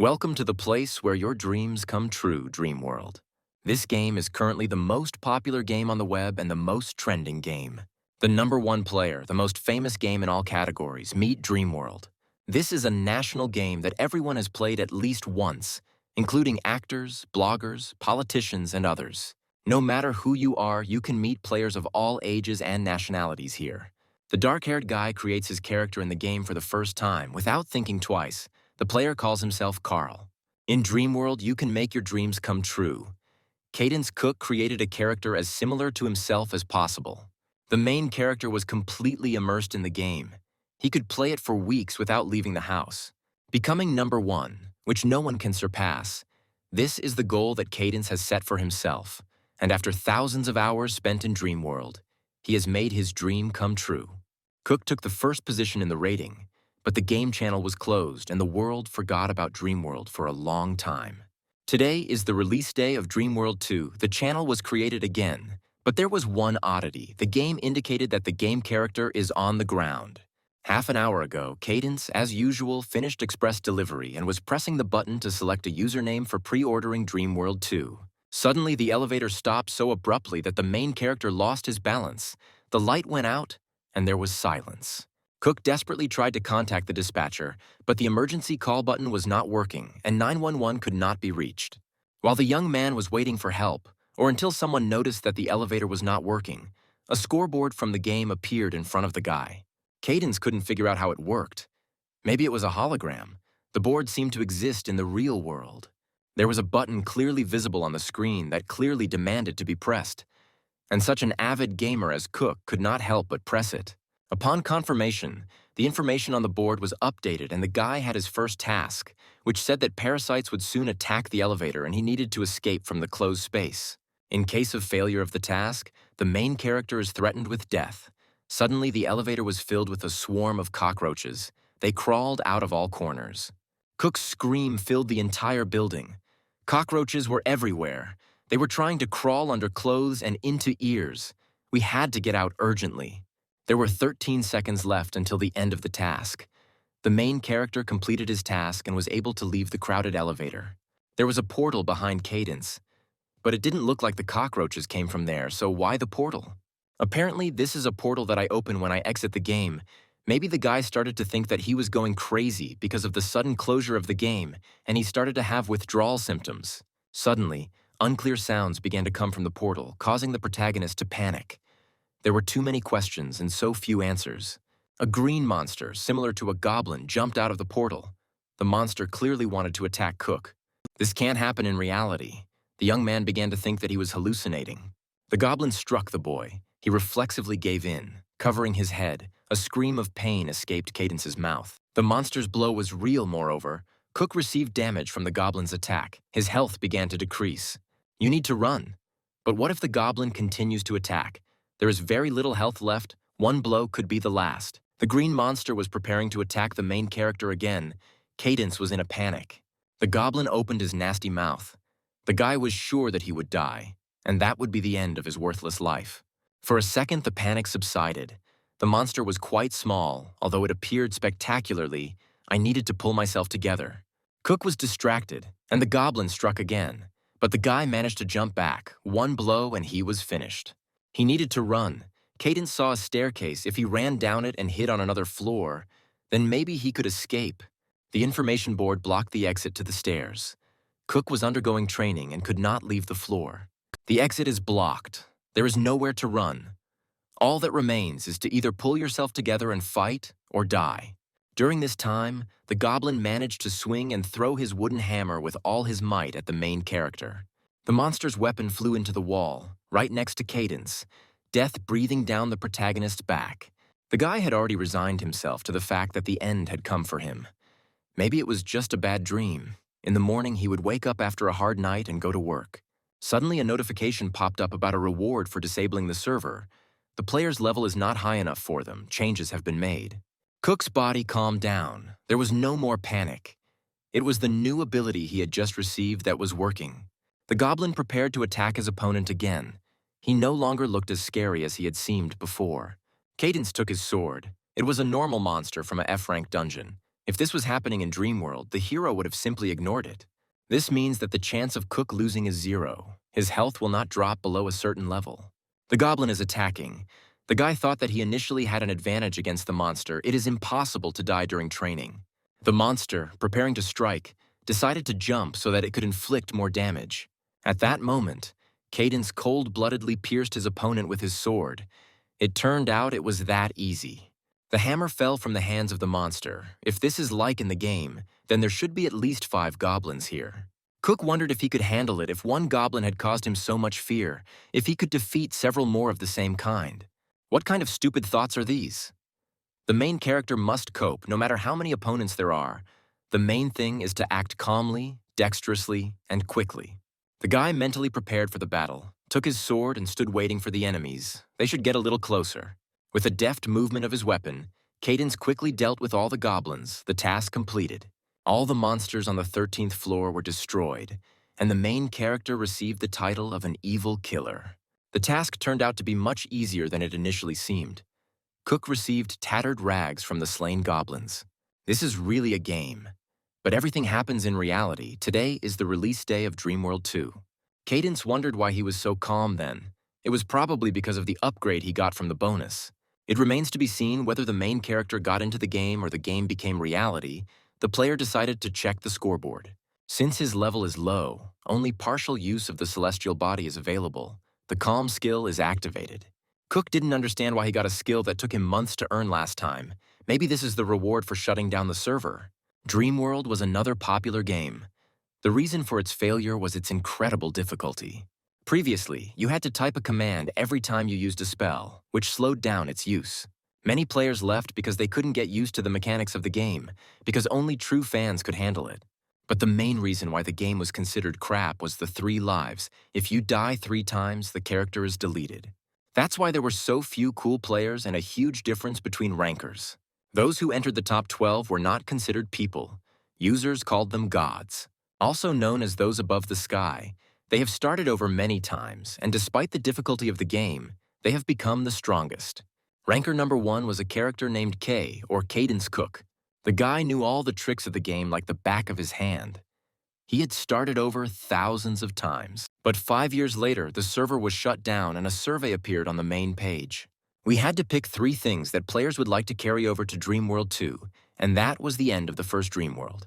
Welcome to the place where your dreams come true, Dream World. This game is currently the most popular game on the web and the most trending game. The #1 player, the most famous game in all categories, meet Dream World. This is a national game that everyone has played at least once, including actors, bloggers, politicians, and others. No matter who you are, you can meet players of all ages and nationalities here. The dark-haired guy creates his character in the game for the first time without thinking twice. The player calls himself Carl. In Dream World, you can make your dreams come true. Cadence Cook created a character as similar to himself as possible. The main character was completely immersed in the game. He could play it for weeks without leaving the house. Becoming #1, which no one can surpass. This is the goal that Cadence has set for himself. And after thousands of hours spent in Dream World, he has made his dream come true. Cook took the first position in the rating, but the game channel was closed and the world forgot about Dream World for a long time. Today is the release day of Dream World 2. The channel was created again, but there was one oddity. The game indicated that the game character is on the ground. Half an hour ago, Cadence, as usual, finished express delivery and was pressing the button to select a username for pre-ordering Dream World 2. Suddenly, the elevator stopped so abruptly that the main character lost his balance. The light went out, and there was silence. Cook desperately tried to contact the dispatcher, but the emergency call button was not working, and 911 could not be reached. While the young man was waiting for help, or until someone noticed that the elevator was not working, a scoreboard from the game appeared in front of the guy. Cadence couldn't figure out how it worked. Maybe it was a hologram. The board seemed to exist in the real world. There was a button clearly visible on the screen that clearly demanded to be pressed, and such an avid gamer as Cook could not help but press it. Upon confirmation, the information on the board was updated and the guy had his first task, which said that parasites would soon attack the elevator and he needed to escape from the closed space. In case of failure of the task, the main character is threatened with death. Suddenly, the elevator was filled with a swarm of cockroaches. They crawled out of all corners. Cook's scream filled the entire building. Cockroaches were everywhere. They were trying to crawl under clothes and into ears. We had to get out urgently. There were 13 seconds left until the end of the task. The main character completed his task and was able to leave the crowded elevator. There was a portal behind Cadence, but it didn't look like the cockroaches came from there, so why the portal? Apparently, this is a portal that I open when I exit the game. Maybe the guy started to think that he was going crazy because of the sudden closure of the game, and he started to have withdrawal symptoms. Suddenly, unclear sounds began to come from the portal, causing the protagonist to panic. There were too many questions and so few answers. A green monster, similar to a goblin, jumped out of the portal. The monster clearly wanted to attack Cook. This can't happen in reality. The young man began to think that he was hallucinating. The goblin struck the boy. He reflexively gave in, covering his head. A scream of pain escaped Cadence's mouth. The monster's blow was real, moreover. Cook received damage from the goblin's attack. His health began to decrease. You need to run. But what if the goblin continues to attack? There is very little health left. One blow could be the last. The green monster was preparing to attack the main character again. Cadence was in a panic. The goblin opened his nasty mouth. The guy was sure that he would die, and that would be the end of his worthless life. For a second, the panic subsided. The monster was quite small, although it appeared spectacularly. I needed to pull myself together. Cook was distracted, and the goblin struck again. But the guy managed to jump back. One blow and he was finished. He needed to run. Cadence saw a staircase. If he ran down it and hit on another floor, then maybe he could escape. The information board blocked the exit to the stairs. Cook was undergoing training and could not leave the floor. The exit is blocked. There is nowhere to run. All that remains is to either pull yourself together and fight or die. During this time, the goblin managed to swing and throw his wooden hammer with all his might at the main character. The monster's weapon flew into the wall, right next to Cadence, death breathing down the protagonist's back. The guy had already resigned himself to the fact that the end had come for him. Maybe it was just a bad dream. In the morning, he would wake up after a hard night and go to work. Suddenly, a notification popped up about a reward for disabling the server. The player's level is not high enough for them. Changes have been made. Cook's body calmed down. There was no more panic. It was the new ability he had just received that was working. The goblin prepared to attack his opponent again. He no longer looked as scary as he had seemed before. Cadence took his sword. It was a normal monster from a F-rank dungeon. If this was happening in Dreamworld, the hero would have simply ignored it. This means that the chance of Cook losing is 0. His health will not drop below a certain level. The goblin is attacking. The guy thought that he initially had an advantage against the monster. It is impossible to die during training. The monster, preparing to strike, decided to jump so that it could inflict more damage. At that moment, Cadence cold-bloodedly pierced his opponent with his sword. It turned out it was that easy. The hammer fell from the hands of the monster. If this is like in the game, then there should be at least 5 goblins here. Cook wondered if he could handle it if one goblin had caused him so much fear, if he could defeat several more of the same kind. What kind of stupid thoughts are these? The main character must cope, no matter how many opponents there are. The main thing is to act calmly, dexterously, and quickly. The guy mentally prepared for the battle, took his sword and stood waiting for the enemies. They should get a little closer. With a deft movement of his weapon, Cadence quickly dealt with all the goblins, the task completed. All the monsters on the 13th floor were destroyed, and the main character received the title of an evil killer. The task turned out to be much easier than it initially seemed. Cook received tattered rags from the slain goblins. This is really a game. But everything happens in reality. Today is the release day of Dreamworld 2. Cadence wondered why he was so calm then. It was probably because of the upgrade he got from the bonus. It remains to be seen whether the main character got into the game or the game became reality. The player decided to check the scoreboard. Since his level is low, only partial use of the celestial body is available. The calm skill is activated. Cook didn't understand why he got a skill that took him months to earn last time. Maybe this is the reward for shutting down the server. Dreamworld was another popular game. The reason for its failure was its incredible difficulty. Previously, you had to type a command every time you used a spell, which slowed down its use. Many players left because they couldn't get used to the mechanics of the game, because only true fans could handle it. But the main reason why the game was considered crap was the 3 lives. If you die 3 times, the character is deleted. That's why there were so few cool players and a huge difference between rankers. Those who entered the top 12 were not considered people. Users called them gods. Also known as those above the sky, they have started over many times, and despite the difficulty of the game, they have become the strongest. Ranker number 1 was a character named K, or Cadence Cook. The guy knew all the tricks of the game like the back of his hand. He had started over thousands of times. But 5 years later, the server was shut down and a survey appeared on the main page. We had to pick 3 things that players would like to carry over to Dreamworld 2, and that was the end of the first Dreamworld.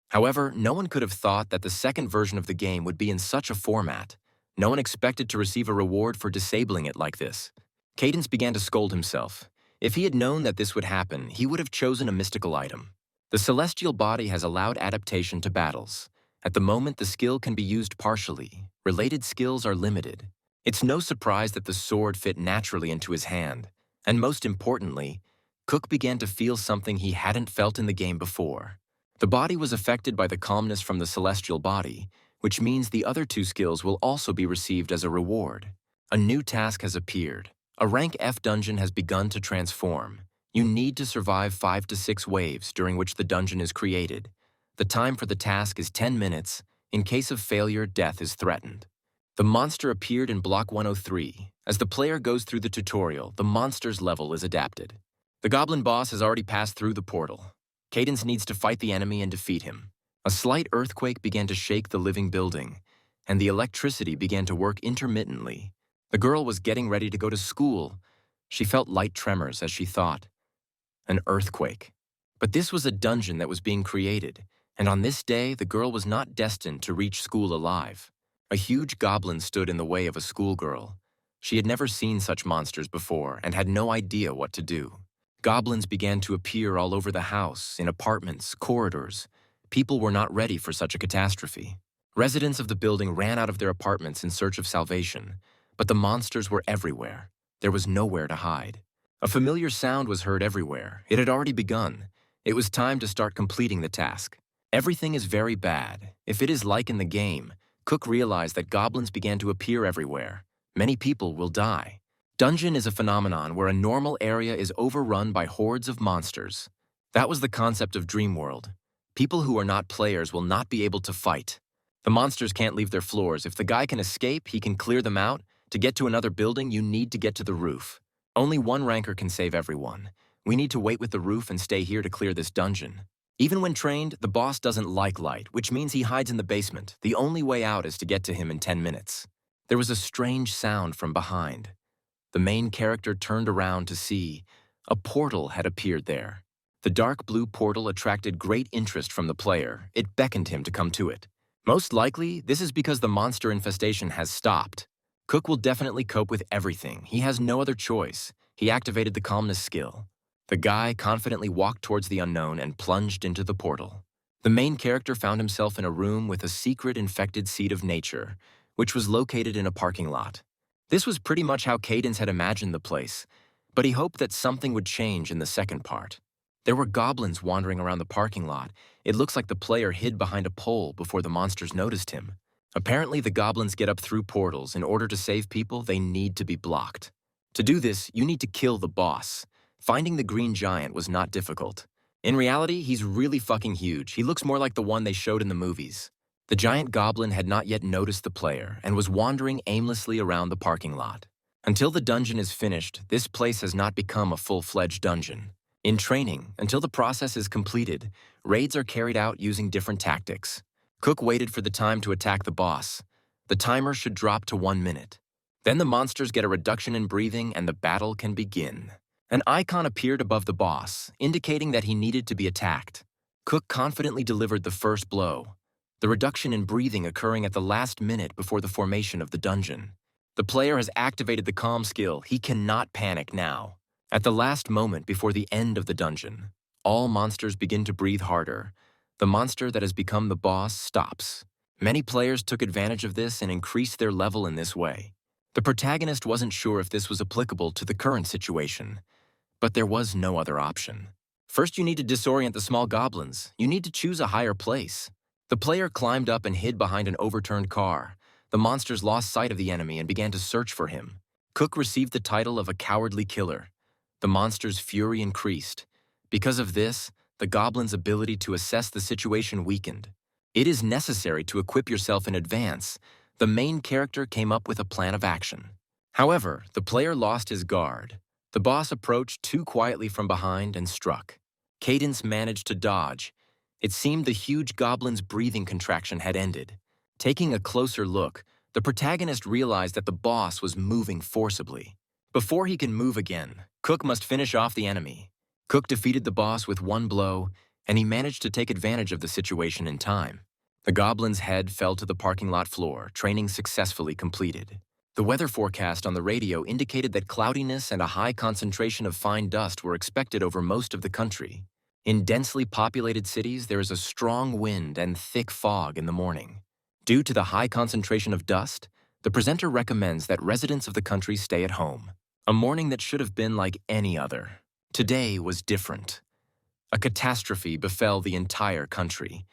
However, no one could have thought that the second version of the game would be in such a format. No one expected to receive a reward for disabling it like this. Cadence began to scold himself. If he had known that this would happen, he would have chosen a mystical item. The celestial body has allowed adaptation to battles. At the moment, the skill can be used partially. Related skills are limited. It's no surprise that the sword fit naturally into his hand. And most importantly, Cook began to feel something he hadn't felt in the game before. The body was affected by the calmness from the celestial body, which means the other 2 skills will also be received as a reward. A new task has appeared. A rank F dungeon has begun to transform. You need to survive 5 to 6 waves during which the dungeon is created. The time for the task is 10 minutes. In case of failure, death is threatened. The monster appeared in Block 103. As the player goes through the tutorial, the monster's level is adapted. The goblin boss has already passed through the portal. Cadence needs to fight the enemy and defeat him. A slight earthquake began to shake the living building, and the electricity began to work intermittently. The girl was getting ready to go to school. She felt light tremors as she thought. An earthquake. But this was a dungeon that was being created, and on this day, the girl was not destined to reach school alive. A huge goblin stood in the way of a schoolgirl. She had never seen such monsters before and had no idea what to do. Goblins began to appear all over the house, in apartments, corridors. People were not ready for such a catastrophe. Residents of the building ran out of their apartments in search of salvation, but the monsters were everywhere. There was nowhere to hide. A familiar sound was heard everywhere. It had already begun. It was time to start completing the task. Everything is very bad. If it is like in the game, Cook realized that goblins began to appear everywhere. Many people will die. Dungeon is a phenomenon where a normal area is overrun by hordes of monsters. That was the concept of Dreamworld. People who are not players will not be able to fight. The monsters can't leave their floors. If the guy can escape, he can clear them out. To get to another building, you need to get to the roof. Only one ranker can save everyone. We need to wait with the roof and stay here to clear this dungeon. Even when trained, the boss doesn't like light, which means he hides in the basement. The only way out is to get to him in 10 minutes. There was a strange sound from behind. The main character turned around to see a portal had appeared there. The dark blue portal attracted great interest from the player. It beckoned him to come to it. Most likely, this is because the monster infestation has stopped. Cook will definitely cope with everything. He has no other choice. He activated the calmness skill. The guy confidently walked towards the unknown and plunged into the portal. The main character found himself in a room with a secret infected seed of nature, which was located in a parking lot. This was pretty much how Cadence had imagined the place, but he hoped that something would change in the second part. There were goblins wandering around the parking lot. It looks like the player hid behind a pole before the monsters noticed him. Apparently, the goblins get up through portals. In order to save people, they need to be blocked. To do this, you need to kill the boss. Finding the green giant was not difficult. In reality, he's really fucking huge. He looks more like the one they showed in the movies. The giant goblin had not yet noticed the player and was wandering aimlessly around the parking lot. Until the dungeon is finished, this place has not become a full-fledged dungeon. In training, until the process is completed, raids are carried out using different tactics. Cook waited for the time to attack the boss. The timer should drop to 1 minute. Then the monsters get a reduction in breathing and the battle can begin. An icon appeared above the boss, indicating that he needed to be attacked. Cook confidently delivered the first blow, the reduction in breathing occurring at the last minute before the formation of the dungeon. The player has activated the calm skill. He cannot panic now. At the last moment before the end of the dungeon, all monsters begin to breathe harder. The monster that has become the boss stops. Many players took advantage of this and increased their level in this way. The protagonist wasn't sure if this was applicable to the current situation, but there was no other option. First, you need to disorient the small goblins. You need to choose a higher place. The player climbed up and hid behind an overturned car. The monsters lost sight of the enemy and began to search for him. Cook received the title of a cowardly killer. The monster's fury increased. Because of this, the goblin's ability to assess the situation weakened. It is necessary to equip yourself in advance. The main character came up with a plan of action. However, the player lost his guard. The boss approached too quietly from behind and struck. Cadence managed to dodge. It seemed the huge goblin's breathing contraction had ended. Taking a closer look, the protagonist realized that the boss was moving forcibly. Before he can move again, Cook must finish off the enemy. Cook defeated the boss with one blow, and he managed to take advantage of the situation in time. The goblin's head fell to the parking lot floor, training successfully completed. The weather forecast on the radio indicated that cloudiness and a high concentration of fine dust were expected over most of the country. In densely populated cities, there is a strong wind and thick fog in the morning. Due to the high concentration of dust, the presenter recommends that residents of the country stay at home. A morning that should have been like any other. Today was different. A catastrophe befell the entire country.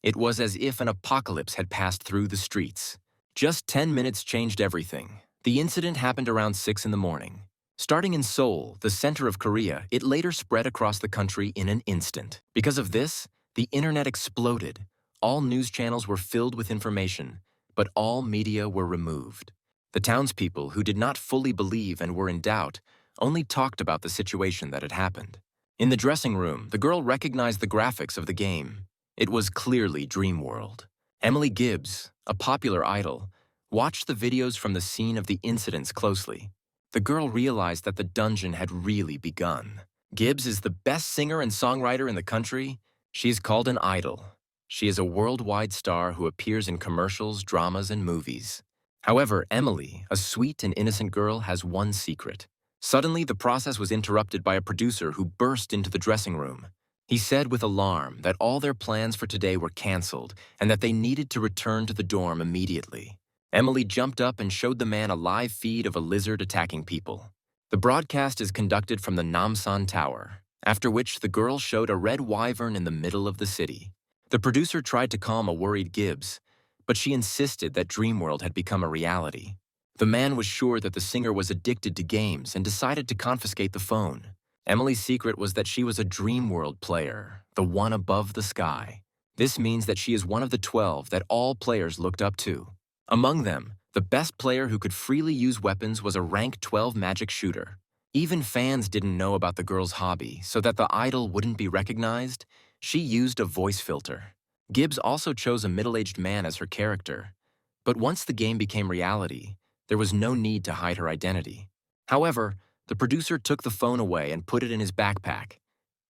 It was as if an apocalypse had passed through the streets. Just 10 minutes changed everything. The incident happened around 6 in the morning. Starting in Seoul, the center of Korea, it later spread across the country in an instant. Because of this, the internet exploded. All news channels were filled with information, but all media were removed. The townspeople, who did not fully believe and were in doubt, only talked about the situation that had happened. In the dressing room, the girl recognized the graphics of the game. It was clearly Dreamworld. Emily Gibbs, a popular idol, watched the videos from the scene of the incidents closely. The girl realized that the dungeon had really begun. Gibbs is the best singer and songwriter in the country. She is called an idol. She is a worldwide star who appears in commercials, dramas, and movies. However, Emily, a sweet and innocent girl, has one secret. Suddenly, the process was interrupted by a producer who burst into the dressing room. He said with alarm that all their plans for today were canceled and that they needed to return to the dorm immediately. Emily jumped up and showed the man a live feed of a lizard attacking people. The broadcast is conducted from the Namsan Tower, after which the girl showed a red wyvern in the middle of the city. The producer tried to calm a worried Gibbs, but she insisted that Dreamworld had become a reality. The man was sure that the singer was addicted to games and decided to confiscate the phone. Emily's secret was that she was a Dreamworld player, the one above the sky. This means that she is one of the 12 that all players looked up to. Among them, the best player who could freely use weapons was a rank 12 magic shooter. Even fans didn't know about the girl's hobby, so that the idol wouldn't be recognized. She used a voice filter. Gibbs also chose a middle-aged man as her character. But once the game became reality, there was no need to hide her identity. However, the producer took the phone away and put it in his backpack.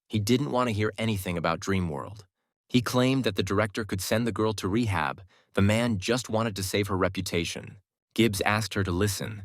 He didn't want to hear anything about Dreamworld. He claimed that the director could send the girl to rehab. The man just wanted to save her reputation. Gibbs asked her to listen,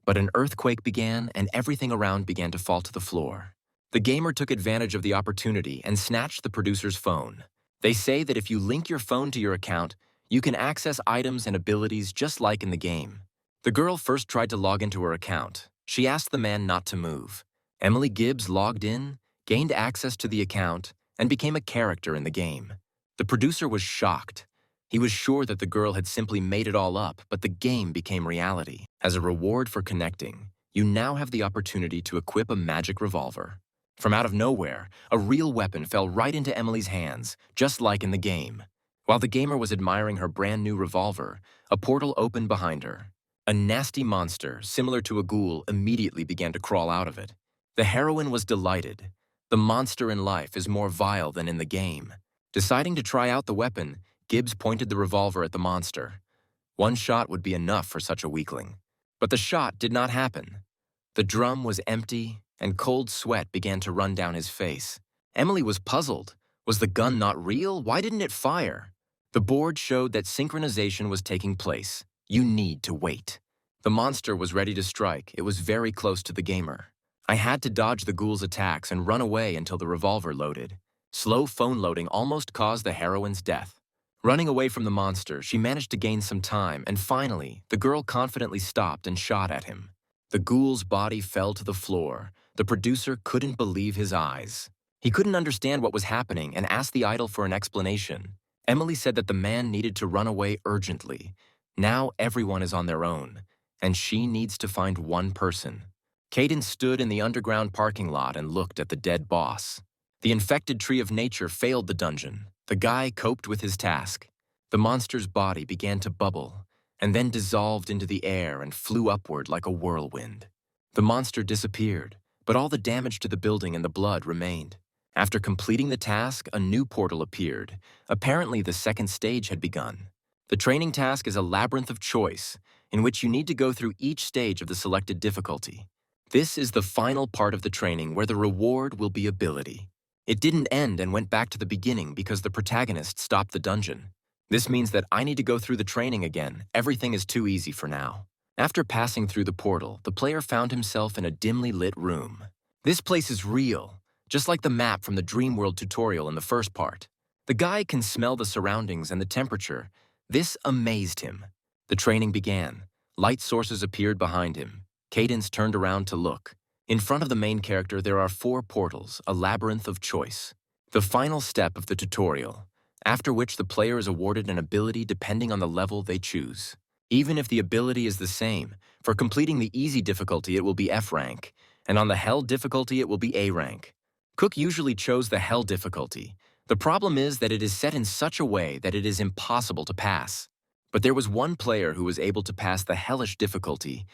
but an earthquake began and everything around began to fall to the floor. The gamer took advantage of the opportunity and snatched the producer's phone. They say that if you link your phone to your account, you can access items and abilities just like in the game. The girl first tried to log into her account. She asked the man not to move. Emily Gibbs logged in, gained access to the account, and became a character in the game. The producer was shocked. He was sure that the girl had simply made it all up, but the game became reality. As a reward for connecting, you now have the opportunity to equip a magic revolver. From out of nowhere, a real weapon fell right into Emily's hands, just like in the game. While the gamer was admiring her brand new revolver, a portal opened behind her. A nasty monster, similar to a ghoul, immediately began to crawl out of it. The heroine was delighted. The monster in life is more vile than in the game. Deciding to try out the weapon, Gibbs pointed the revolver at the monster. One shot would be enough for such a weakling. But the shot did not happen. The drum was empty, and cold sweat began to run down his face. Emily was puzzled. Was the gun not real? Why didn't it fire? The board showed that synchronization was taking place. You need to wait. The monster was ready to strike. It was very close to the gamer. I had to dodge the ghoul's attacks and run away until the revolver loaded. Slow phone loading almost caused the heroine's death. Running away from the monster, she managed to gain some time, and finally, the girl confidently stopped and shot at him. The ghoul's body fell to the floor. The producer couldn't believe his eyes. He couldn't understand what was happening and asked the idol for an explanation. Emily said that the man needed to run away urgently. Now everyone is on their own, and she needs to find one person. Caden stood in the underground parking lot and looked at the dead boss. The infected tree of nature failed the dungeon. The guy coped with his task. The monster's body began to bubble, and then dissolved into the air and flew upward like a whirlwind. The monster disappeared, but all the damage to the building and the blood remained. After completing the task, a new portal appeared. Apparently, the second stage had begun. The training task is a labyrinth of choice, in which you need to go through each stage of the selected difficulty. This is the final part of the training where the reward will be ability. It didn't end and went back to the beginning because the protagonist stopped the dungeon. This means that I need to go through the training again. Everything is too easy for now. After passing through the portal, the player found himself in a dimly lit room. This place is real, just like the map from the Dreamworld tutorial in the first part. The guy can smell the surroundings and the temperature. This amazed him. The training began. Light sources appeared behind him. Cadence turned around to look. In front of the main character, there are 4 portals, a labyrinth of choice. The final step of the tutorial, after which the player is awarded an ability depending on the level they choose. Even if the ability is the same, for completing the easy difficulty it will be F rank, and on the hell difficulty it will be A rank. Cook usually chose the hell difficulty. The problem is that it is set in such a way that it is impossible to pass. But there was one player who was able to pass the hellish difficulty,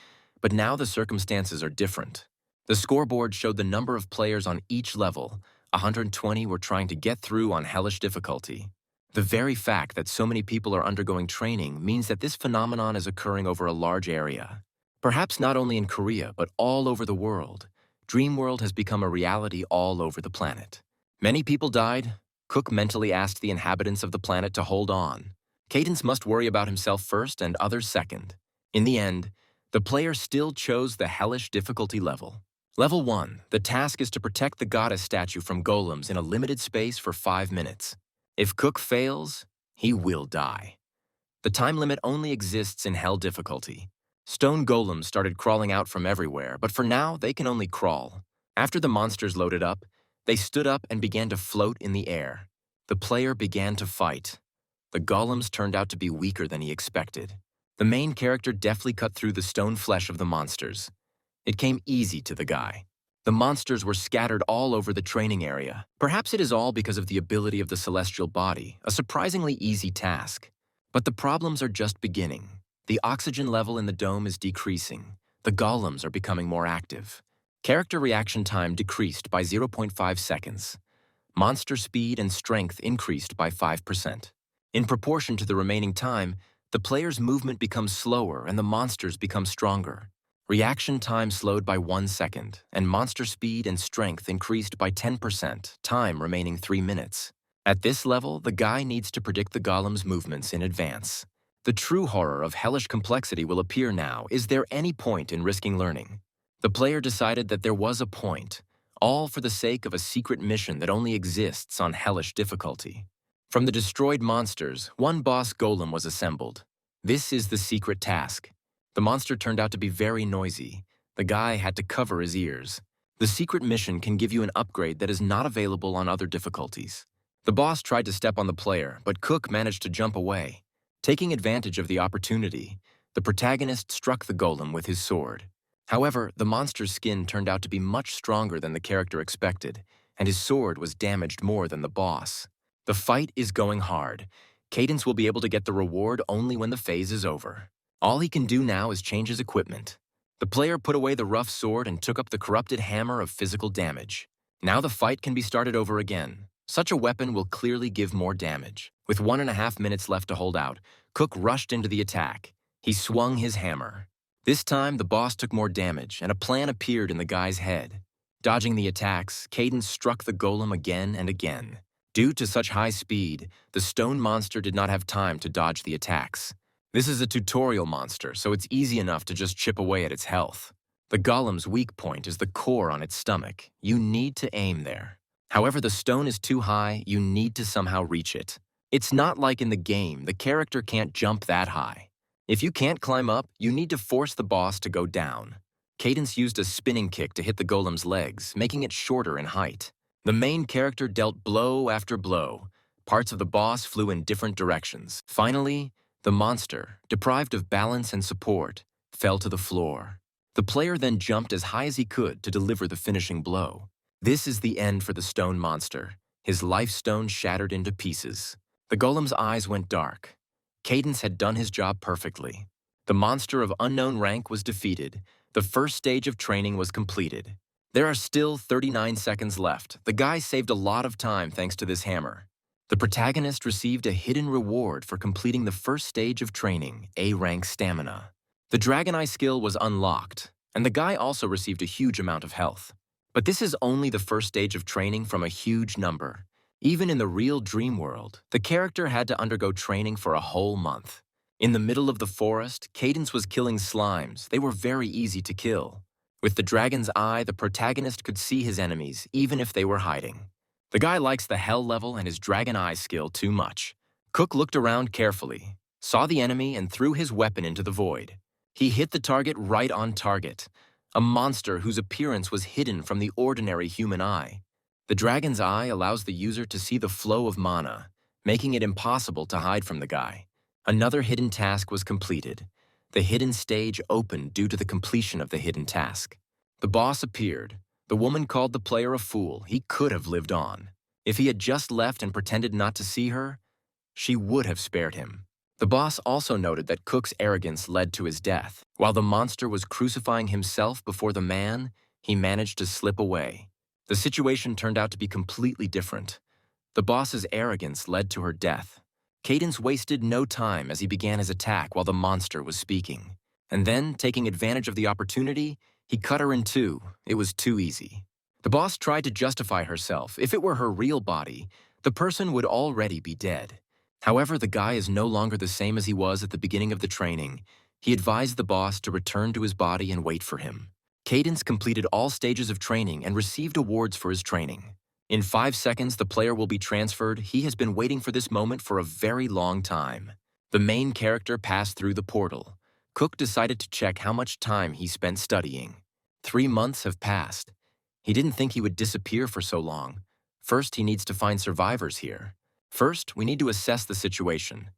but now the circumstances are different. The scoreboard showed the number of players on each level. 120 were trying to get through on hellish difficulty. The very fact that so many people are undergoing training means that this phenomenon is occurring over a large area. Perhaps not only in Korea, but all over the world. Dreamworld has become a reality all over the planet. Many people died. Cook mentally asked the inhabitants of the planet to hold on. Cadence must worry about himself first and others second. In the end, the player still chose the hellish difficulty level. Level 1, the task is to protect the goddess statue from golems in a limited space for 5 minutes. If Cook fails, he will die. The time limit only exists in hell difficulty. Stone golems started crawling out from everywhere, but for now, they can only crawl. After the monsters loaded up, they stood up and began to float in the air. The player began to fight. The golems turned out to be weaker than he expected. The main character deftly cut through the stone flesh of the monsters. It came easy to the guy. The monsters were scattered all over the training area. Perhaps it is all because of the ability of the celestial body, a surprisingly easy task. But the problems are just beginning. The oxygen level in the dome is decreasing. The golems are becoming more active. Character reaction time decreased by 0.5 seconds. Monster speed and strength increased by 5%. In proportion to the remaining time, the player's movement becomes slower and the monsters become stronger. Reaction time slowed by 1 second, and monster speed and strength increased by 10%, time remaining 3 minutes. At this level, the guy needs to predict the golem's movements in advance. The true horror of hellish complexity will appear now. Is there any point in risking learning? The player decided that there was a point, all for the sake of a secret mission that only exists on hellish difficulty. From the destroyed monsters, one boss golem was assembled. This is the secret task. The monster turned out to be very noisy. The guy had to cover his ears. The secret mission can give you an upgrade that is not available on other difficulties. The boss tried to step on the player, but Cook managed to jump away. Taking advantage of the opportunity, the protagonist struck the golem with his sword. However, the monster's skin turned out to be much stronger than the character expected, and his sword was damaged more than the boss. The fight is going hard. Cadence will be able to get the reward only when the phase is over. All he can do now is change his equipment. The player put away the rough sword and took up the corrupted hammer of physical damage. Now the fight can be started over again. Such a weapon will clearly give more damage. With 1.5 minutes left to hold out, Cook rushed into the attack. He swung his hammer. This time, the boss took more damage, and a plan appeared in the guy's head. Dodging the attacks, Cadence struck the golem again and again. Due to such high speed, the stone monster did not have time to dodge the attacks. This is a tutorial monster, so it's easy enough to just chip away at its health. The golem's weak point is the core on its stomach. You need to aim there. However, the stone is too high, you need to somehow reach it. It's not like in the game, the character can't jump that high. If you can't climb up, you need to force the boss to go down. Cadence used a spinning kick to hit the golem's legs, making it shorter in height. The main character dealt blow after blow. Parts of the boss flew in different directions. Finally, the monster, deprived of balance and support, fell to the floor. The player then jumped as high as he could to deliver the finishing blow. This is the end for the stone monster. His life stone shattered into pieces. The golem's eyes went dark. Cadence had done his job perfectly. The monster of unknown rank was defeated. The first stage of training was completed. There are still 39 seconds left. The guy saved a lot of time thanks to this hammer. The protagonist received a hidden reward for completing the first stage of training, A-rank stamina. The Dragon Eye skill was unlocked, and the guy also received a huge amount of health. But this is only the first stage of training from a huge number. Even in the real dream world, the character had to undergo training for a whole month. In the middle of the forest, Cadence was killing slimes. They were very easy to kill. With the Dragon's Eye, the protagonist could see his enemies, even if they were hiding. The guy likes the Hell level and his Dragon Eye skill too much. Cook looked around carefully, saw the enemy, and threw his weapon into the void. He hit the target right on target. A monster whose appearance was hidden from the ordinary human eye. The Dragon's Eye allows the user to see the flow of mana, making it impossible to hide from the guy. Another hidden task was completed. The hidden stage opened due to the completion of the hidden task. The boss appeared. The woman called the player a fool. He could have lived on. If he had just left and pretended not to see her, she would have spared him. The boss also noted that Cook's arrogance led to his death. While the monster was crucifying himself before the man, he managed to slip away. The situation turned out to be completely different. The boss's arrogance led to her death. Cadence wasted no time as he began his attack while the monster was speaking. And then, taking advantage of the opportunity, he cut her in two. It was too easy. The boss tried to justify herself. If it were her real body, the person would already be dead. However, the guy is no longer the same as he was at the beginning of the training. He advised the boss to return to his body and wait for him. Cadence completed all stages of training and received awards for his training. In 5 seconds, the player will be transferred. He has been waiting for this moment for a very long time. The main character passed through the portal. Cook decided to check how much time he spent studying. 3 months have passed. He didn't think he would disappear for so long. First, he needs to find survivors here. First, we need to assess the situation.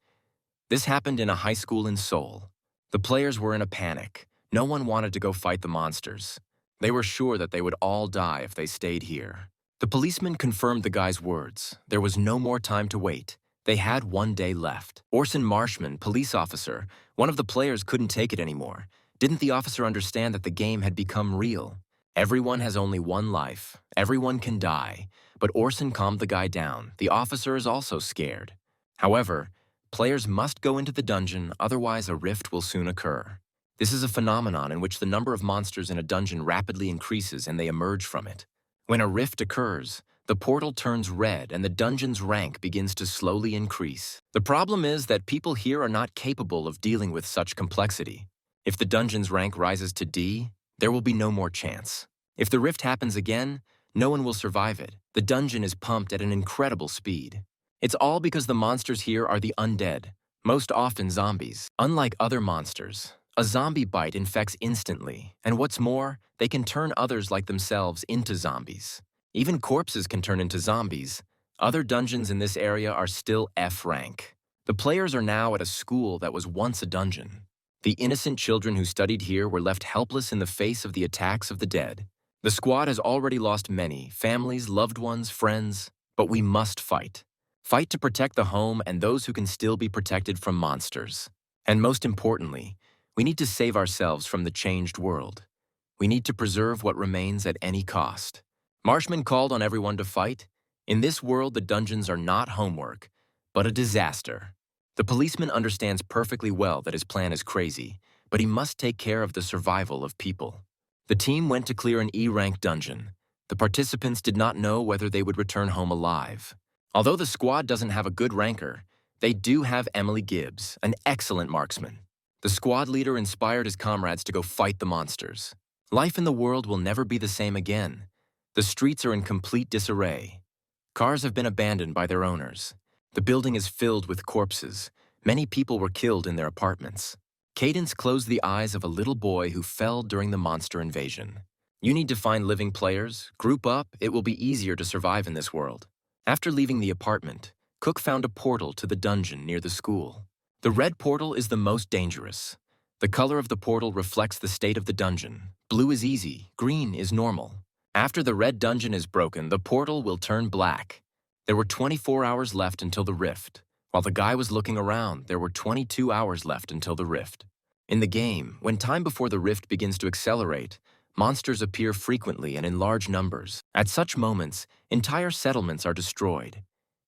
This happened in a high school in Seoul. The players were in a panic. No one wanted to go fight the monsters. They were sure that they would all die if they stayed here. The policeman confirmed the guy's words. There was no more time to wait. They had 1 day left. Orson Marshman, police officer, one of the players couldn't take it anymore. Didn't the officer understand that the game had become real? Everyone has only one life. Everyone can die. But Orson calmed the guy down. The officer is also scared. However, players must go into the dungeon, otherwise a rift will soon occur. This is a phenomenon in which the number of monsters in a dungeon rapidly increases and they emerge from it. When a rift occurs, the portal turns red and the dungeon's rank begins to slowly increase. The problem is that people here are not capable of dealing with such complexity. If the dungeon's rank rises to D, there will be no more chance. If the rift happens again, no one will survive it. The dungeon is pumped at an incredible speed. It's all because the monsters here are the undead, most often zombies. Unlike other monsters, a zombie bite infects instantly, and what's more, they can turn others like themselves into zombies. Even corpses can turn into zombies. Other dungeons in this area are still F rank. The players are now at a school that was once a dungeon. The innocent children who studied here were left helpless in the face of the attacks of the dead. The squad has already lost many, families, loved ones, friends, but we must fight. Fight to protect the home and those who can still be protected from monsters. And most importantly, we need to save ourselves from the changed world. We need to preserve what remains at any cost. Marshman called on everyone to fight. In this world, the dungeons are not homework, but a disaster. The policeman understands perfectly well that his plan is crazy, but he must take care of the survival of people. The team went to clear an E-rank dungeon. The participants did not know whether they would return home alive. Although the squad doesn't have a good ranker, they do have Emily Gibbs, an excellent marksman. The squad leader inspired his comrades to go fight the monsters. Life in the world will never be the same again. The streets are in complete disarray. Cars have been abandoned by their owners. The building is filled with corpses. Many people were killed in their apartments. Cadence closed the eyes of a little boy who fell during the monster invasion. You need to find living players, group up, it will be easier to survive in this world. After leaving the apartment, Cook found a portal to the dungeon near the school. The red portal is the most dangerous. The color of the portal reflects the state of the dungeon. Blue is easy, green is normal. After the red dungeon is broken, the portal will turn black. There were 24 hours left until the rift. While the guy was looking around, there were 22 hours left until the rift. In the game, when time before the rift begins to accelerate, monsters appear frequently and in large numbers. At such moments, entire settlements are destroyed.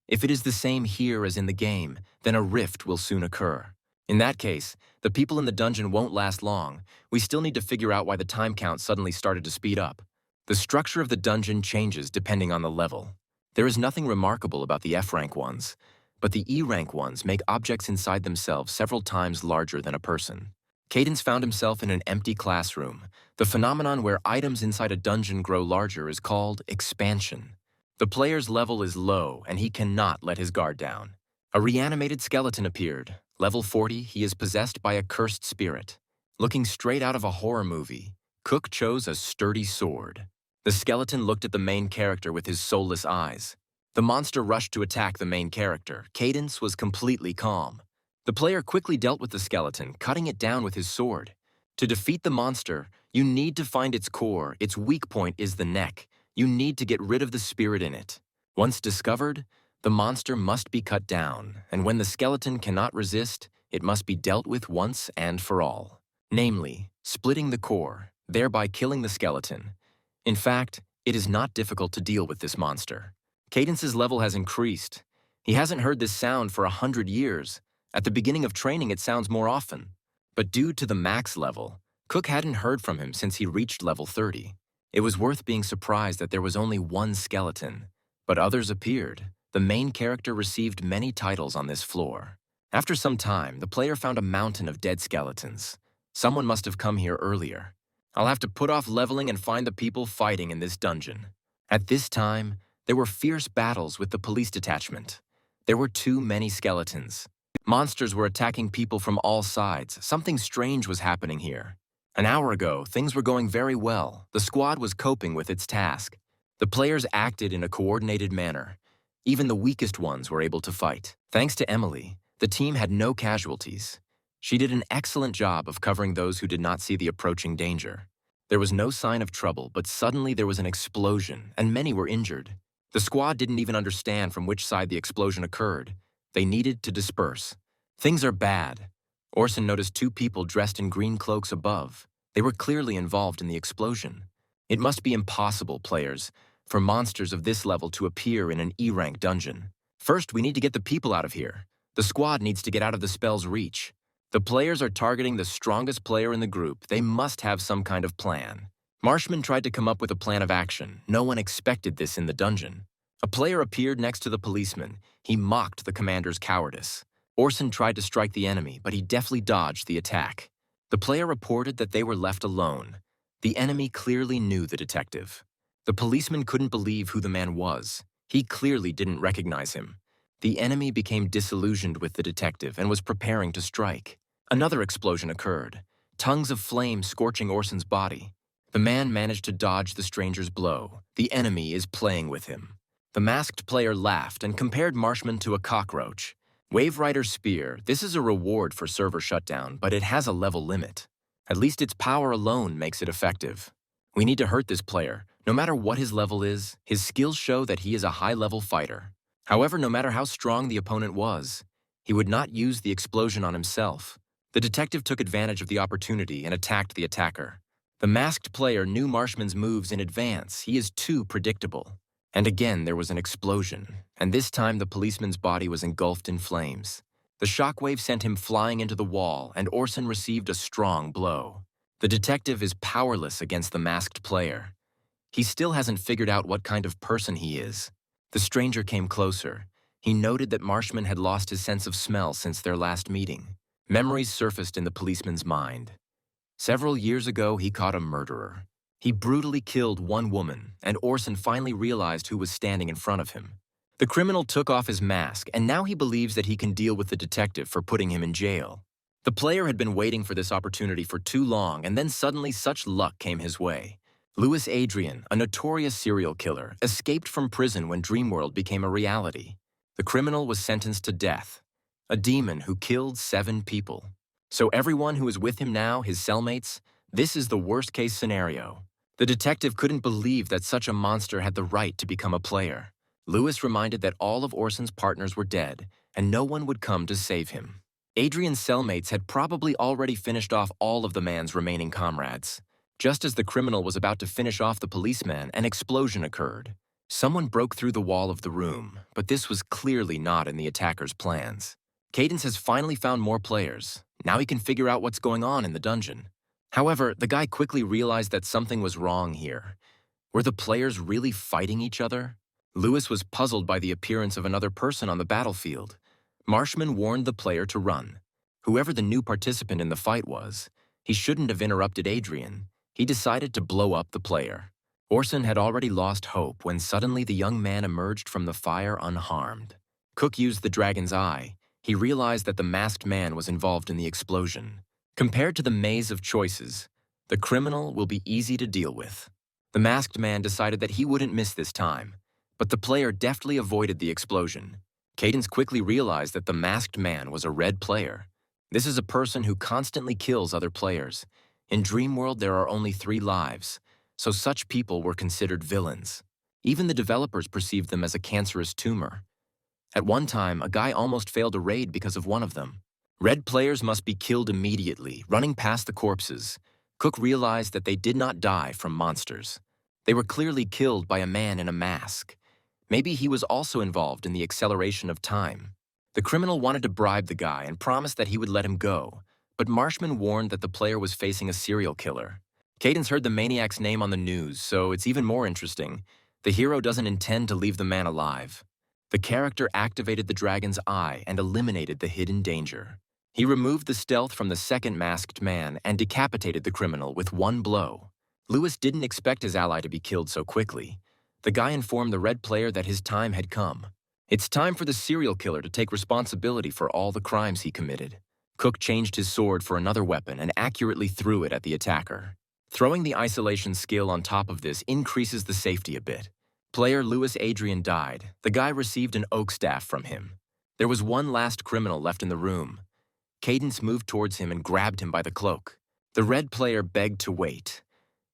If it is the same here as in the game, then a rift will soon occur. In that case, the people in the dungeon won't last long. We still need to figure out why the time count suddenly started to speed up. The structure of the dungeon changes depending on the level. There is nothing remarkable about the F-rank ones, but the E-rank ones make objects inside themselves several times larger than a person. Cadence found himself in an empty classroom. The phenomenon where items inside a dungeon grow larger is called expansion. The player's level is low, and he cannot let his guard down. A reanimated skeleton appeared. Level 40, he is possessed by a cursed spirit. Looking straight out of a horror movie, Cook chose a sturdy sword. The skeleton looked at the main character with his soulless eyes. The monster rushed to attack the main character. Cadence was completely calm. The player quickly dealt with the skeleton, cutting it down with his sword. To defeat the monster, you need to find its core. Its weak point is the neck. You need to get rid of the spirit in it. Once discovered, the monster must be cut down, and when the skeleton cannot resist, it must be dealt with once and for all. Namely, splitting the core, thereby killing the skeleton. In fact, it is not difficult to deal with this monster. Cadence's level has increased. He hasn't heard this sound for 100 years. At the beginning of training, it sounds more often. But due to the max level, Cook hadn't heard from him since he reached level 30. It was worth being surprised that there was only one skeleton. But others appeared. The main character received many titles on this floor. After some time, the player found a mountain of dead skeletons. Someone must have come here earlier. I'll have to put off leveling and find the people fighting in this dungeon. At this time, there were fierce battles with the police detachment. There were too many skeletons. Monsters were attacking people from all sides. Something strange was happening here. An hour ago, things were going very well. The squad was coping with its task. The players acted in a coordinated manner. Even the weakest ones were able to fight. Thanks to Emily, the team had no casualties. She did an excellent job of covering those who did not see the approaching danger. There was no sign of trouble, but suddenly there was an explosion, and many were injured. The squad didn't even understand from which side the explosion occurred. They needed to disperse. Things are bad. Orson noticed two people dressed in green cloaks above. They were clearly involved in the explosion. It must be impossible, players, for monsters of this level to appear in an E-rank dungeon. First, we need to get the people out of here. The squad needs to get out of the spell's reach. The players are targeting the strongest player in the group. They must have some kind of plan. Marshman tried to come up with a plan of action. No one expected this in the dungeon. A player appeared next to the policeman. He mocked the commander's cowardice. Orson tried to strike the enemy, but he deftly dodged the attack. The player reported that they were left alone. The enemy clearly knew the detective. The policeman couldn't believe who the man was. He clearly didn't recognize him. The enemy became disillusioned with the detective and was preparing to strike. Another explosion occurred, tongues of flame scorching Orson's body. The man managed to dodge the stranger's blow. The enemy is playing with him. The masked player laughed and compared Marshman to a cockroach. Wave Rider's spear, this is a reward for server shutdown, but it has a level limit. At least its power alone makes it effective. We need to hurt this player. No matter what his level is, his skills show that he is a high-level fighter. However, no matter how strong the opponent was, he would not use the explosion on himself. The detective took advantage of the opportunity and attacked the attacker. The masked player knew Marshman's moves in advance. He is too predictable. And again, there was an explosion, and this time the policeman's body was engulfed in flames. The shockwave sent him flying into the wall, and Orson received a strong blow. The detective is powerless against the masked player. He still hasn't figured out what kind of person he is. The stranger came closer. He noted that Marshman had lost his sense of smell since their last meeting. Memories surfaced in the policeman's mind. Several years ago, he caught a murderer. He brutally killed one woman, and Orson finally realized who was standing in front of him. The criminal took off his mask, and now he believes that he can deal with the detective for putting him in jail. The player had been waiting for this opportunity for too long, and then suddenly such luck came his way. Louis Adrian, a notorious serial killer, escaped from prison when Dreamworld became a reality. The criminal was sentenced to death, a demon who killed 7 people. So everyone who is with him now, his cellmates, this is the worst-case scenario. The detective couldn't believe that such a monster had the right to become a player. Louis reminded that all of Orson's partners were dead, and no one would come to save him. Adrian's cellmates had probably already finished off all of the man's remaining comrades. Just as the criminal was about to finish off the policeman, an explosion occurred. Someone broke through the wall of the room, but this was clearly not in the attacker's plans. Cadence has finally found more players. Now he can figure out what's going on in the dungeon. However, the guy quickly realized that something was wrong here. Were the players really fighting each other? Louis was puzzled by the appearance of another person on the battlefield. Marshman warned the player to run. Whoever the new participant in the fight was, he shouldn't have interrupted Adrian. He decided to blow up the player. Orson had already lost hope when suddenly the young man emerged from the fire unharmed. Cook used the dragon's eye. He realized that the masked man was involved in the explosion. Compared to the maze of choices, the criminal will be easy to deal with. The masked man decided that he wouldn't miss this time, but the player deftly avoided the explosion. Cadence quickly realized that the masked man was a red player. This is a person who constantly kills other players. In Dreamworld, there are only 3 lives, so such people were considered villains. Even the developers perceived them as a cancerous tumor. At one time, a guy almost failed a raid because of one of them. Red players must be killed immediately, running past the corpses. Cook realized that they did not die from monsters. They were clearly killed by a man in a mask. Maybe he was also involved in the acceleration of time. The criminal wanted to bribe the guy and promised that he would let him go, but Marshman warned that the player was facing a serial killer. Cadence heard the maniac's name on the news, so it's even more interesting. The hero doesn't intend to leave the man alive. The character activated the dragon's eye and eliminated the hidden danger. He removed the stealth from the second masked man and decapitated the criminal with one blow. Louis didn't expect his ally to be killed so quickly. The guy informed the red player that his time had come. It's time for the serial killer to take responsibility for all the crimes he committed. Cook changed his sword for another weapon and accurately threw it at the attacker. Throwing the isolation skill on top of this increases the safety a bit. Player Louis Adrian died. The guy received an oak staff from him. There was one last criminal left in the room. Cadence moved towards him and grabbed him by the cloak. The red player begged to wait.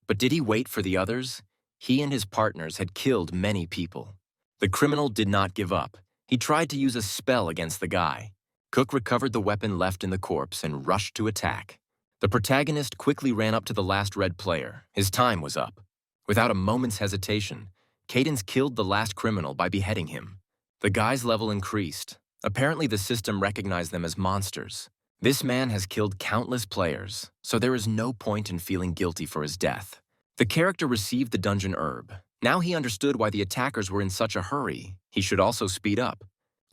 But did he wait for the others? He and his partners had killed many people. The criminal did not give up. He tried to use a spell against the guy. Cook recovered the weapon left in the corpse and rushed to attack. The protagonist quickly ran up to the last red player. His time was up. Without a moment's hesitation, Cadence killed the last criminal by beheading him. The guy's level increased. Apparently, the system recognized them as monsters. This man has killed countless players, so there is no point in feeling guilty for his death. The character received the dungeon herb. Now he understood why the attackers were in such a hurry. He should also speed up.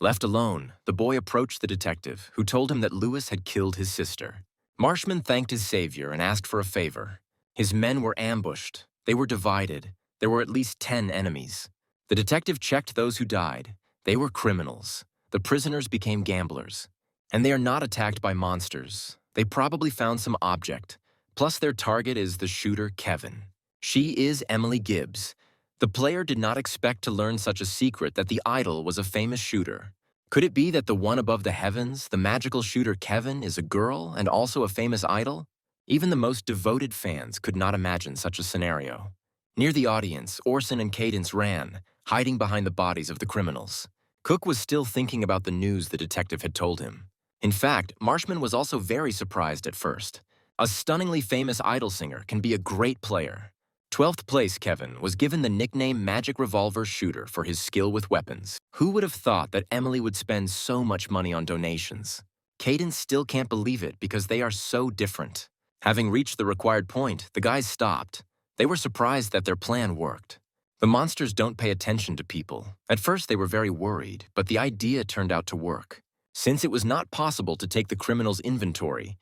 Left alone, the boy approached the detective, who told him that Lewis had killed his sister. Marshman thanked his savior and asked for a favor. His men were ambushed. They were divided. There were at least 10 enemies. The detective checked those who died. They were criminals. The prisoners became gamblers. And they are not attacked by monsters. They probably found some object. Plus their target is the shooter, Kevin. She is Emily Gibbs. The player did not expect to learn such a secret that the idol was a famous shooter. Could it be that the one above the heavens, the magical shooter Kevin, is a girl and also a famous idol? Even the most devoted fans could not imagine such a scenario. Near the audience, Orson and Cadence ran, hiding behind the bodies of the criminals. Cook was still thinking about the news the detective had told him. In fact, Marshman was also very surprised at first. A stunningly famous idol singer can be a great player. 12th place Kevin was given the nickname Magic Revolver Shooter for his skill with weapons. Who would have thought that Emily would spend so much money on donations? Cadence still can't believe it because they are so different. Having reached the required point, the guys stopped. They were surprised that their plan worked. The monsters don't pay attention to people. At first they were very worried, but the idea turned out to work. Since it was not possible to take the criminals' inventory,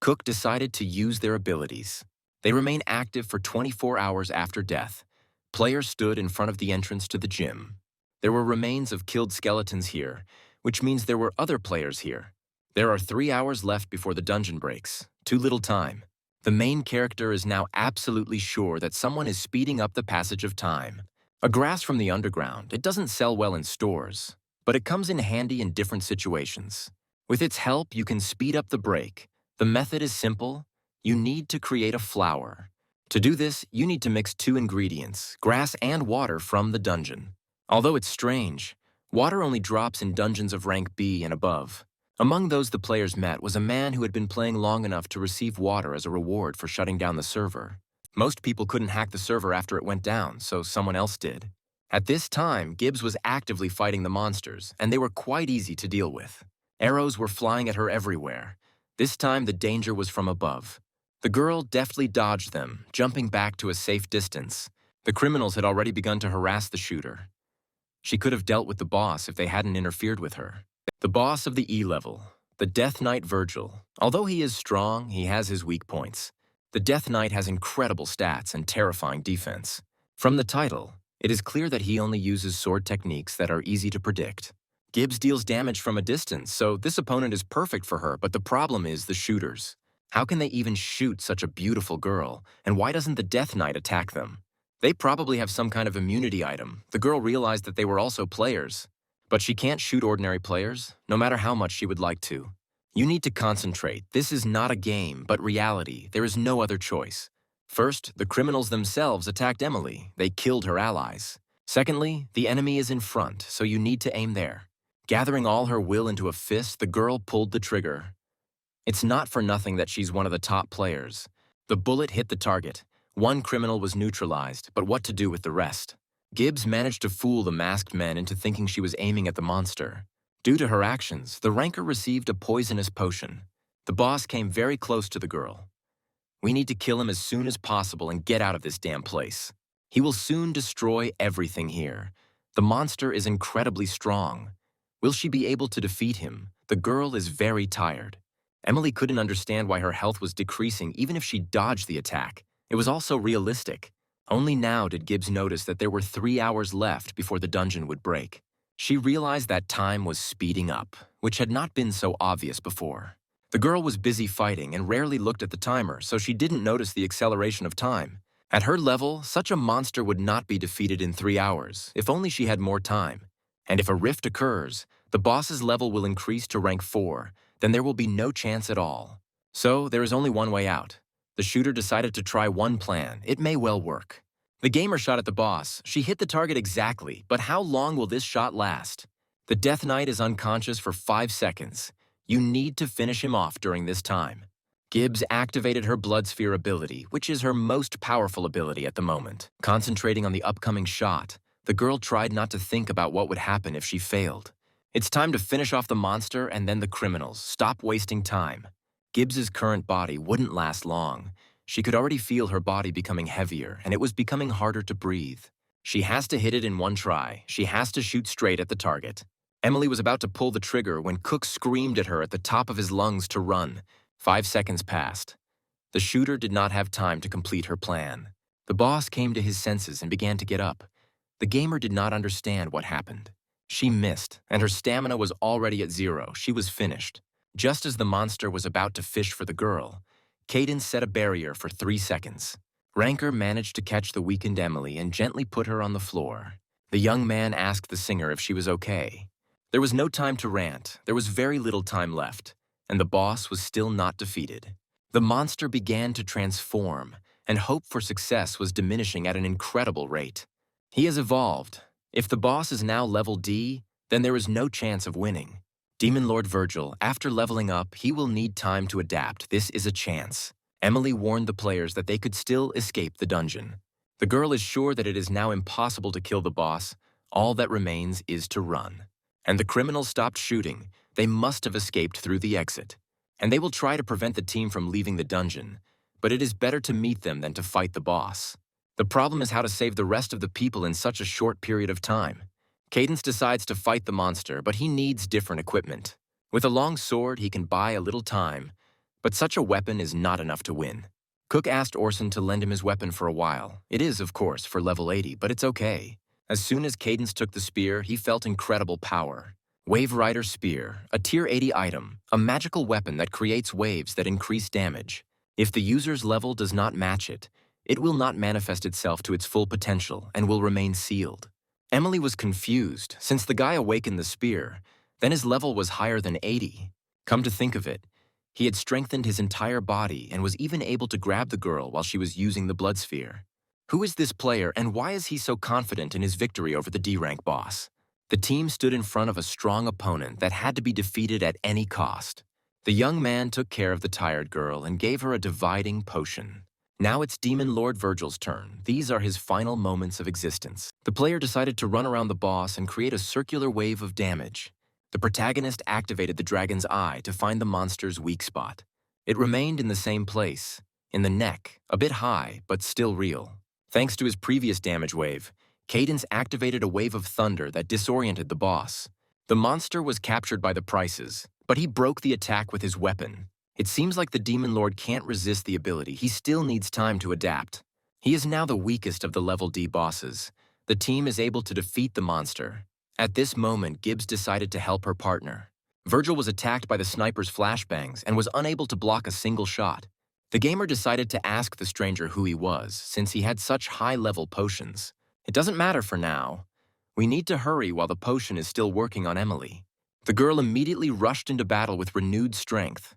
Cook decided to use their abilities. They remain active for 24 hours after death. Players stood in front of the entrance to the gym. There were remains of killed skeletons here, which means there were other players here. There are 3 hours left before the dungeon breaks. Too little time. The main character is now absolutely sure that someone is speeding up the passage of time. A grass from the underground, it doesn't sell well in stores, but it comes in handy in different situations. With its help, you can speed up the break. The method is simple. You need to create a flower. To do this, you need to mix 2 ingredients, grass and water, from the dungeon. Although it's strange, water only drops in dungeons of rank B and above. Among those the players met was a man who had been playing long enough to receive water as a reward for shutting down the server. Most people couldn't hack the server after it went down, so someone else did. At this time, Gibbs was actively fighting the monsters, and they were quite easy to deal with. Arrows were flying at her everywhere. This time the danger was from above. The girl deftly dodged them, jumping back to a safe distance. The criminals had already begun to harass the shooter. She could have dealt with the boss if they hadn't interfered with her. The boss of the E level, the Death Knight Virgil. Although he is strong, he has his weak points. The Death Knight has incredible stats and terrifying defense. From the title, it is clear that he only uses sword techniques that are easy to predict. Gibbs deals damage from a distance, so this opponent is perfect for her, but the problem is the shooters. How can they even shoot such a beautiful girl, and why doesn't the Death Knight attack them? They probably have some kind of immunity item. The girl realized that they were also players. But she can't shoot ordinary players, no matter how much she would like to. You need to concentrate. This is not a game, but reality. There is no other choice. First, the criminals themselves attacked Emily. They killed her allies. Secondly, the enemy is in front, so you need to aim there. Gathering all her will into a fist, the girl pulled the trigger. It's not for nothing that she's one of the top players. The bullet hit the target. One criminal was neutralized, but what to do with the rest? Gibbs managed to fool the masked men into thinking she was aiming at the monster. Due to her actions, the ranker received a poisonous potion. The boss came very close to the girl. We need to kill him as soon as possible and get out of this damn place. He will soon destroy everything here. The monster is incredibly strong. Will she be able to defeat him? The girl is very tired. Emily couldn't understand why her health was decreasing even if she dodged the attack. It was also realistic. Only now did Gibbs notice that there were 3 hours left before the dungeon would break. She realized that time was speeding up, which had not been so obvious before. The girl was busy fighting and rarely looked at the timer, so she didn't notice the acceleration of time. At her level, such a monster would not be defeated in 3 hours, if only she had more time. And if a rift occurs, the boss's level will increase to rank 4, then there will be no chance at all. So there is only one way out. The shooter decided to try one plan. It may well work. The gamer shot at the boss. She hit the target exactly, but how long will this shot last? The Death Knight is unconscious for 5 seconds. You need to finish him off during this time. Gibbs activated her blood sphere ability, which is her most powerful ability at the moment. Concentrating on the upcoming shot, the girl tried not to think about what would happen if she failed. It's time to finish off the monster and then the criminals. Stop wasting time. Gibbs's current body wouldn't last long. She could already feel her body becoming heavier, and it was becoming harder to breathe. She has to hit it in one try. She has to shoot straight at the target. Emily was about to pull the trigger when Cook screamed at her at the top of his lungs to run. 5 seconds passed. The shooter did not have time to complete her plan. The boss came to his senses and began to get up. The gamer did not understand what happened. She missed, and her stamina was already at 0. She was finished. Just as the monster was about to fish for the girl, Cadence set a barrier for 3 seconds. Ranker managed to catch the weakened Emily and gently put her on the floor. The young man asked the singer if she was okay. There was no time to rant. There was very little time left, and the boss was still not defeated. The monster began to transform, and hope for success was diminishing at an incredible rate. He has evolved. If the boss is now level D, then there is no chance of winning. Demon Lord Virgil, after leveling up, he will need time to adapt. This is a chance. Emily warned the players that they could still escape the dungeon. The girl is sure that it is now impossible to kill the boss. All that remains is to run. And the criminals stopped shooting. They must have escaped through the exit. And they will try to prevent the team from leaving the dungeon. But it is better to meet them than to fight the boss. The problem is how to save the rest of the people in such a short period of time. Cadence decides to fight the monster, but he needs different equipment. With a long sword, he can buy a little time, but such a weapon is not enough to win. Cook asked Orson to lend him his weapon for a while. It is, of course, for level 80, but it's okay. As soon as Cadence took the spear, he felt incredible power. Wave Rider Spear, a tier 80 item, a magical weapon that creates waves that increase damage. If the user's level does not match it, it will not manifest itself to its full potential and will remain sealed. Emily was confused, since the guy awakened the spear, then his level was higher than 80. Come to think of it, he had strengthened his entire body and was even able to grab the girl while she was using the blood sphere. Who is this player and why is he so confident in his victory over the D-rank boss? The team stood in front of a strong opponent that had to be defeated at any cost. The young man took care of the tired girl and gave her a dividing potion. Now it's Demon Lord Virgil's turn. These are his final moments of existence. The player decided to run around the boss and create a circular wave of damage. The protagonist activated the dragon's eye to find the monster's weak spot. It remained in the same place, in the neck, a bit high, but still real. Thanks to his previous damage wave, Cadence activated a wave of thunder that disoriented the boss. The monster was captured by the Prices, but he broke the attack with his weapon. It seems like the Demon Lord can't resist the ability. He still needs time to adapt. He is now the weakest of the level D bosses. The team is able to defeat the monster. At this moment, Gibbs decided to help her partner. Virgil was attacked by the sniper's flashbangs and was unable to block a single shot. The gamer decided to ask the stranger who he was, since he had such high-level potions. It doesn't matter for now. We need to hurry while the potion is still working on Emily. The girl immediately rushed into battle with renewed strength.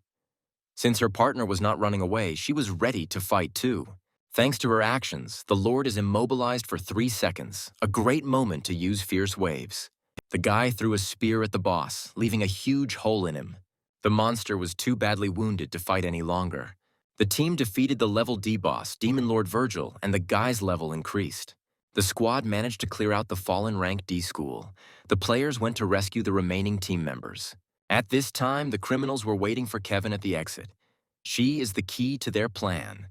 Since her partner was not running away, she was ready to fight too. Thanks to her actions, the Lord is immobilized for 3 seconds, a great moment to use fierce waves. The guy threw a spear at the boss, leaving a huge hole in him. The monster was too badly wounded to fight any longer. The team defeated the level D boss, Demon Lord Virgil, and the guy's level increased. The squad managed to clear out the fallen rank D school. The players went to rescue the remaining team members. At this time, the criminals were waiting for Kevin at the exit. She is the key to their plan.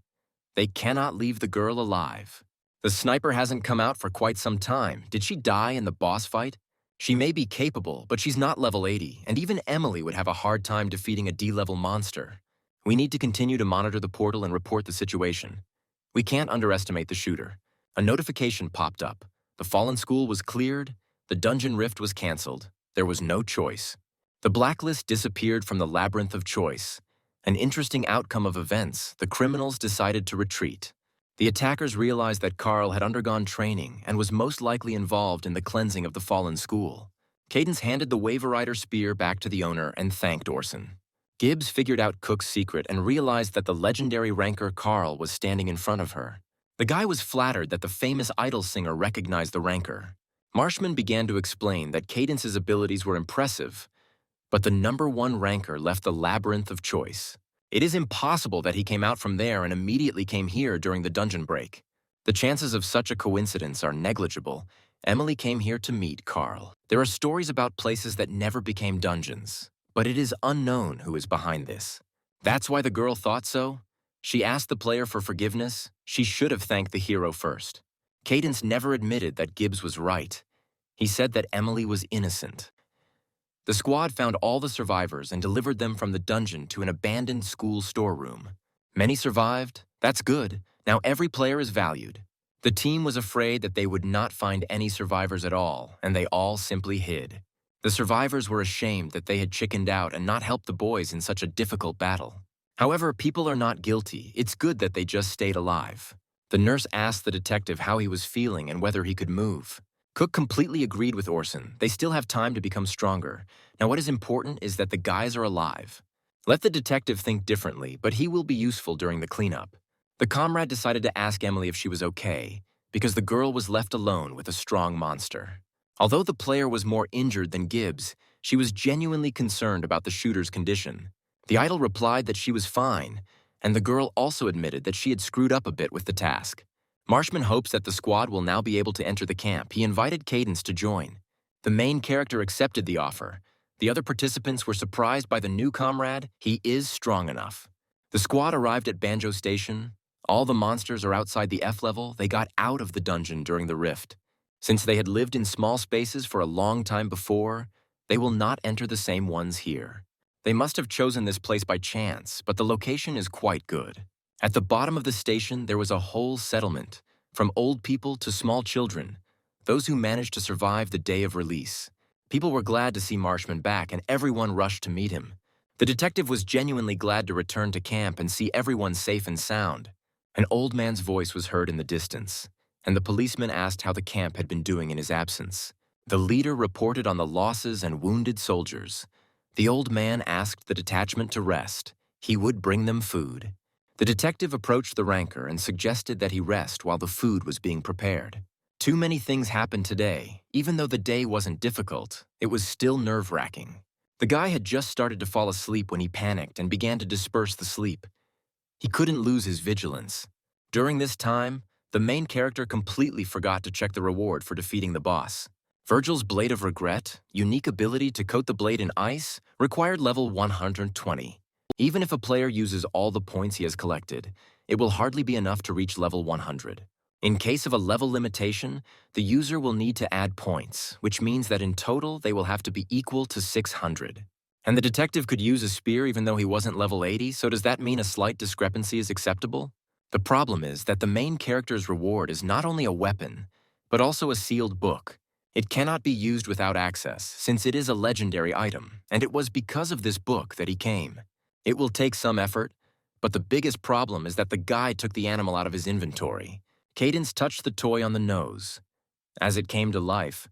They cannot leave the girl alive. The sniper hasn't come out for quite some time. Did she die in the boss fight? She may be capable, but she's not level 80, and even Emily would have a hard time defeating a D-level monster. We need to continue to monitor the portal and report the situation. We can't underestimate the shooter. A notification popped up. The fallen school was cleared. The dungeon rift was canceled. There was no choice. The blacklist disappeared from the labyrinth of choice. An interesting outcome of events, the criminals decided to retreat. The attackers realized that Carl had undergone training and was most likely involved in the cleansing of the fallen school. Cadence handed the Wave Rider spear back to the owner and thanked Orson. Gibbs figured out Cook's secret and realized that the legendary ranker Carl was standing in front of her. The guy was flattered that the famous idol singer recognized the ranker. Marshman began to explain that Cadence's abilities were impressive, but the #1 ranker left the labyrinth of choice. It is impossible that he came out from there and immediately came here during the dungeon break. The chances of such a coincidence are negligible. Emily came here to meet Carl. There are stories about places that never became dungeons, but it is unknown who is behind this. That's why the girl thought so. She asked the player for forgiveness. She should have thanked the hero first. Cadence never admitted that Gibbs was right. He said that Emily was innocent. The squad found all the survivors and delivered them from the dungeon to an abandoned school storeroom. Many survived. That's good. Now every player is valued. The team was afraid that they would not find any survivors at all, and they all simply hid. The survivors were ashamed that they had chickened out and not helped the boys in such a difficult battle. However, people are not guilty. It's good that they just stayed alive. The nurse asked the detective how he was feeling and whether he could move. Cook completely agreed with Orson. They still have time to become stronger. Now what is important is that the guys are alive. Let the detective think differently, but he will be useful during the cleanup. The comrade decided to ask Emily if she was okay, because the girl was left alone with a strong monster. Although the player was more injured than Gibbs, she was genuinely concerned about the shooter's condition. The idol replied that she was fine, and the girl also admitted that she had screwed up a bit with the task. Marshman hopes that the squad will now be able to enter the camp. He invited Cadence to join. The main character accepted the offer. The other participants were surprised by the new comrade. He is strong enough. The squad arrived at Banjo Station. All the monsters are outside the F level. They got out of the dungeon during the rift. Since they had lived in small spaces for a long time before, they will not enter the same ones here. They must have chosen this place by chance, but the location is quite good. At the bottom of the station, there was a whole settlement, from old people to small children, those who managed to survive the day of release. People were glad to see Marshman back, and everyone rushed to meet him. The detective was genuinely glad to return to camp and see everyone safe and sound. An old man's voice was heard in the distance, and the policeman asked how the camp had been doing in his absence. The leader reported on the losses and wounded soldiers. The old man asked the detachment to rest. He would bring them food. The detective approached the ranker and suggested that he rest while the food was being prepared. Too many things happened today. Even though the day wasn't difficult, it was still nerve-wracking. The guy had just started to fall asleep when he panicked and began to disperse the sleep. He couldn't lose his vigilance. During this time, the main character completely forgot to check the reward for defeating the boss. Virgil's Blade of Regret, unique ability to coat the blade in ice, required level 120. Even if a player uses all the points he has collected, it will hardly be enough to reach level 100. In case of a level limitation, the user will need to add points, which means that in total they will have to be equal to 600. And the detective could use a spear even though he wasn't level 80, so does that mean a slight discrepancy is acceptable? The problem is that the main character's reward is not only a weapon, but also a sealed book. It cannot be used without access, since it is a legendary item, and it was because of this book that he came. It will take some effort, but the biggest problem is that the guy took the animal out of his inventory. Cadence touched the toy on the nose. As it came to life,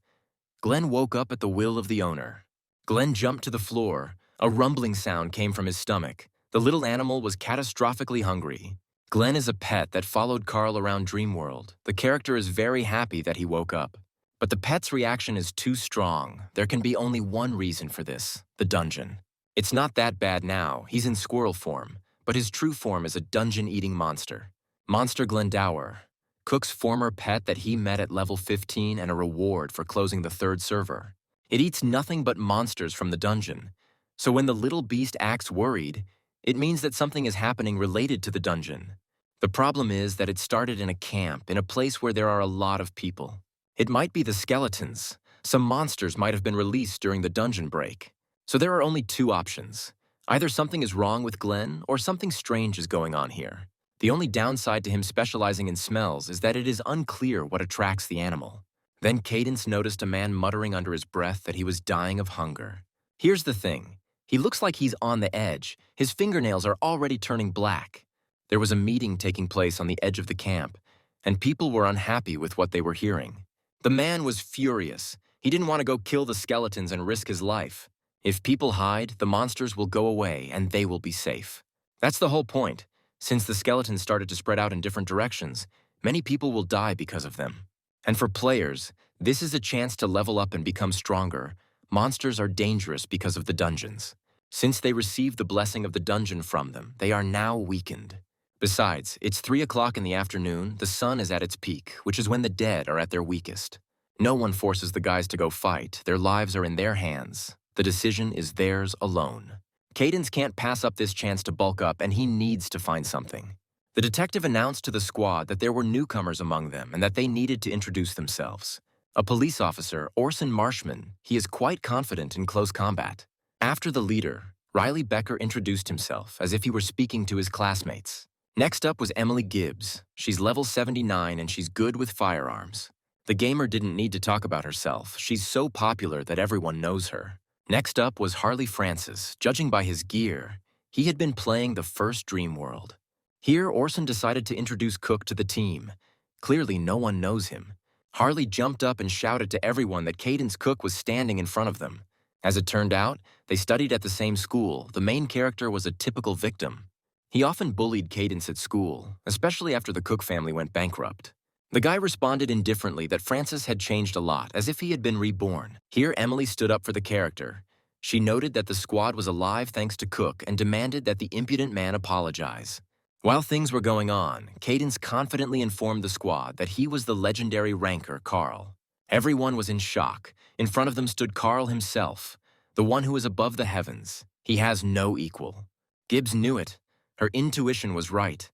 Glenn woke up at the will of the owner. Glenn jumped to the floor. A rumbling sound came from his stomach. The little animal was catastrophically hungry. Glenn is a pet that followed Carl around Dreamworld. The character is very happy that he woke up. But the pet's reaction is too strong. There can be only one reason for this: the dungeon. It's not that bad now. He's in squirrel form, but his true form is a dungeon-eating monster. Monster Glendower, Cook's former pet that he met at level 15 and a reward for closing the third server. It eats nothing but monsters from the dungeon. So when the little beast acts worried, it means that something is happening related to the dungeon. The problem is that it started in a camp, in a place where there are a lot of people. It might be the skeletons. Some monsters might have been released during the dungeon break. So there are only two options. Either something is wrong with Glenn, or something strange is going on here. The only downside to him specializing in smells is that it is unclear what attracts the animal. Then Cadence noticed a man muttering under his breath that he was dying of hunger. Here's the thing. He looks like he's on the edge. His fingernails are already turning black. There was a meeting taking place on the edge of the camp, and people were unhappy with what they were hearing. The man was furious. He didn't want to go kill the skeletons and risk his life. If people hide, the monsters will go away and they will be safe. That's the whole point. Since the skeletons started to spread out in different directions, many people will die because of them. And for players, this is a chance to level up and become stronger. Monsters are dangerous because of the dungeons. Since they received the blessing of the dungeon from them, they are now weakened. Besides, it's 3 o'clock in the afternoon, the sun is at its peak, which is when the dead are at their weakest. No one forces the guys to go fight, their lives are in their hands. The decision is theirs alone. Cadence can't pass up this chance to bulk up, and he needs to find something. The detective announced to the squad that there were newcomers among them and that they needed to introduce themselves. A police officer, Orson Marshman, he is quite confident in close combat. After the leader, Riley Becker introduced himself as if he were speaking to his classmates. Next up was Emily Gibbs. She's level 79 and she's good with firearms. The gamer didn't need to talk about herself. She's so popular that everyone knows her. Next up was Harley Francis. Judging by his gear, he had been playing the first Dream World. Here, Orson decided to introduce Cook to the team. Clearly, no one knows him. Harley jumped up and shouted to everyone that Cadence Cook was standing in front of them. As it turned out, they studied at the same school. The main character was a typical victim. He often bullied Cadence at school, especially after the Cook family went bankrupt. The guy responded indifferently that Francis had changed a lot, as if he had been reborn. Here, Emily stood up for the character. She noted that the squad was alive thanks to Cook and demanded that the impudent man apologize. While things were going on, Cadence confidently informed the squad that he was the legendary ranker, Carl. Everyone was in shock. In front of them stood Carl himself, the one who is above the heavens. He has no equal. Gibbs knew it. Her intuition was right.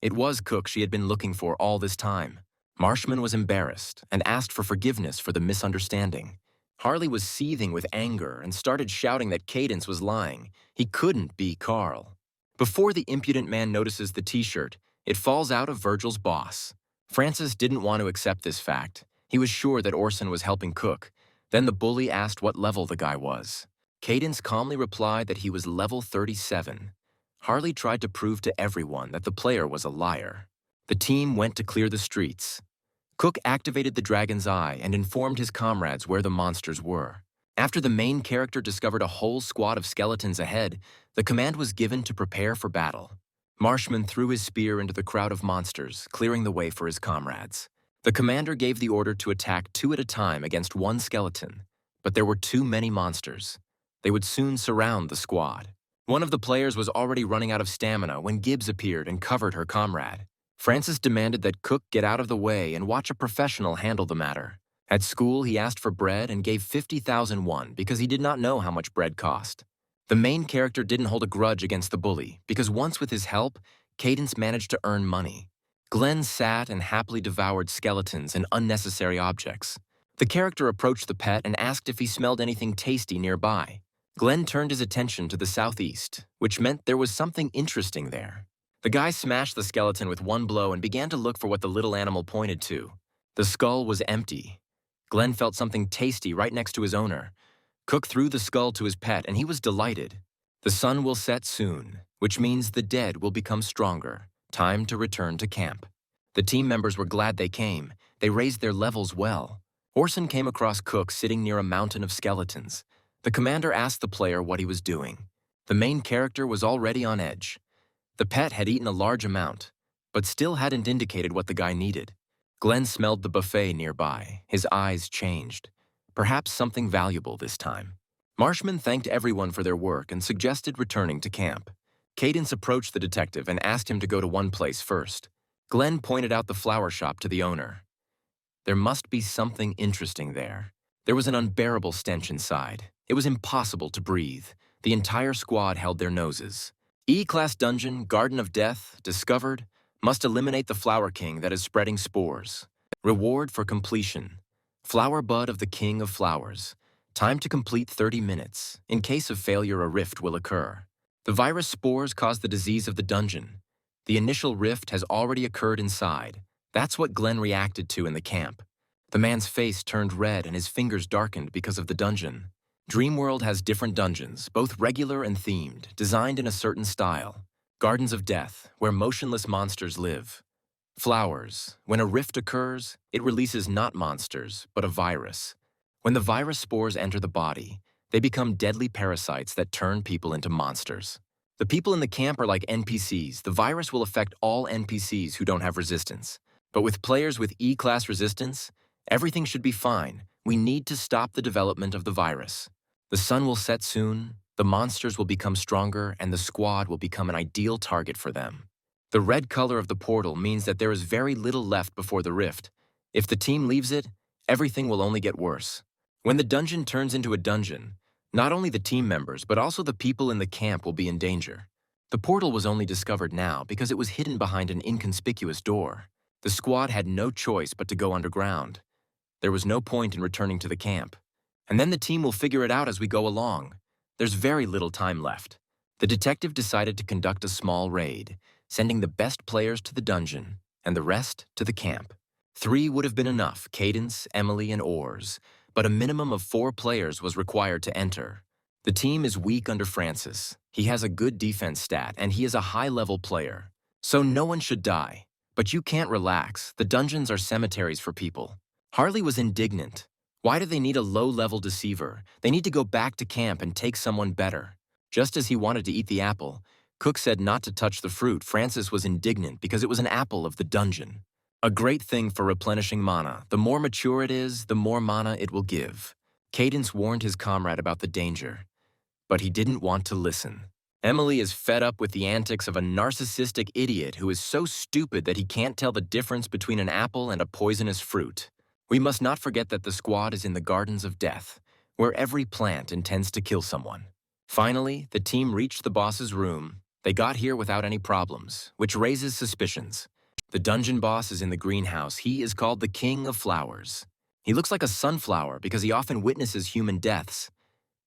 It was Cook she had been looking for all this time. Marshman was embarrassed and asked for forgiveness for the misunderstanding. Harley was seething with anger and started shouting that Cadence was lying. He couldn't be Carl. Before the impudent man notices the t-shirt, it falls out of Virgil's boss. Francis didn't want to accept this fact. He was sure that Orson was helping Cook. Then the bully asked what level the guy was. Cadence calmly replied that he was level 37. Harley tried to prove to everyone that the player was a liar. The team went to clear the streets. Cook activated the Dragon's Eye and informed his comrades where the monsters were. After the main character discovered a whole squad of skeletons ahead, the command was given to prepare for battle. Marshman threw his spear into the crowd of monsters, clearing the way for his comrades. The commander gave the order to attack 2 at a time against 1 skeleton, but there were too many monsters. They would soon surround the squad. One of the players was already running out of stamina when Gibbs appeared and covered her comrade. Francis demanded that Cook get out of the way and watch a professional handle the matter. At school, he asked for bread and gave 50,000 won because he did not know how much bread cost. The main character didn't hold a grudge against the bully because once with his help, Cadence managed to earn money. Glenn sat and happily devoured skeletons and unnecessary objects. The character approached the pet and asked if he smelled anything tasty nearby. Glenn turned his attention to the southeast, which meant there was something interesting there. The guy smashed the skeleton with 1 blow and began to look for what the little animal pointed to. The skull was empty. Glenn felt something tasty right next to his owner. Cook threw the skull to his pet, and he was delighted. The sun will set soon, which means the dead will become stronger. Time to return to camp. The team members were glad they came. They raised their levels well. Orson came across Cook sitting near a mountain of skeletons. The commander asked the player what he was doing. The main character was already on edge. The pet had eaten a large amount, but still hadn't indicated what the guy needed. Glenn smelled the buffet nearby. His eyes changed. Perhaps something valuable this time. Marshman thanked everyone for their work and suggested returning to camp. Cadence approached the detective and asked him to go to one place first. Glenn pointed out the flower shop to the owner. There must be something interesting there. There was an unbearable stench inside. It was impossible to breathe. The entire squad held their noses. E-Class Dungeon, Garden of Death, discovered, must eliminate the Flower King that is spreading spores. Reward for completion. Flower Bud of the King of Flowers. Time to complete 30 minutes. In case of failure, a rift will occur. The virus spores cause the disease of the dungeon. The initial rift has already occurred inside. That's what Glenn reacted to in the camp. The man's face turned red and his fingers darkened because of the dungeon. Dreamworld has different dungeons, both regular and themed, designed in a certain style. Gardens of Death, where motionless monsters live. Flowers. When a rift occurs, it releases not monsters, but a virus. When the virus spores enter the body, they become deadly parasites that turn people into monsters. The people in the camp are like NPCs. The virus will affect all NPCs who don't have resistance. But with players with E-Class resistance, everything should be fine. We need to stop the development of the virus. The sun will set soon. The monsters will become stronger and the squad will become an ideal target for them. The red color of the portal means that there is very little left before the rift. If the team leaves it, everything will only get worse. When the dungeon turns into a dungeon, not only the team members but also the people in the camp will be in danger. The portal was only discovered now because it was hidden behind an inconspicuous door. The squad had no choice but to go underground. There was no point in returning to the camp. And then the team will figure it out as we go along. There's very little time left. The detective decided to conduct a small raid, sending the best players to the dungeon and the rest to the camp. 3 would have been enough, Cadence, Emily, and Oars, but a minimum of 4 players was required to enter. The team is weak under Francis. He has a good defense stat, and he is a high-level player. So no one should die. But you can't relax. The dungeons are cemeteries for people. Harley was indignant. Why do they need a low-level deceiver? They need to go back to camp and take someone better. Just as he wanted to eat the apple, Cook said not to touch the fruit. Francis was indignant because it was an apple of the dungeon. A great thing for replenishing mana. The more mature it is, the more mana it will give. Cadence warned his comrade about the danger, but he didn't want to listen. Emily is fed up with the antics of a narcissistic idiot who is so stupid that he can't tell the difference between an apple and a poisonous fruit. We must not forget that the squad is in the Gardens of Death, where every plant intends to kill someone. Finally, the team reached the boss's room. They got here without any problems, which raises suspicions. The dungeon boss is in the greenhouse. He is called the King of Flowers. He looks like a sunflower because he often witnesses human deaths.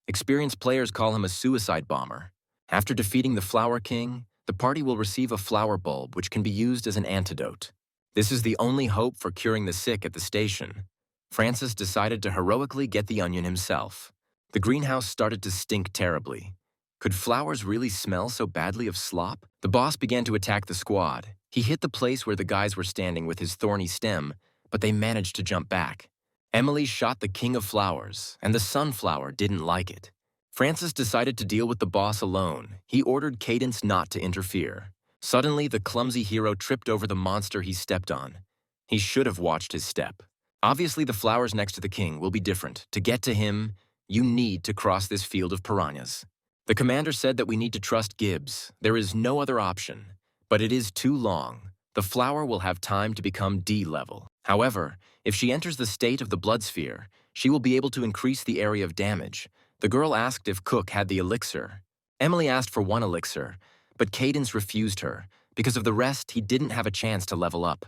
Experienced players call him a suicide bomber. After defeating the Flower King, the party will receive a flower bulb which can be used as an antidote. This is the only hope for curing the sick at the station. Francis decided to heroically get the onion himself. The greenhouse started to stink terribly. Could flowers really smell so badly of slop? The boss began to attack the squad. He hit the place where the guys were standing with his thorny stem, but they managed to jump back. Emily shot the King of Flowers, and the sunflower didn't like it. Francis decided to deal with the boss alone. He ordered Cadence not to interfere. Suddenly, the clumsy hero tripped over the monster he stepped on. He should have watched his step. Obviously, the flowers next to the king will be different. To get to him, you need to cross this field of piranhas. The commander said that we need to trust Gibbs. There is no other option. But it is too long. The flower will have time to become D-level. However, if she enters the state of the blood sphere, she will be able to increase the area of damage. The girl asked if Cook had the elixir. Emily asked for 1 elixir, but Cadence refused her. Because of the rest, he didn't have a chance to level up.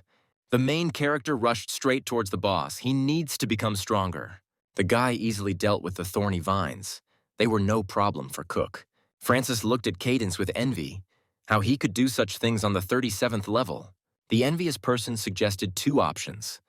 The main character rushed straight towards the boss. He needs to become stronger. The guy easily dealt with the thorny vines. They were no problem for Cook. Francis looked at Cadence with envy. How he could do such things on the 37th level. The envious person suggested 2 options.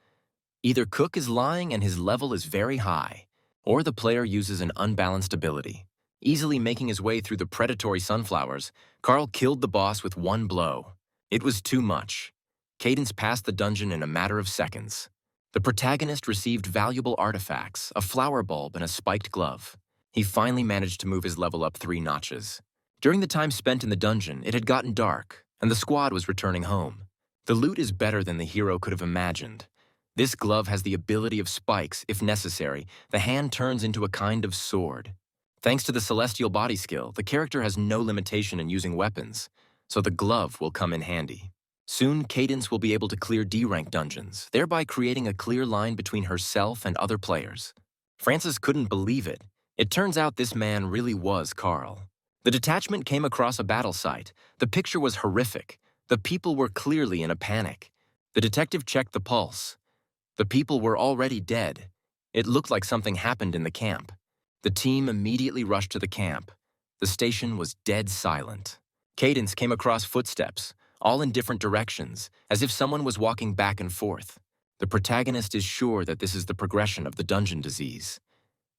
Either Cook is lying and his level is very high, or the player uses an unbalanced ability. Easily making his way through the predatory sunflowers, Carl killed the boss with 1 blow. It was too much. Cadence passed the dungeon in a matter of seconds. The protagonist received valuable artifacts, a flower bulb and a spiked glove. He finally managed to move his level up 3 notches. During the time spent in the dungeon, it had gotten dark, and the squad was returning home. The loot is better than the hero could have imagined. This glove has the ability of spikes. If necessary, the hand turns into a kind of sword. Thanks to the celestial body skill, the character has no limitation in using weapons, so the glove will come in handy. Soon, Cadence will be able to clear D-rank dungeons, thereby creating a clear line between herself and other players. Francis couldn't believe it. It turns out this man really was Carl. The detachment came across a battle site. The picture was horrific. The people were clearly in a panic. The detective checked the pulse. The people were already dead. It looked like something happened in the camp. The team immediately rushed to the camp. The station was dead silent. Cadence came across footsteps, all in different directions, as if someone was walking back and forth. The protagonist is sure that this is the progression of the dungeon disease.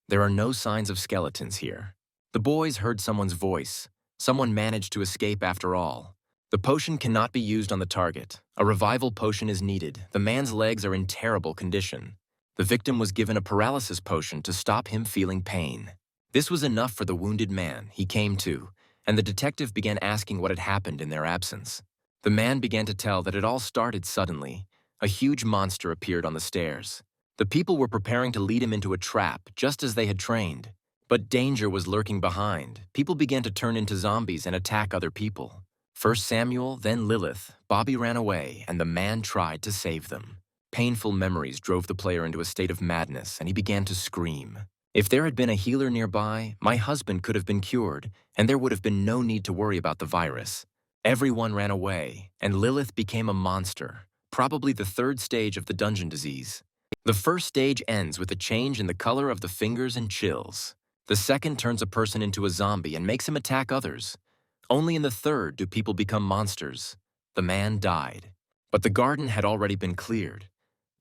There are no signs of skeletons here. The boys heard someone's voice. Someone managed to escape after all. The potion cannot be used on the target. A revival potion is needed. The man's legs are in terrible condition. The victim was given a paralysis potion to stop him feeling pain. This was enough for the wounded man. He came to, and the detective began asking what had happened in their absence. The man began to tell that it all started suddenly. A huge monster appeared on the stairs. The people were preparing to lead him into a trap, just as they had trained. But danger was lurking behind. People began to turn into zombies and attack other people. First Samuel, then Lilith. Bobby ran away, and the man tried to save them. Painful memories drove the player into a state of madness, and he began to scream. If there had been a healer nearby, my husband could have been cured, and there would have been no need to worry about the virus. Everyone ran away, and Lilith became a monster, probably the third stage of the dungeon disease. The first stage ends with a change in the color of the fingers and chills. The second turns a person into a zombie and makes him attack others. Only in the third do people become monsters. The man died. But the garden had already been cleared.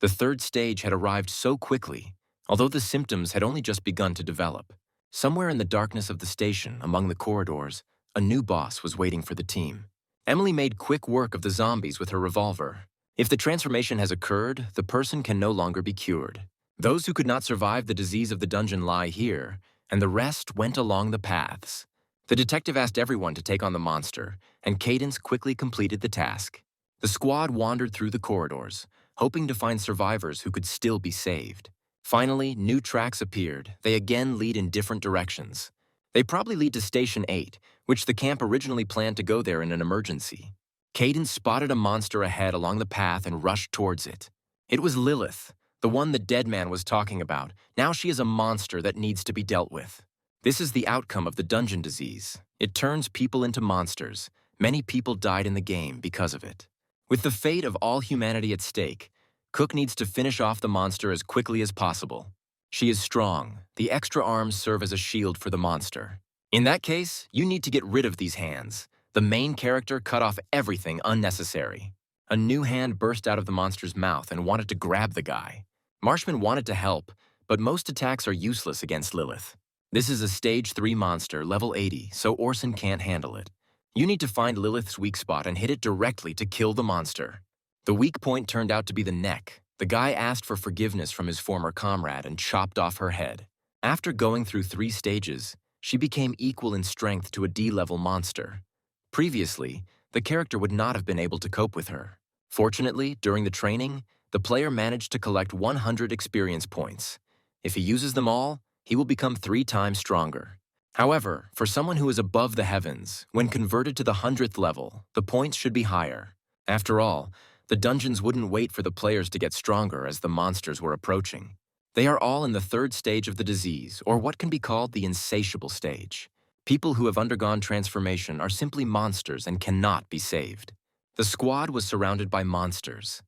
The third stage had arrived so quickly, although the symptoms had only just begun to develop. Somewhere in the darkness of the station, among the corridors, a new boss was waiting for the team. Emily made quick work of the zombies with her revolver. If the transformation has occurred, the person can no longer be cured. Those who could not survive the disease of the dungeon lie here, and the rest went along the paths. The detective asked everyone to take on the monster, and Cadence quickly completed the task. The squad wandered through the corridors, hoping to find survivors who could still be saved. Finally, new tracks appeared. They again lead in different directions. They probably lead to Station 8, which the camp originally planned to go there in an emergency. Cadence spotted a monster ahead along the path and rushed towards it. It was Lilith, the one the dead man was talking about. Now she is a monster that needs to be dealt with. This is the outcome of the dungeon disease. It turns people into monsters. Many people died in the game because of it. With the fate of all humanity at stake, Cook needs to finish off the monster as quickly as possible. She is strong. The extra arms serve as a shield for the monster. In that case, you need to get rid of these hands. The main character cut off everything unnecessary. A new hand burst out of the monster's mouth and wanted to grab the guy. Marshman wanted to help, but most attacks are useless against Lilith. This is a Stage 3 monster, level 80, so Orson can't handle it. You need to find Lilith's weak spot and hit it directly to kill the monster. The weak point turned out to be the neck. The guy asked for forgiveness from his former comrade and chopped off her head. After going through 3 stages, she became equal in strength to a D-level monster. Previously, the character would not have been able to cope with her. Fortunately, during the training, the player managed to collect 100 experience points. If he uses them all, he will become 3 times stronger. However, for someone who is above the heavens, when converted to the 100th level, the points should be higher. After all, the dungeons wouldn't wait for the players to get stronger as the monsters were approaching. They are all in the 3rd stage of the disease, or what can be called the insatiable stage. People who have undergone transformation are simply monsters and cannot be saved. The squad was surrounded by monsters.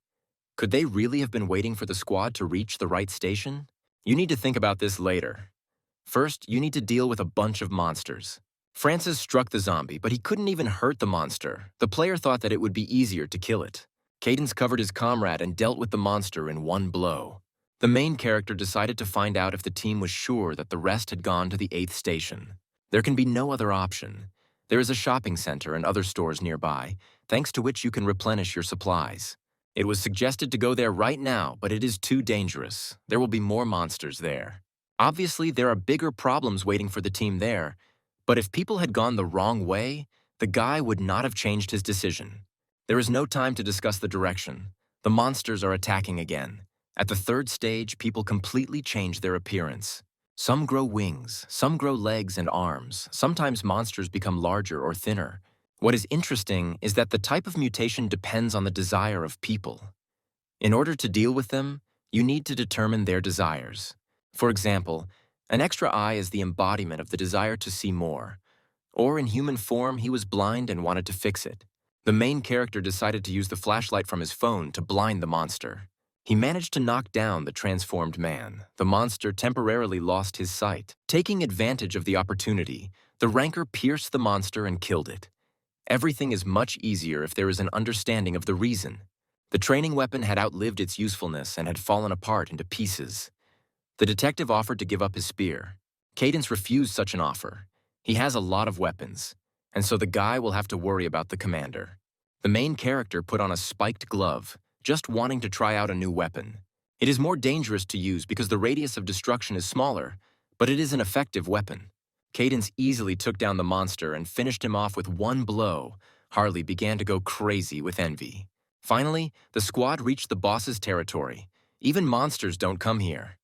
Could they really have been waiting for the squad to reach the right station? You need to think about this later. First, you need to deal with a bunch of monsters. Francis struck the zombie, but he couldn't even hurt the monster. The player thought that it would be easier to kill it. Cadence covered his comrade and dealt with the monster in one blow. The main character decided to find out if the team was sure that the rest had gone to the 8th station. There can be no other option. There is a shopping center and other stores nearby, thanks to which you can replenish your supplies. It was suggested to go there right now, but it is too dangerous. There will be more monsters there. Obviously, there are bigger problems waiting for the team there, but if people had gone the wrong way, the guy would not have changed his decision. There is no time to discuss the direction. The monsters are attacking again. At the 3rd stage, people completely change their appearance. Some grow wings, some grow legs and arms. Sometimes monsters become larger or thinner. What is interesting is that the type of mutation depends on the desire of people. In order to deal with them, you need to determine their desires. For example, an extra eye is the embodiment of the desire to see more. Or in human form, he was blind and wanted to fix it. The main character decided to use the flashlight from his phone to blind the monster. He managed to knock down the transformed man. The monster temporarily lost his sight. Taking advantage of the opportunity, the ranker pierced the monster and killed it. Everything is much easier if there is an understanding of the reason. The training weapon had outlived its usefulness and had fallen apart into pieces. The detective offered to give up his spear. Cadence refused such an offer. He has a lot of weapons, and so the guy will have to worry about the commander. The main character put on a spiked glove, just wanting to try out a new weapon. It is more dangerous to use because the radius of destruction is smaller, but it is an effective weapon. Cadence easily took down the monster and finished him off with one blow. Harley began to go crazy with envy. Finally, the squad reached the boss's territory. Even monsters don't come here.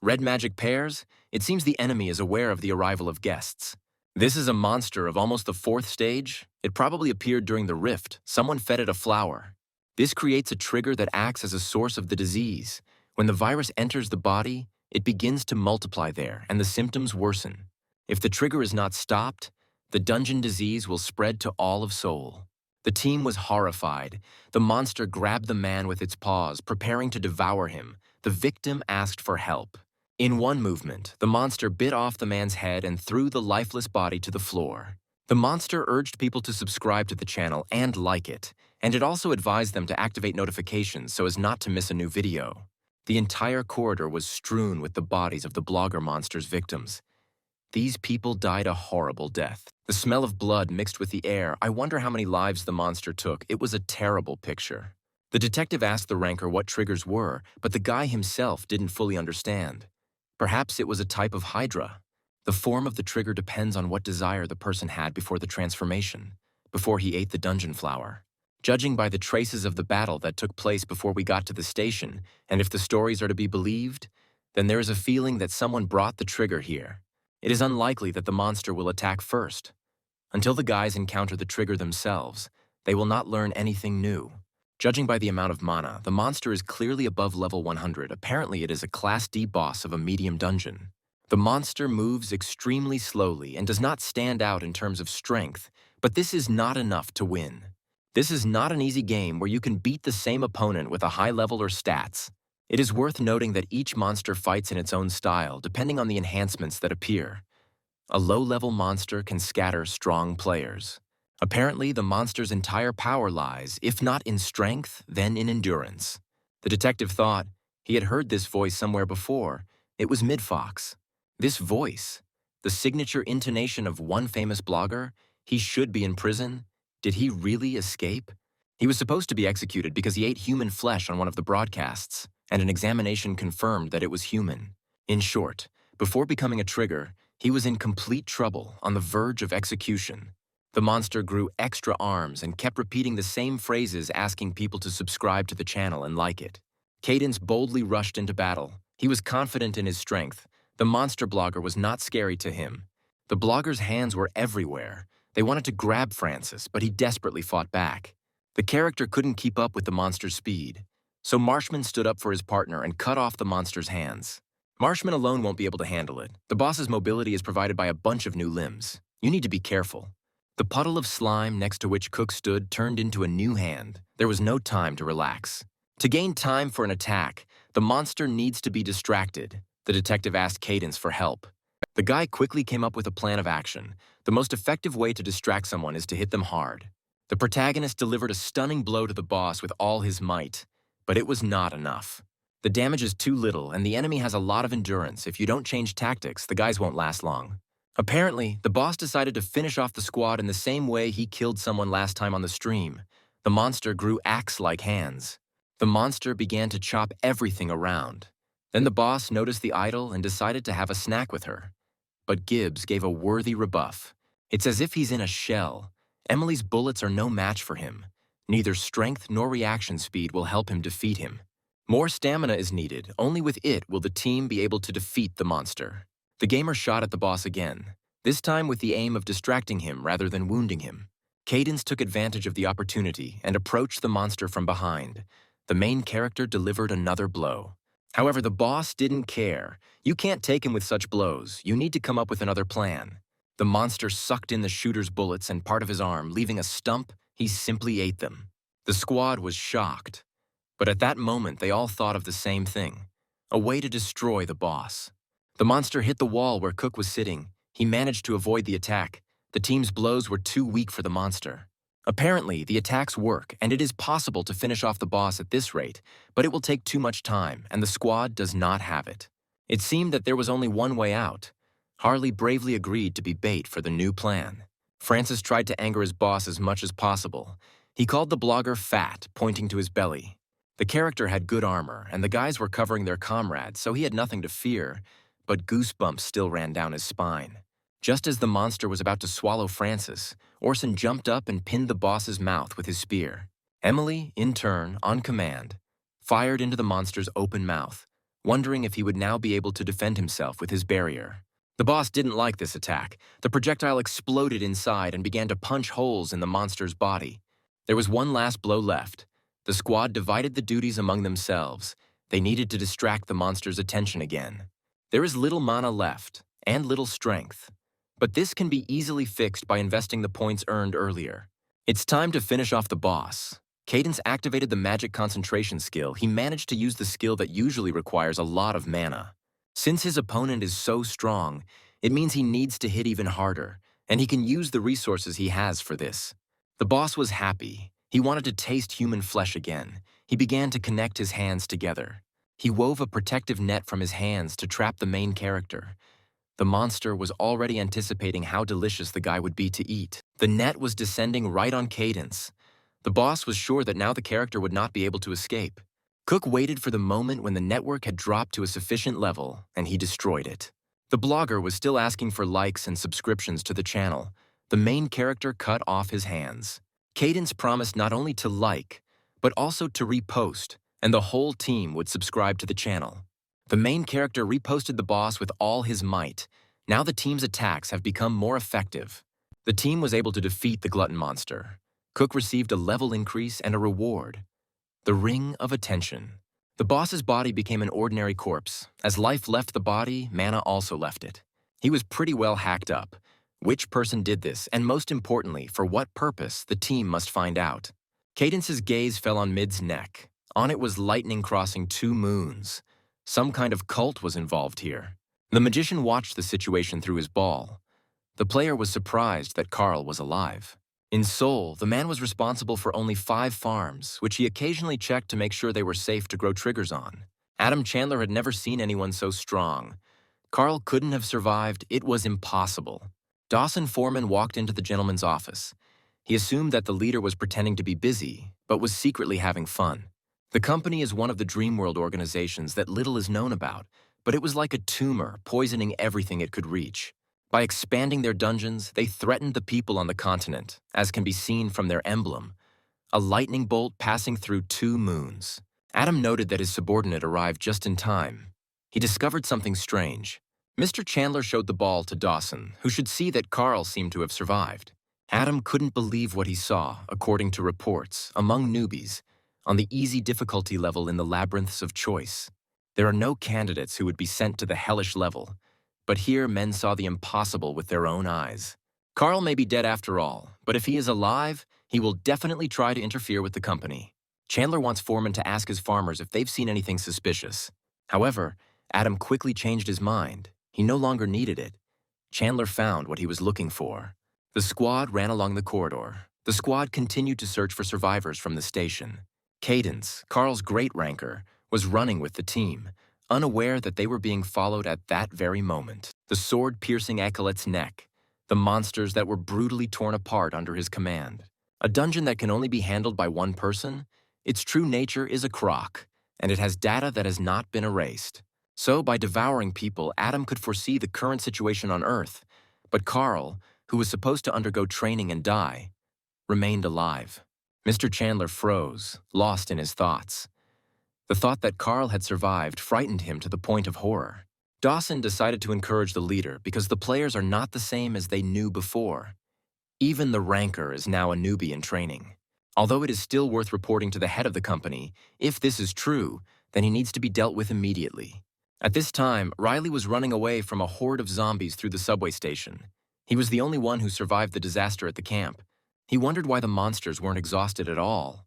Red magic pears? It seems the enemy is aware of the arrival of guests. This is a monster of almost the fourth stage. It probably appeared during the rift. Someone fed it a flower. This creates a trigger that acts as a source of the disease. When the virus enters the body, it begins to multiply there, and the symptoms worsen. If the trigger is not stopped, the dungeon disease will spread to all of Seoul. The team was horrified. The monster grabbed the man with its paws, preparing to devour him. The victim asked for help. In one movement, the monster bit off the man's head and threw the lifeless body to the floor. The monster urged people to subscribe to the channel and like it, and it also advised them to activate notifications so as not to miss a new video. The entire corridor was strewn with the bodies of the blogger monster's victims. These people died a horrible death. The smell of blood mixed with the air. I wonder how many lives the monster took. It was a terrible picture. The detective asked the ranker what triggers were, but the guy himself didn't fully understand. Perhaps it was a type of hydra. The form of the trigger depends on what desire the person had before the transformation, before he ate the dungeon flower. Judging by the traces of the battle that took place before we got to the station, and if the stories are to be believed, then there is a feeling that someone brought the trigger here. It is unlikely that the monster will attack first. Until the guys encounter the trigger themselves, they will not learn anything new. Judging by the amount of mana, the monster is clearly above level 100. Apparently, it is a Class D boss of a medium dungeon. The monster moves extremely slowly and does not stand out in terms of strength, but this is not enough to win. This is not an easy game where you can beat the same opponent with a high level or stats. It is worth noting that each monster fights in its own style, depending on the enhancements that appear. A low-level monster can scatter strong players. Apparently, the monster's entire power lies, if not in strength, then in endurance. The detective thought he had heard this voice somewhere before. It was Midfox. This voice, the signature intonation of one famous blogger, he should be in prison. Did he really escape? He was supposed to be executed because he ate human flesh on one of the broadcasts, and an examination confirmed that it was human. In short, before becoming a trigger, he was in complete trouble, on the verge of execution. The monster grew extra arms and kept repeating the same phrases, asking people to subscribe to the channel and like it. Cadence boldly rushed into battle. He was confident in his strength. The monster blogger was not scary to him. The blogger's hands were everywhere. They wanted to grab Francis, but he desperately fought back. The character couldn't keep up with the monster's speed. So Marshman stood up for his partner and cut off the monster's hands. Marshman alone won't be able to handle it. The boss's mobility is provided by a bunch of new limbs. You need to be careful. The puddle of slime next to which Cook stood turned into a new hand. There was no time to relax. To gain time for an attack, the monster needs to be distracted. The detective asked Cadence for help. The guy quickly came up with a plan of action. The most effective way to distract someone is to hit them hard. The protagonist delivered a stunning blow to the boss with all his might, but it was not enough. The damage is too little, and the enemy has a lot of endurance. If you don't change tactics, the guys won't last long. Apparently, the boss decided to finish off the squad in the same way he killed someone last time on the stream. The monster grew axe-like hands. The monster began to chop everything around. Then the boss noticed the idol and decided to have a snack with her. But Gibbs gave a worthy rebuff. It's as if he's in a shell. Emily's bullets are no match for him. Neither strength nor reaction speed will help him defeat him. More stamina is needed. Only with it will the team be able to defeat the monster. The gamer shot at the boss again, this time with the aim of distracting him rather than wounding him. Cadence took advantage of the opportunity and approached the monster from behind. The main character delivered another blow. However, the boss didn't care. You can't take him with such blows. You need to come up with another plan. The monster sucked in the shooter's bullets and part of his arm, leaving a stump. He simply ate them. The squad was shocked. But at that moment, they all thought of the same thing, a way to destroy the boss. The monster hit the wall where Cook was sitting. He managed to avoid the attack. The team's blows were too weak for the monster. Apparently, the attacks work, and it is possible to finish off the boss at this rate, but it will take too much time, and the squad does not have it. It seemed that there was only one way out. Harley bravely agreed to be bait for the new plan. Francis tried to anger his boss as much as possible. He called the blogger fat, pointing to his belly. The character had good armor, and the guys were covering their comrades, so he had nothing to fear, but goosebumps still ran down his spine. Just as the monster was about to swallow Francis, Orson jumped up and pinned the boss's mouth with his spear. Emily, in turn, on command, fired into the monster's open mouth. wondering if he would now be able to defend himself with his barrier. The boss didn't like this attack. The projectile exploded inside and began to punch holes in the monster's body. There was one last blow left. The squad divided the duties among themselves. They needed to distract the monster's attention again. There is little mana left, and little strength. But this can be easily fixed by investing the points earned earlier. It's time to finish off the boss. Cadence activated the magic concentration skill. He managed to use the skill that usually requires a lot of mana. Since his opponent is so strong, it means he needs to hit even harder, and he can use the resources he has for this. The boss was happy. He wanted to taste human flesh again. He began to connect his hands together. He wove a protective net from his hands to trap the main character. The monster was already anticipating how delicious the guy would be to eat. The net was descending right on Cadence. The boss was sure that now the character would not be able to escape. Cook waited for the moment when the network had dropped to a sufficient level, and he destroyed it. The blogger was still asking for likes and subscriptions to the channel. The main character cut off his hands. Cadence promised not only to like, but also to repost, and the whole team would subscribe to the channel. The main character reposted the boss with all his might. Now the team's attacks have become more effective. The team was able to defeat the glutton monster. Cook received a level increase and a reward. The Ring of Attention. The boss's body became an ordinary corpse. As life left the body, mana also left it. He was pretty well hacked up. Which person did this, and most importantly, for what purpose, the team must find out. Cadence's gaze fell on Mid's neck. On it was lightning crossing 2 moons. Some kind of cult was involved here. The magician watched the situation through his ball. The player was surprised that Carl was alive. In Seoul, the man was responsible for only 5 farms, which he occasionally checked to make sure they were safe to grow triggers on. Adam Chandler had never seen anyone so strong. Carl couldn't have survived. It was impossible. Dawson Foreman walked into the gentleman's office. He assumed that the leader was pretending to be busy, but was secretly having fun. The company is one of the Dreamworld organizations that little is known about, but it was like a tumor poisoning everything it could reach. By expanding their dungeons, they threatened the people on the continent, as can be seen from their emblem, a lightning bolt passing through 2 moons. Adam noted that his subordinate arrived just in time. He discovered something strange. Mr. Chandler showed the ball to Dawson, who should see that Carl seemed to have survived. Adam couldn't believe what he saw, according to reports, among newbies, on the easy difficulty level in the labyrinths of choice. There are no candidates who would be sent to the hellish level, but here men saw the impossible with their own eyes. Carl may be dead after all, but if he is alive, he will definitely try to interfere with the company. Chandler wants Foreman to ask his farmers if they've seen anything suspicious. However, Adam quickly changed his mind. He no longer needed it. Chandler found what he was looking for. The squad ran along the corridor. The squad continued to search for survivors from the station. Cadence, Carl's great ranker, was running with the team, unaware that they were being followed at that very moment. The sword-piercing acolyte's neck, the monsters that were brutally torn apart under his command. A dungeon that can only be handled by one person? Its true nature is a crock, and it has data that has not been erased. So, by devouring people, Adam could foresee the current situation on Earth. But Carl, who was supposed to undergo training and die, remained alive. Mr. Chandler froze, lost in his thoughts. The thought that Carl had survived frightened him to the point of horror. Dawson decided to encourage the leader because the players are not the same as they knew before. Even the ranker is now a newbie in training. Although it is still worth reporting to the head of the company, if this is true, then he needs to be dealt with immediately. At this time, Riley was running away from a horde of zombies through the subway station. He was the only one who survived the disaster at the camp. He wondered why the monsters weren't exhausted at all.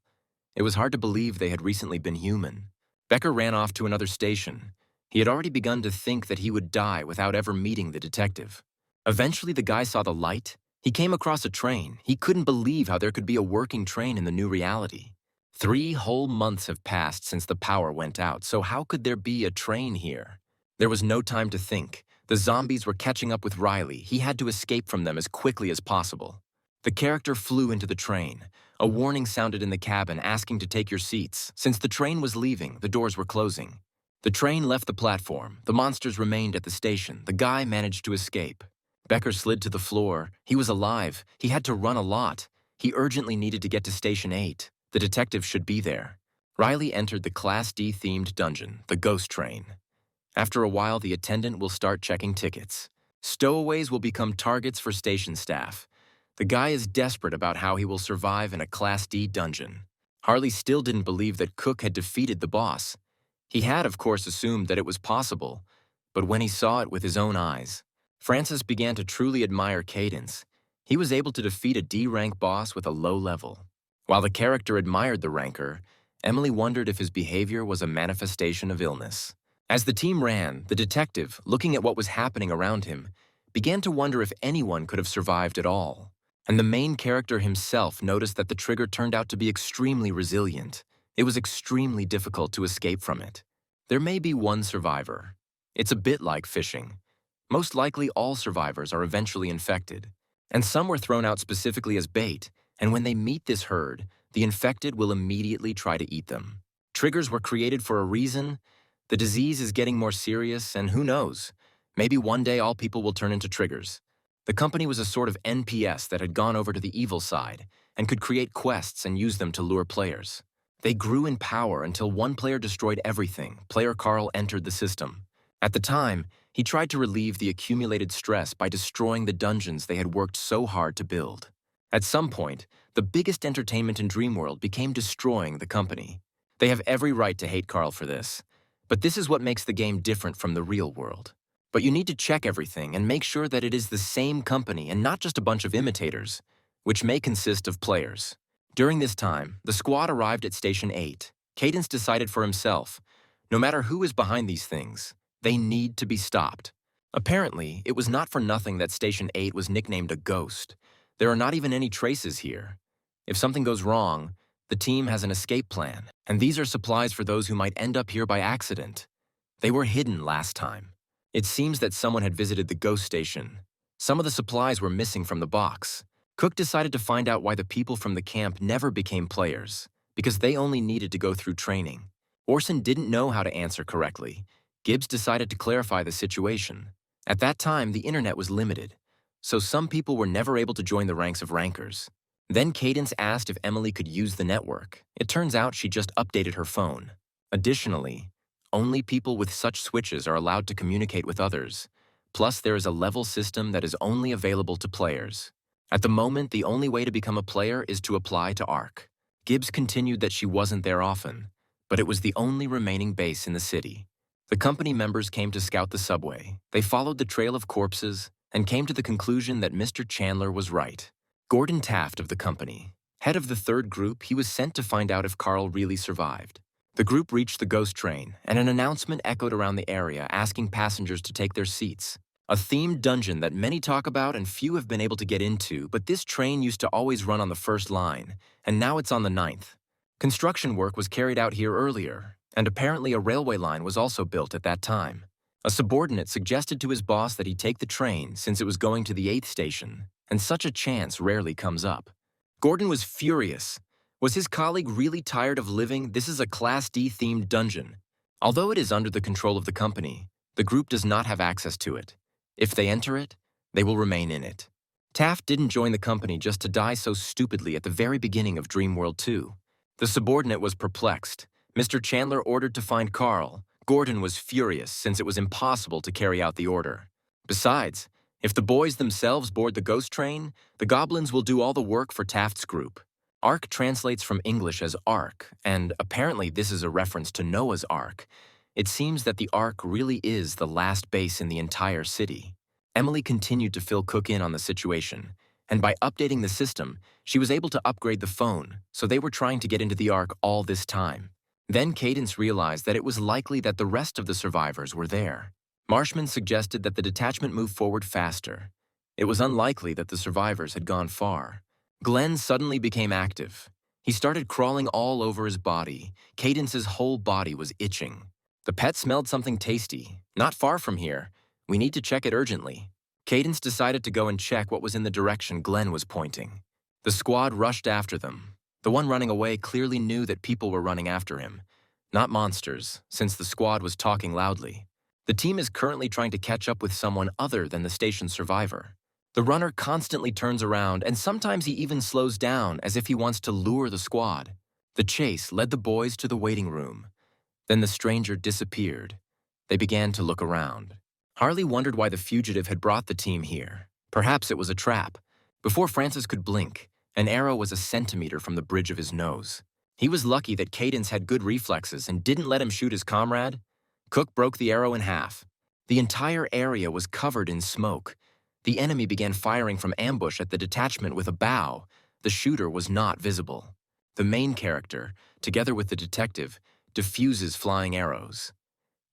It was hard to believe they had recently been human. Becker ran off to another station. He had already begun to think that he would die without ever meeting the detective. Eventually, the guy saw the light. He came across a train. He couldn't believe how there could be a working train in the new reality. 3 whole months have passed since the power went out, so how could there be a train here? There was no time to think. The zombies were catching up with Riley. He had to escape from them as quickly as possible. The character flew into the train. A warning sounded in the cabin asking to take your seats. Since the train was leaving, the doors were closing. The train left the platform. The monsters remained at the station. The guy managed to escape. Becker slid to the floor. He was alive. He had to run a lot. He urgently needed to get to Station 8. The detective should be there. Riley entered the Class D-themed dungeon, the Ghost Train. After a while, the attendant will start checking tickets. Stowaways will become targets for station staff. The guy is desperate about how he will survive in a Class D dungeon. Harley still didn't believe that Cook had defeated the boss. He had, of course, assumed that it was possible, but when he saw it with his own eyes, Francis began to truly admire Cadence. He was able to defeat a D-rank boss with a low level. While the character admired the ranker, Emily wondered if his behavior was a manifestation of illness. As the team ran, the detective, looking at what was happening around him, began to wonder if anyone could have survived at all. And the main character himself noticed that the trigger turned out to be extremely resilient. It was extremely difficult to escape from it. There may be one survivor. It's a bit like fishing. Most likely all survivors are eventually infected. And some were thrown out specifically as bait, and when they meet this herd, the infected will immediately try to eat them. Triggers were created for a reason. The disease is getting more serious, and who knows? Maybe one day all people will turn into triggers. The company was a sort of NPS that had gone over to the evil side and could create quests and use them to lure players. They grew in power until one player destroyed everything. Player Carl entered the system. At the time, he tried to relieve the accumulated stress by destroying the dungeons they had worked so hard to build. At some point, the biggest entertainment in Dreamworld became destroying the company. They have every right to hate Carl for this, but this is what makes the game different from the real world. But you need to check everything and make sure that it is the same company and not just a bunch of imitators, which may consist of players. During this time, the squad arrived at Station 8. Cadence decided for himself, no matter who is behind these things, they need to be stopped. Apparently, it was not for nothing that Station 8 was nicknamed a ghost. There are not even any traces here. If something goes wrong, the team has an escape plan, and these are supplies for those who might end up here by accident. They were hidden last time. It seems that someone had visited the ghost station. Some of the supplies were missing from the box. Cook decided to find out why the people from the camp never became players, because they only needed to go through training. Orson didn't know how to answer correctly. Gibbs decided to clarify the situation. At that time, the internet was limited, so some people were never able to join the ranks of rankers. Then Cadence asked if Emily could use the network. It turns out she just updated her phone. Additionally, only people with such switches are allowed to communicate with others. Plus, there is a level system that is only available to players. At the moment, the only way to become a player is to apply to ARC. Gibbs continued that she wasn't there often, but it was the only remaining base in the city. The company members came to scout the subway. They followed the trail of corpses and came to the conclusion that Mr. Chandler was right. Gordon Taft of the company, head of the third group, he was sent to find out if Carl really survived. The group reached the ghost train, and an announcement echoed around the area asking passengers to take their seats. A themed dungeon that many talk about and few have been able to get into, but this train used to always run on the first line, and now it's on the 9th. Construction work was carried out here earlier, and apparently a railway line was also built at that time. A subordinate suggested to his boss that he take the train since it was going to the 8th station, and such a chance rarely comes up. Gordon was furious. Was his colleague really tired of living? This is a Class D-themed dungeon. Although it is under the control of the company, the group does not have access to it. If they enter it, they will remain in it. Taft didn't join the company just to die so stupidly at the very beginning of Dreamworld 2. The subordinate was perplexed. Mr. Chandler ordered to find Carl. Gordon was furious since it was impossible to carry out the order. Besides, if the boys themselves board the ghost train, the goblins will do all the work for Taft's group. Ark translates from English as Ark, and apparently this is a reference to Noah's Ark. It seems that the Ark really is the last base in the entire city. Emily continued to fill Cook in on the situation, and by updating the system, she was able to upgrade the phone, so they were trying to get into the Ark all this time. Then Cadence realized that it was likely that the rest of the survivors were there. Marshman suggested that the detachment move forward faster. It was unlikely that the survivors had gone far. Glenn suddenly became active. He started crawling all over his body. Cadence's whole body was itching. The pet smelled something tasty. Not far from here. We need to check it urgently. Cadence decided to go and check what was in the direction Glenn was pointing. The squad rushed after them. The one running away clearly knew that people were running after him. Not monsters, since the squad was talking loudly. The team is currently trying to catch up with someone other than the station's survivor. The runner constantly turns around, and sometimes he even slows down as if he wants to lure the squad. The chase led the boys to the waiting room. Then the stranger disappeared. They began to look around. Harley wondered why the fugitive had brought the team here. Perhaps it was a trap. Before Francis could blink, an arrow was a centimeter from the bridge of his nose. He was lucky that Cadence had good reflexes and didn't let him shoot his comrade. Cook broke the arrow in half. The entire area was covered in smoke. The enemy began firing from ambush at the detachment with a bow. The shooter was not visible. The main character, together with the detective, diffuses flying arrows.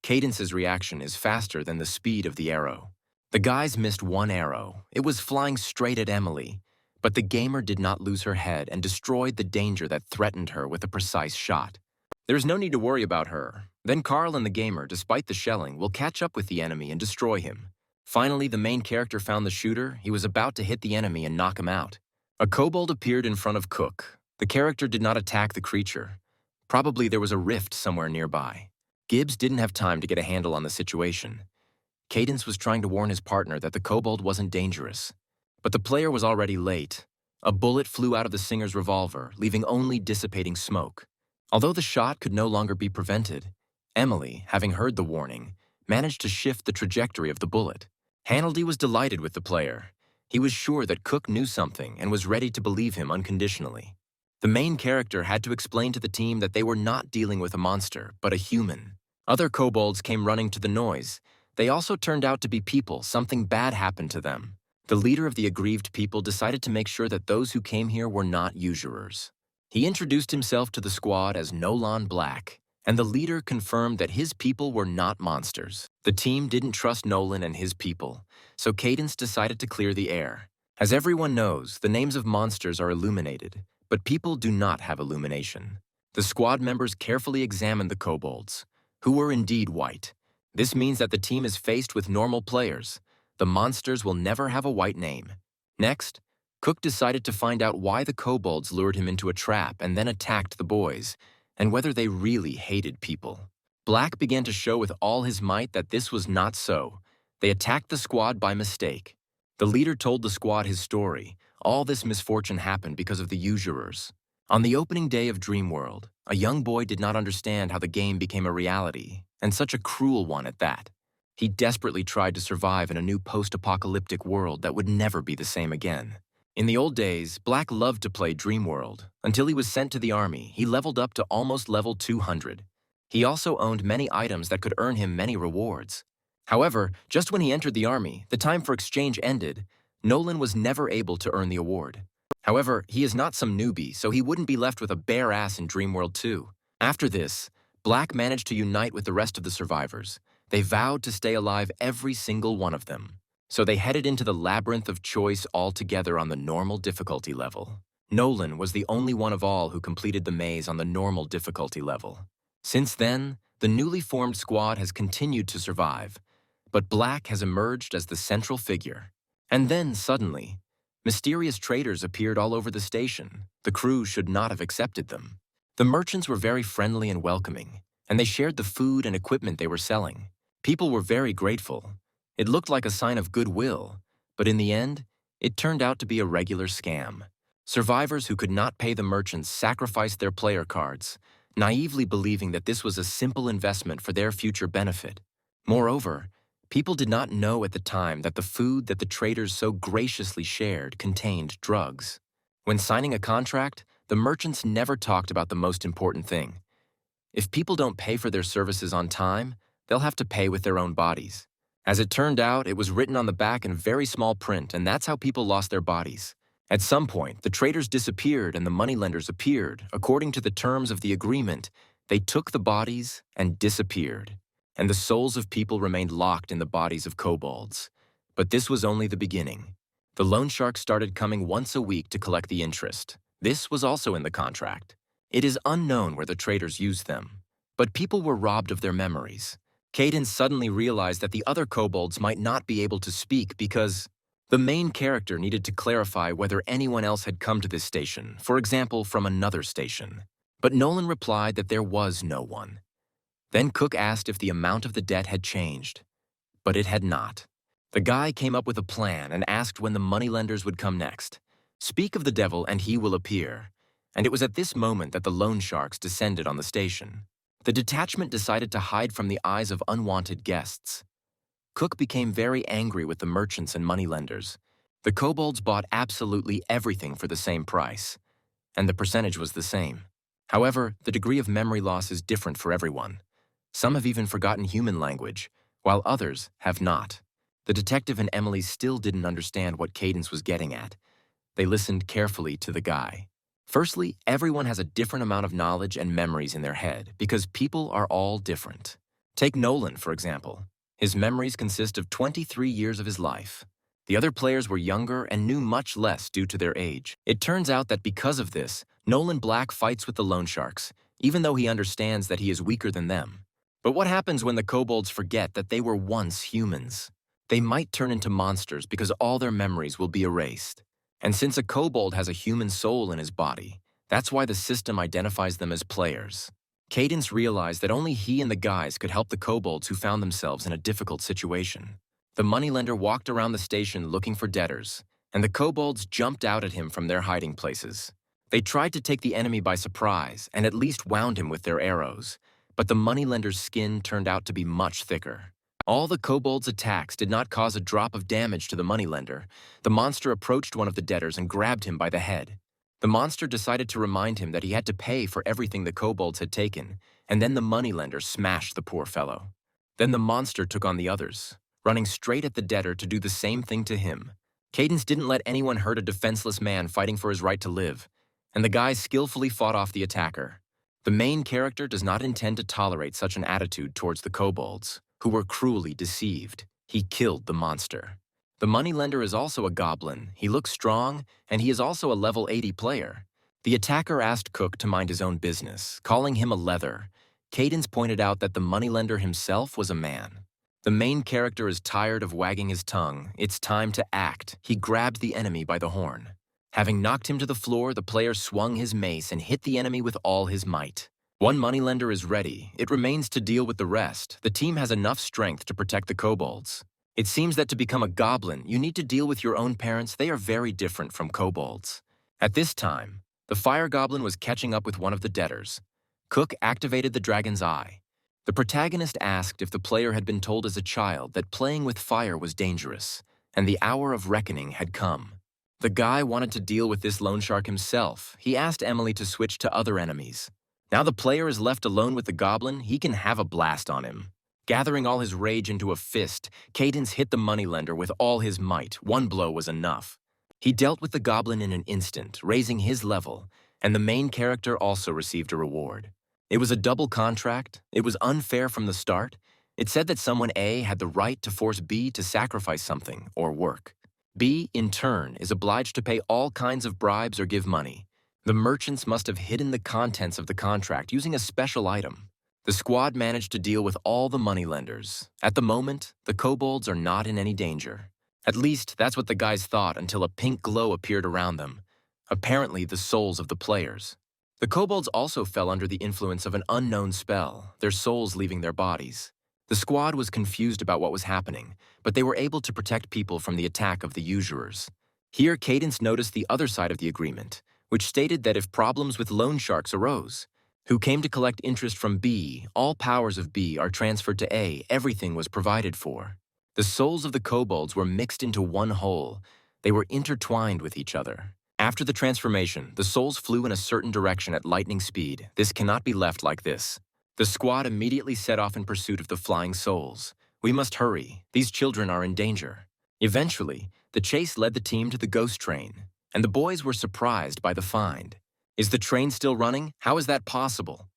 Cadence's reaction is faster than the speed of the arrow. The guys missed one arrow. It was flying straight at Emily. But the gamer did not lose her head and destroyed the danger that threatened her with a precise shot. There's no need to worry about her. Then Carl and the gamer, despite the shelling, will catch up with the enemy and destroy him. Finally, the main character found the shooter. He was about to hit the enemy and knock him out. A kobold appeared in front of Cook. The character did not attack the creature. Probably there was a rift somewhere nearby. Gibbs didn't have time to get a handle on the situation. Cadence was trying to warn his partner that the kobold wasn't dangerous. But the player was already late. A bullet flew out of the singer's revolver, leaving only dissipating smoke. Although the shot could no longer be prevented, Emily, having heard the warning, managed to shift the trajectory of the bullet. Hanaldy was delighted with the player. He was sure that Cook knew something and was ready to believe him unconditionally. The main character had to explain to the team that they were not dealing with a monster, but a human. Other kobolds came running to the noise. They also turned out to be people. Something bad happened to them. The leader of the aggrieved people decided to make sure that those who came here were not usurers. He introduced himself to the squad as Nolan Black, and the leader confirmed that his people were not monsters. The team didn't trust Nolan and his people, so Cadence decided to clear the air. As everyone knows, the names of monsters are illuminated, but people do not have illumination. The squad members carefully examined the kobolds, who were indeed white. This means that the team is faced with normal players. The monsters will never have a white name. Next, Cook decided to find out why the kobolds lured him into a trap and then attacked the boys, and whether they really hated people. Black began to show with all his might that this was not so. They attacked the squad by mistake. The leader told the squad his story. All this misfortune happened because of the usurers. On the opening day of Dreamworld, a young boy did not understand how the game became a reality, and such a cruel one at that. He desperately tried to survive in a new post-apocalyptic world that would never be the same again. In the old days, Black loved to play Dreamworld. Until he was sent to the army, he leveled up to almost level 200. He also owned many items that could earn him many rewards. However, just when he entered the army, the time for exchange ended. Nolan was never able to earn the award. However, he is not some newbie, so he wouldn't be left with a bare ass in Dreamworld 2. After this, Black managed to unite with the rest of the survivors. They vowed to stay alive, every single one of them. So they headed into the labyrinth of choice all together on the normal difficulty level. Nolan was the only one of all who completed the maze on the normal difficulty level. Since then, the newly formed squad has continued to survive, but Black has emerged as the central figure. And then, suddenly, mysterious traders appeared all over the station. The crew should not have accepted them. The merchants were very friendly and welcoming, and they shared the food and equipment they were selling. People were very grateful. It looked like a sign of goodwill, but in the end, it turned out to be a regular scam. Survivors who could not pay the merchants sacrificed their player cards, naively believing that this was a simple investment for their future benefit. Moreover, people did not know at the time that the food that the traders so graciously shared contained drugs. When signing a contract, the merchants never talked about the most important thing. If people don't pay for their services on time, they'll have to pay with their own bodies. As it turned out, it was written on the back in very small print, and that's how people lost their bodies. At some point, the traders disappeared and the moneylenders appeared. According to the terms of the agreement, they took the bodies and disappeared, and the souls of people remained locked in the bodies of kobolds. But this was only the beginning. The loan sharks started coming once a week to collect the interest. This was also in the contract. It is unknown where the traders used them, but people were robbed of their memories. Cadence suddenly realized that the other kobolds might not be able to speak because the main character needed to clarify whether anyone else had come to this station, for example, from another station. But Nolan replied that there was no one. Then Cook asked if the amount of the debt had changed, but it had not. The guy came up with a plan and asked when the moneylenders would come next. Speak of the devil and he will appear. And it was at this moment that the loan sharks descended on the station. The detachment decided to hide from the eyes of unwanted guests. Cook became very angry with the merchants and moneylenders. The kobolds bought absolutely everything for the same price, and the percentage was the same. However, the degree of memory loss is different for everyone. Some have even forgotten human language, while others have not. The detective and Emily still didn't understand what Cadence was getting at. They listened carefully to the guy. Firstly, everyone has a different amount of knowledge and memories in their head because people are all different. Take Nolan, for example. His memories consist of 23 years of his life. The other players were younger and knew much less due to their age. It turns out that because of this, Nolan Black fights with the loan sharks, even though he understands that he is weaker than them. But what happens when the kobolds forget that they were once humans? They might turn into monsters because all their memories will be erased. And since a kobold has a human soul in his body, that's why the system identifies them as players. Cadence realized that only he and the guys could help the kobolds who found themselves in a difficult situation. The moneylender walked around the station looking for debtors, and the kobolds jumped out at him from their hiding places. They tried to take the enemy by surprise and at least wound him with their arrows, but the moneylender's skin turned out to be much thicker. All the kobolds' attacks did not cause a drop of damage to the moneylender. The monster approached one of the debtors and grabbed him by the head. The monster decided to remind him that he had to pay for everything the kobolds had taken, and then the moneylender smashed the poor fellow. Then the monster took on the others, running straight at the debtor to do the same thing to him. Cadence didn't let anyone hurt a defenseless man fighting for his right to live, and the guys skillfully fought off the attacker. The main character does not intend to tolerate such an attitude towards the kobolds, who were cruelly deceived. He killed the monster. The moneylender is also a goblin. He looks strong, and he is also a level 80 player. The attacker asked Cook to mind his own business, calling him a leather. Cadence pointed out that the moneylender himself was a man. The main character is tired of wagging his tongue. It's time to act. He grabbed the enemy by the horn. Having knocked him to the floor, the player swung his mace and hit the enemy with all his might. One moneylender is ready. It remains to deal with the rest. The team has enough strength to protect the kobolds. It seems that to become a goblin, you need to deal with your own parents. They are very different from kobolds. At this time, the fire goblin was catching up with one of the debtors. Cook activated the dragon's eye. The protagonist asked if the player had been told as a child that playing with fire was dangerous, and the hour of reckoning had come. The guy wanted to deal with this loan shark himself. He asked Emily to switch to other enemies. Now the player is left alone with the goblin. He can have a blast on him. Gathering all his rage into a fist, Cadence hit the moneylender with all his might. One blow was enough. He dealt with the goblin in an instant, raising his level, and the main character also received a reward. It was a double contract. It was unfair from the start. It said that someone A had the right to force B to sacrifice something or work. B, in turn, is obliged to pay all kinds of bribes or give money. The merchants must have hidden the contents of the contract using a special item. The squad managed to deal with all the moneylenders. At the moment, the kobolds are not in any danger. At least, that's what the guys thought until a pink glow appeared around them. Apparently, the souls of the players. The kobolds also fell under the influence of an unknown spell, their souls leaving their bodies. The squad was confused about what was happening, but they were able to protect people from the attack of the usurers. Here, Cadence noticed the other side of the agreement, which stated that if problems with loan sharks arose, who came to collect interest from B, all powers of B are transferred to A, everything was provided for. The souls of the kobolds were mixed into one whole. They were intertwined with each other. After the transformation, the souls flew in a certain direction at lightning speed. This cannot be left like this. The squad immediately set off in pursuit of the flying souls. We must hurry. These children are in danger. Eventually, the chase led the team to the ghost train, and the boys were surprised by the find. Is the train still running? How is that possible?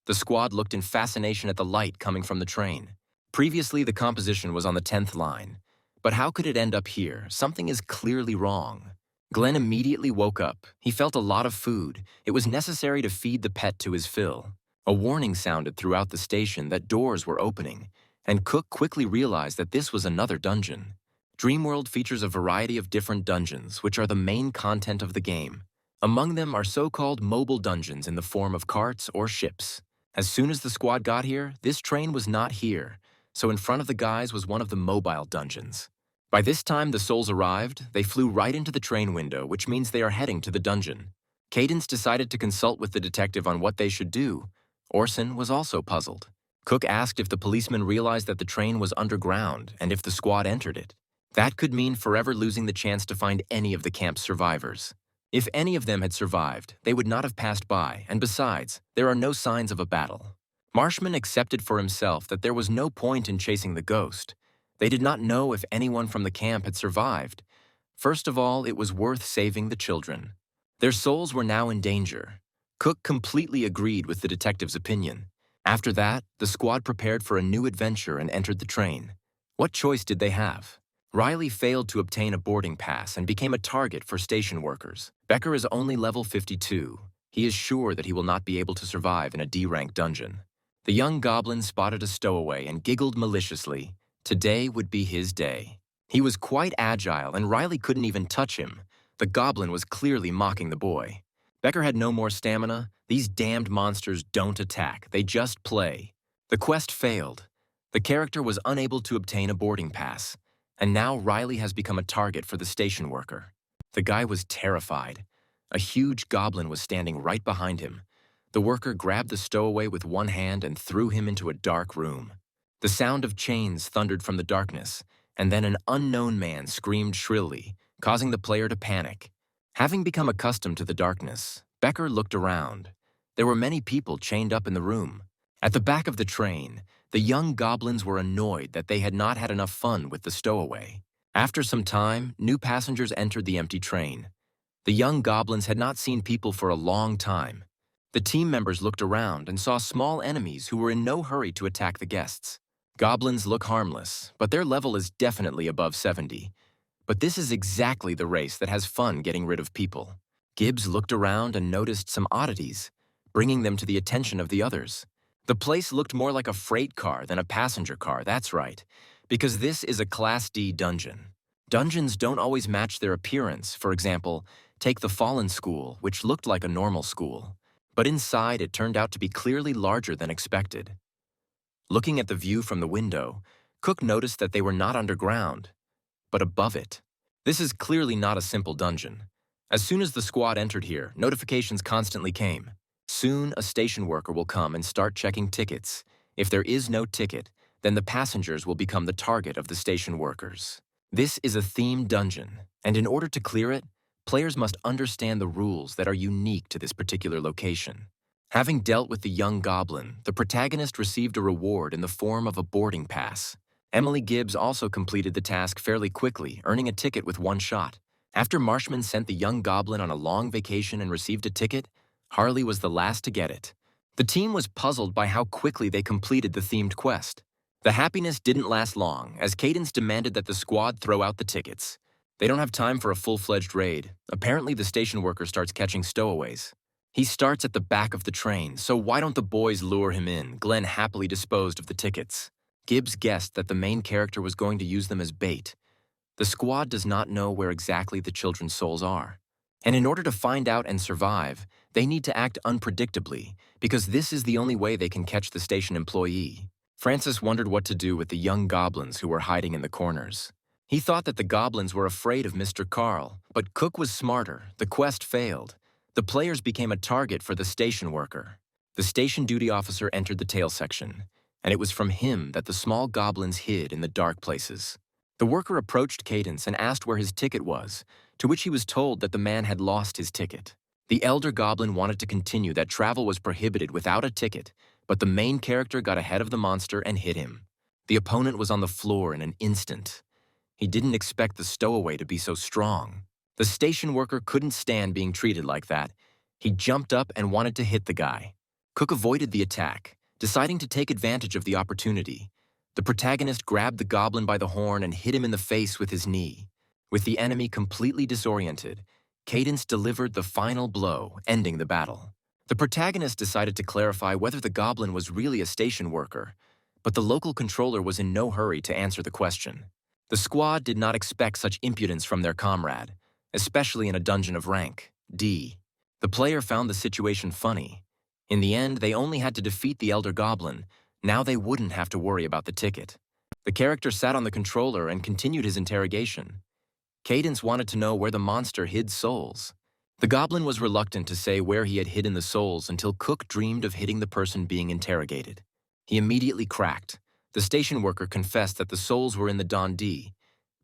The squad looked in fascination at the light coming from the train. Previously, the composition was on the 10th line. But how could it end up here? Something is clearly wrong. Glenn immediately woke up. He felt a lot of food. It was necessary to feed the pet to his fill. A warning sounded throughout the station that doors were opening, and Cook quickly realized that this was another dungeon. Dreamworld features a variety of different dungeons, which are the main content of the game. Among them are so-called mobile dungeons in the form of carts or ships. As soon as the squad got here, this train was not here, so in front of the guys was one of the mobile dungeons. By this time the souls arrived, they flew right into the train window, which means they are heading to the dungeon. Cadence decided to consult with the detective on what they should do, Orson was also puzzled. Cook asked if the policeman realized that the train was underground and if the squad entered it. That could mean forever losing the chance to find any of the camp's survivors. If any of them had survived, they would not have passed by, and besides, there are no signs of a battle. Marshman accepted for himself that there was no point in chasing the ghost. They did not know if anyone from the camp had survived. First of all, it was worth saving the children. Their souls were now in danger. Cook completely agreed with the detective's opinion. After that, the squad prepared for a new adventure and entered the train. What choice did they have? Riley failed to obtain a boarding pass and became a target for station workers. Becker is only level 52. He is sure that he will not be able to survive in a D-rank dungeon. The young goblin spotted a stowaway and giggled maliciously. Today would be his day. He was quite agile and Riley couldn't even touch him. The goblin was clearly mocking the boy. Becker had no more stamina. These damned monsters don't attack, they just play. The quest failed. The character was unable to obtain a boarding pass, and now Riley has become a target for the station worker. The guy was terrified. A huge goblin was standing right behind him. The worker grabbed the stowaway with one hand and threw him into a dark room. The sound of chains thundered from the darkness, and then an unknown man screamed shrilly, causing the player to panic. Having become accustomed to the darkness, Becker looked around. There were many people chained up in the room. At the back of the train, the young goblins were annoyed that they had not had enough fun with the stowaway. After some time, new passengers entered the empty train. The young goblins had not seen people for a long time. The team members looked around and saw small enemies who were in no hurry to attack the guests. Goblins look harmless, but their level is definitely above 70. But this is exactly the race that has fun getting rid of people. Gibbs looked around and noticed some oddities, bringing them to the attention of the others. The place looked more like a freight car than a passenger car, that's right, because this is a Class D dungeon. Dungeons don't always match their appearance. For example, take the Fallen School, which looked like a normal school. But inside, it turned out to be clearly larger than expected. Looking at the view from the window, Cook noticed that they were not underground, but above it. This is clearly not a simple dungeon. As soon as the squad entered here, notifications constantly came. Soon, a station worker will come and start checking tickets. If there is no ticket, then the passengers will become the target of the station workers. This is a themed dungeon, and in order to clear it, players must understand the rules that are unique to this particular location. Having dealt with the young goblin, the protagonist received a reward in the form of a boarding pass. Emily Gibbs also completed the task fairly quickly, earning a ticket with one shot. After Marshman sent the young goblin on a long vacation and received a ticket, Harley was the last to get it. The team was puzzled by how quickly they completed the themed quest. The happiness didn't last long, as Cadence demanded that the squad throw out the tickets. They don't have time for a full-fledged raid. Apparently, the station worker starts catching stowaways. He starts at the back of the train, so why don't the boys lure him in? Glenn happily disposed of the tickets. Gibbs guessed that the main character was going to use them as bait. The squad does not know where exactly the children's souls are. And in order to find out and survive, they need to act unpredictably, because this is the only way they can catch the station employee. Francis wondered what to do with the young goblins who were hiding in the corners. He thought that the goblins were afraid of Mr. Carl, but Cook was smarter. The quest failed. The players became a target for the station worker. The station duty officer entered the tail section, and it was from him that the small goblins hid in the dark places. The worker approached Cadence and asked where his ticket was, to which he was told that the man had lost his ticket. The elder goblin wanted to continue that travel was prohibited without a ticket, but the main character got ahead of the monster and hit him. The opponent was on the floor in an instant. He didn't expect the stowaway to be so strong. The station worker couldn't stand being treated like that. He jumped up and wanted to hit the guy. Cook avoided the attack, deciding to take advantage of the opportunity. The protagonist grabbed the goblin by the horn and hit him in the face with his knee. With the enemy completely disoriented, Cadence delivered the final blow, ending the battle. The protagonist decided to clarify whether the goblin was really a station worker, but the local controller was in no hurry to answer the question. The squad did not expect such impudence from their comrade, especially in a dungeon of rank D. The player found the situation funny. In the end, they only had to defeat the elder goblin. Now they wouldn't have to worry about the ticket. The character sat on the controller and continued his interrogation. Cadence wanted to know where the monster hid souls. The goblin was reluctant to say where he had hidden the souls until Cook dreamed of hitting the person being interrogated. He immediately cracked. The station worker confessed that the souls were in the Don-D,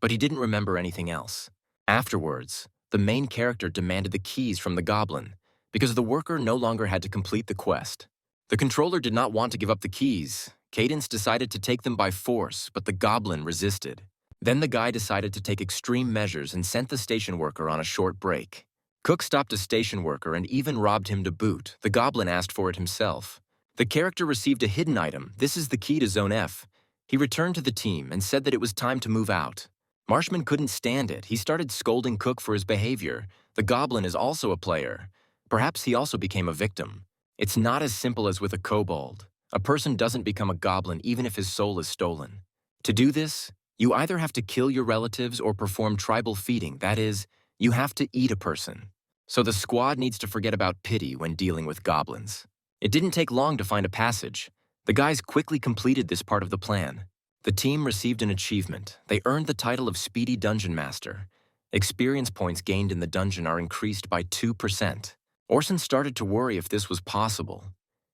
but he didn't remember anything else. Afterwards, the main character demanded the keys from the goblin because the worker no longer had to complete the quest. The controller did not want to give up the keys. Cadence decided to take them by force, but the goblin resisted. Then the guy decided to take extreme measures and sent the station worker on a short break. Cook stopped a station worker and even robbed him to boot. The goblin asked for it himself. The character received a hidden item. This is the key to Zone F. He returned to the team and said that it was time to move out. Marshman couldn't stand it. He started scolding Cook for his behavior. The goblin is also a player. Perhaps he also became a victim. It's not as simple as with a kobold. A person doesn't become a goblin even if his soul is stolen. To do this, you either have to kill your relatives or perform tribal feeding. That is, you have to eat a person. So the squad needs to forget about pity when dealing with goblins. It didn't take long to find a passage. The guys quickly completed this part of the plan. The team received an achievement. They earned the title of Speedy Dungeon Master. Experience points gained in the dungeon are increased by 2%. Orson started to worry if this was possible.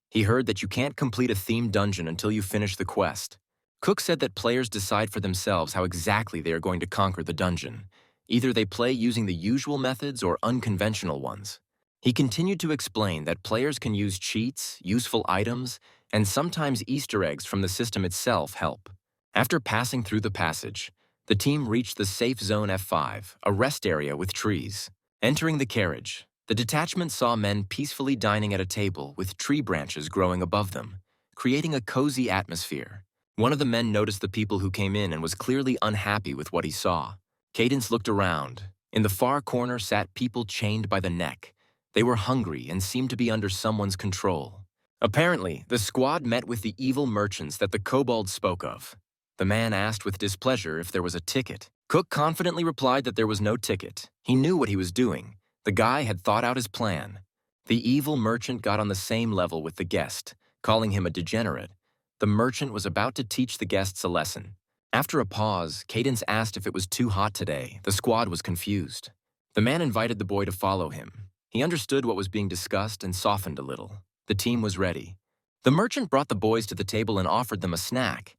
He heard that you can't complete a themed dungeon until you finish the quest. Cook said that players decide for themselves how exactly they are going to conquer the dungeon. Either they play using the usual methods or unconventional ones. He continued to explain that players can use cheats, useful items, and sometimes Easter eggs from the system itself help. After passing through the passage, the team reached the safe zone F5, a rest area with trees. Entering the carriage, the detachment saw men peacefully dining at a table with tree branches growing above them, creating a cozy atmosphere. One of the men noticed the people who came in and was clearly unhappy with what he saw. Cadence looked around. In the far corner sat people chained by the neck. They were hungry and seemed to be under someone's control. Apparently, the squad met with the evil merchants that the kobold spoke of. The man asked with displeasure if there was a ticket. Cook confidently replied that there was no ticket. He knew what he was doing. The guy had thought out his plan. The evil merchant got on the same level with the guest, calling him a degenerate. The merchant was about to teach the guests a lesson. After a pause, Cadence asked if it was too hot today. The squad was confused. The man invited the boy to follow him. He understood what was being discussed and softened a little. The team was ready. The merchant brought the boys to the table and offered them a snack.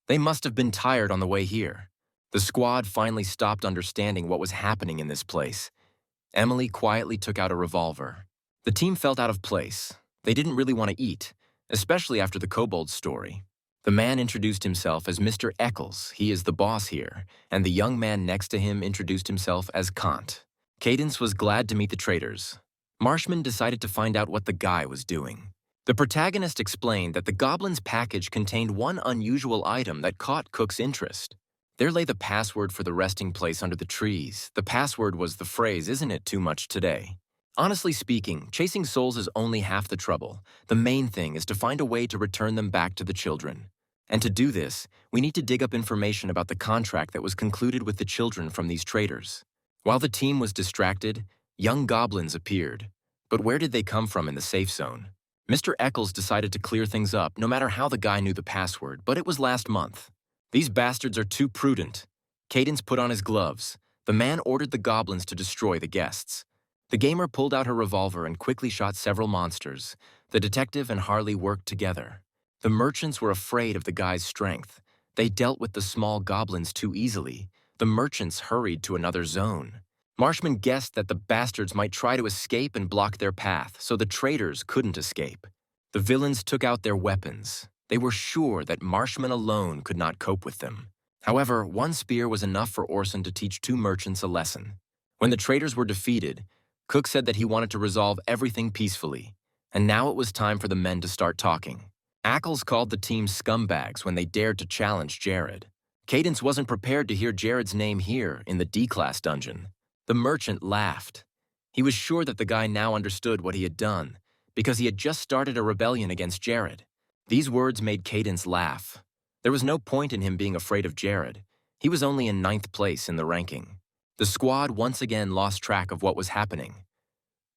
They must have been tired on the way here. The squad finally stopped understanding what was happening in this place. Emily quietly took out a revolver. The team felt out of place. They didn't really want to eat, especially after the kobold story. The man introduced himself as Mr. Eccles. He is the boss here, and the young man next to him introduced himself as Kant. Cadence was glad to meet the traders. Marshman decided to find out what the guy was doing. The protagonist explained that the goblin's package contained one unusual item that caught Cook's interest. There lay the password for the resting place under the trees. The password was the phrase, "Isn't it too much today?" Honestly speaking, chasing souls is only half the trouble. The main thing is to find a way to return them back to the children. And to do this, we need to dig up information about the contract that was concluded with the children from these traders. While the team was distracted, young goblins appeared. But where did they come from in the safe zone? Mr. Eccles decided to clear things up, no matter how the guy knew the password, but it was last month. These bastards are too prudent. Cadence put on his gloves. The man ordered the goblins to destroy the guests. The gamer pulled out her revolver and quickly shot several monsters. The detective and Harley worked together. The merchants were afraid of the guy's strength. They dealt with the small goblins too easily. The merchants hurried to another zone. Marshman guessed that the bastards might try to escape and block their path, so the traders couldn't escape. The villains took out their weapons. They were sure that Marshman alone could not cope with them. However, one spear was enough for Orson to teach two merchants a lesson. When the traders were defeated, Cook said that he wanted to resolve everything peacefully, and now it was time for the men to start talking. Ackles called the team scumbags when they dared to challenge Jared. Cadence wasn't prepared to hear Jared's name here in the D-class dungeon. The merchant laughed. He was sure that the guy now understood what he had done, because he had just started a rebellion against Jared. These words made Cadence laugh. There was no point in him being afraid of Jared. He was only in 9th place in the ranking. The squad once again lost track of what was happening.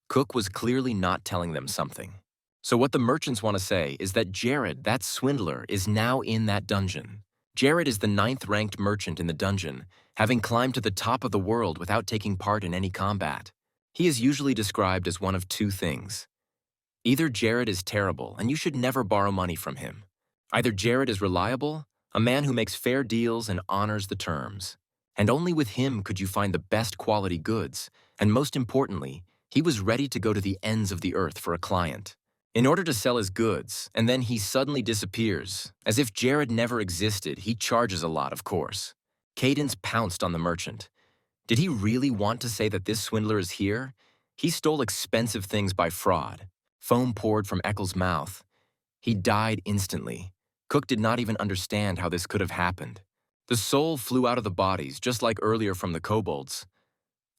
Cook was clearly not telling them something. So what the merchants want to say is that Jared, that swindler, is now in that dungeon. Jared is the 9th-ranked merchant in the dungeon, having climbed to the top of the world without taking part in any combat. He is usually described as one of two things. Either Jared is terrible and you should never borrow money from him. Either Jared is reliable, a man who makes fair deals and honors the terms. And only with him could you find the best quality goods, and most importantly, he was ready to go to the ends of the earth for a client. In order to sell his goods, and then he suddenly disappears. As if Jared never existed, he charges a lot, of course. Cadence pounced on the merchant. Did he really want to say that this swindler is here? He stole expensive things by fraud. Foam poured from Eccles' mouth. He died instantly. Cook did not even understand how this could have happened. The soul flew out of the bodies, just like earlier from the kobolds.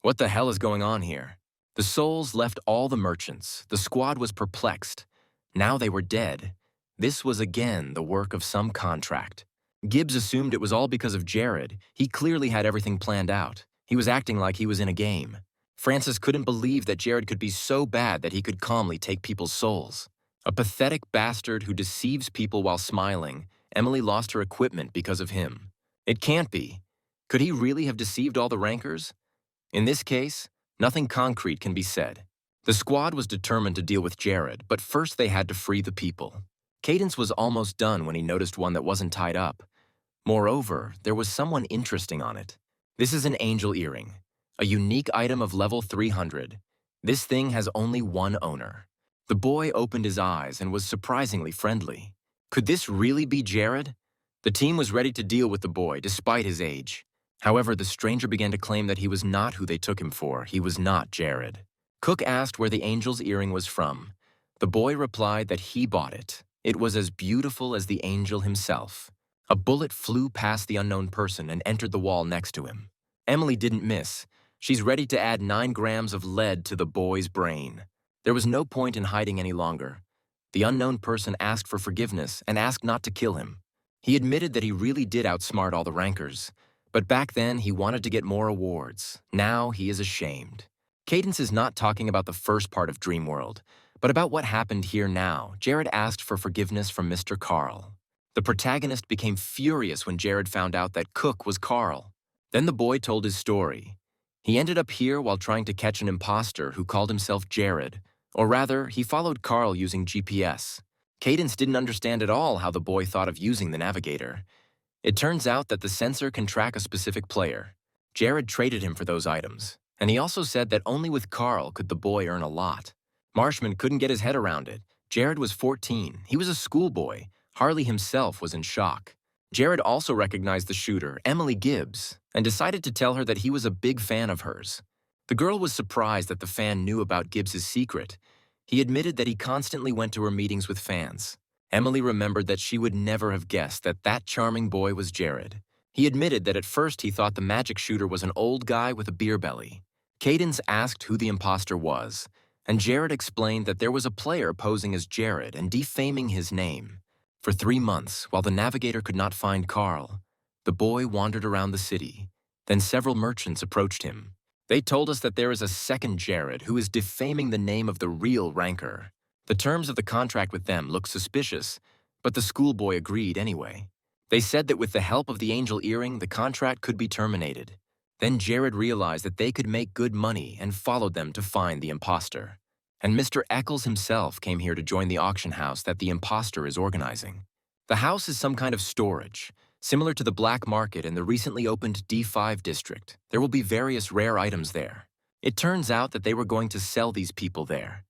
What the hell is going on here? The souls left all the merchants. The squad was perplexed. Now they were dead. This was again the work of some contract. Gibbs assumed it was all because of Jared. He clearly had everything planned out. He was acting like he was in a game. Francis couldn't believe that Jared could be so bad that he could calmly take people's souls. A pathetic bastard who deceives people while smiling. Emily lost her equipment because of him. It can't be. Could he really have deceived all the rankers? In this case, nothing concrete can be said. The squad was determined to deal with Jared, but first they had to free the people. Cadence was almost done when he noticed one that wasn't tied up. Moreover, there was someone interesting on it. This is an angel earring, a unique item of level 300. This thing has only one owner. The boy opened his eyes and was surprisingly friendly. Could this really be Jared? The team was ready to deal with the boy despite his age. However, the stranger began to claim that he was not who they took him for. He was not Jared. Cook asked where the angel's earring was from. The boy replied that he bought it. It was as beautiful as the angel himself. A bullet flew past the unknown person and entered the wall next to him. Emily didn't miss. She's ready to add 9 grams of lead to the boy's brain. There was no point in hiding any longer. The unknown person asked for forgiveness and asked not to kill him. He admitted that he really did outsmart all the rankers. But back then, he wanted to get more awards. Now he is ashamed. Cadence is not talking about the first part of Dreamworld, but about what happened here now. Jared asked for forgiveness from Mr. Carl. The protagonist became furious when Jared found out that Cook was Carl. Then the boy told his story. He ended up here while trying to catch an imposter who called himself Jared. Or rather, he followed Carl using GPS. Cadence didn't understand at all how the boy thought of using the navigator. It turns out that the sensor can track a specific player. Jared traded him for those items, and he also said that only with Carl could the boy earn a lot. Marshman couldn't get his head around it. Jared was 14. He was a schoolboy. Harley himself was in shock. Jared also recognized the shooter, Emily Gibbs, and decided to tell her that he was a big fan of hers. The girl was surprised that the fan knew about Gibbs's secret. He admitted that he constantly went to her meetings with fans. Emily remembered that she would never have guessed that that charming boy was Jared. He admitted that at first he thought the magic shooter was an old guy with a beer belly. Cadence asked who the imposter was, and Jared explained that there was a player posing as Jared and defaming his name. For 3 months, while the navigator could not find Carl, the boy wandered around the city. Then several merchants approached him. They told us that there is a second Jared who is defaming the name of the real ranker. The terms of the contract with them looked suspicious, but the schoolboy agreed anyway. They said that with the help of the angel earring, the contract could be terminated. Then Jared realized that they could make good money and followed them to find the imposter. And Mr. Eccles himself came here to join the auction house that the imposter is organizing. The house is some kind of storage, similar to the black market in the recently opened D5 district. There will be various rare items there. It turns out that they were going to sell these people there.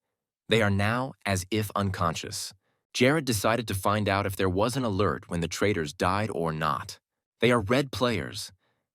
They are now as if unconscious. Jared decided to find out if there was an alert when the traders died or not. They are red players.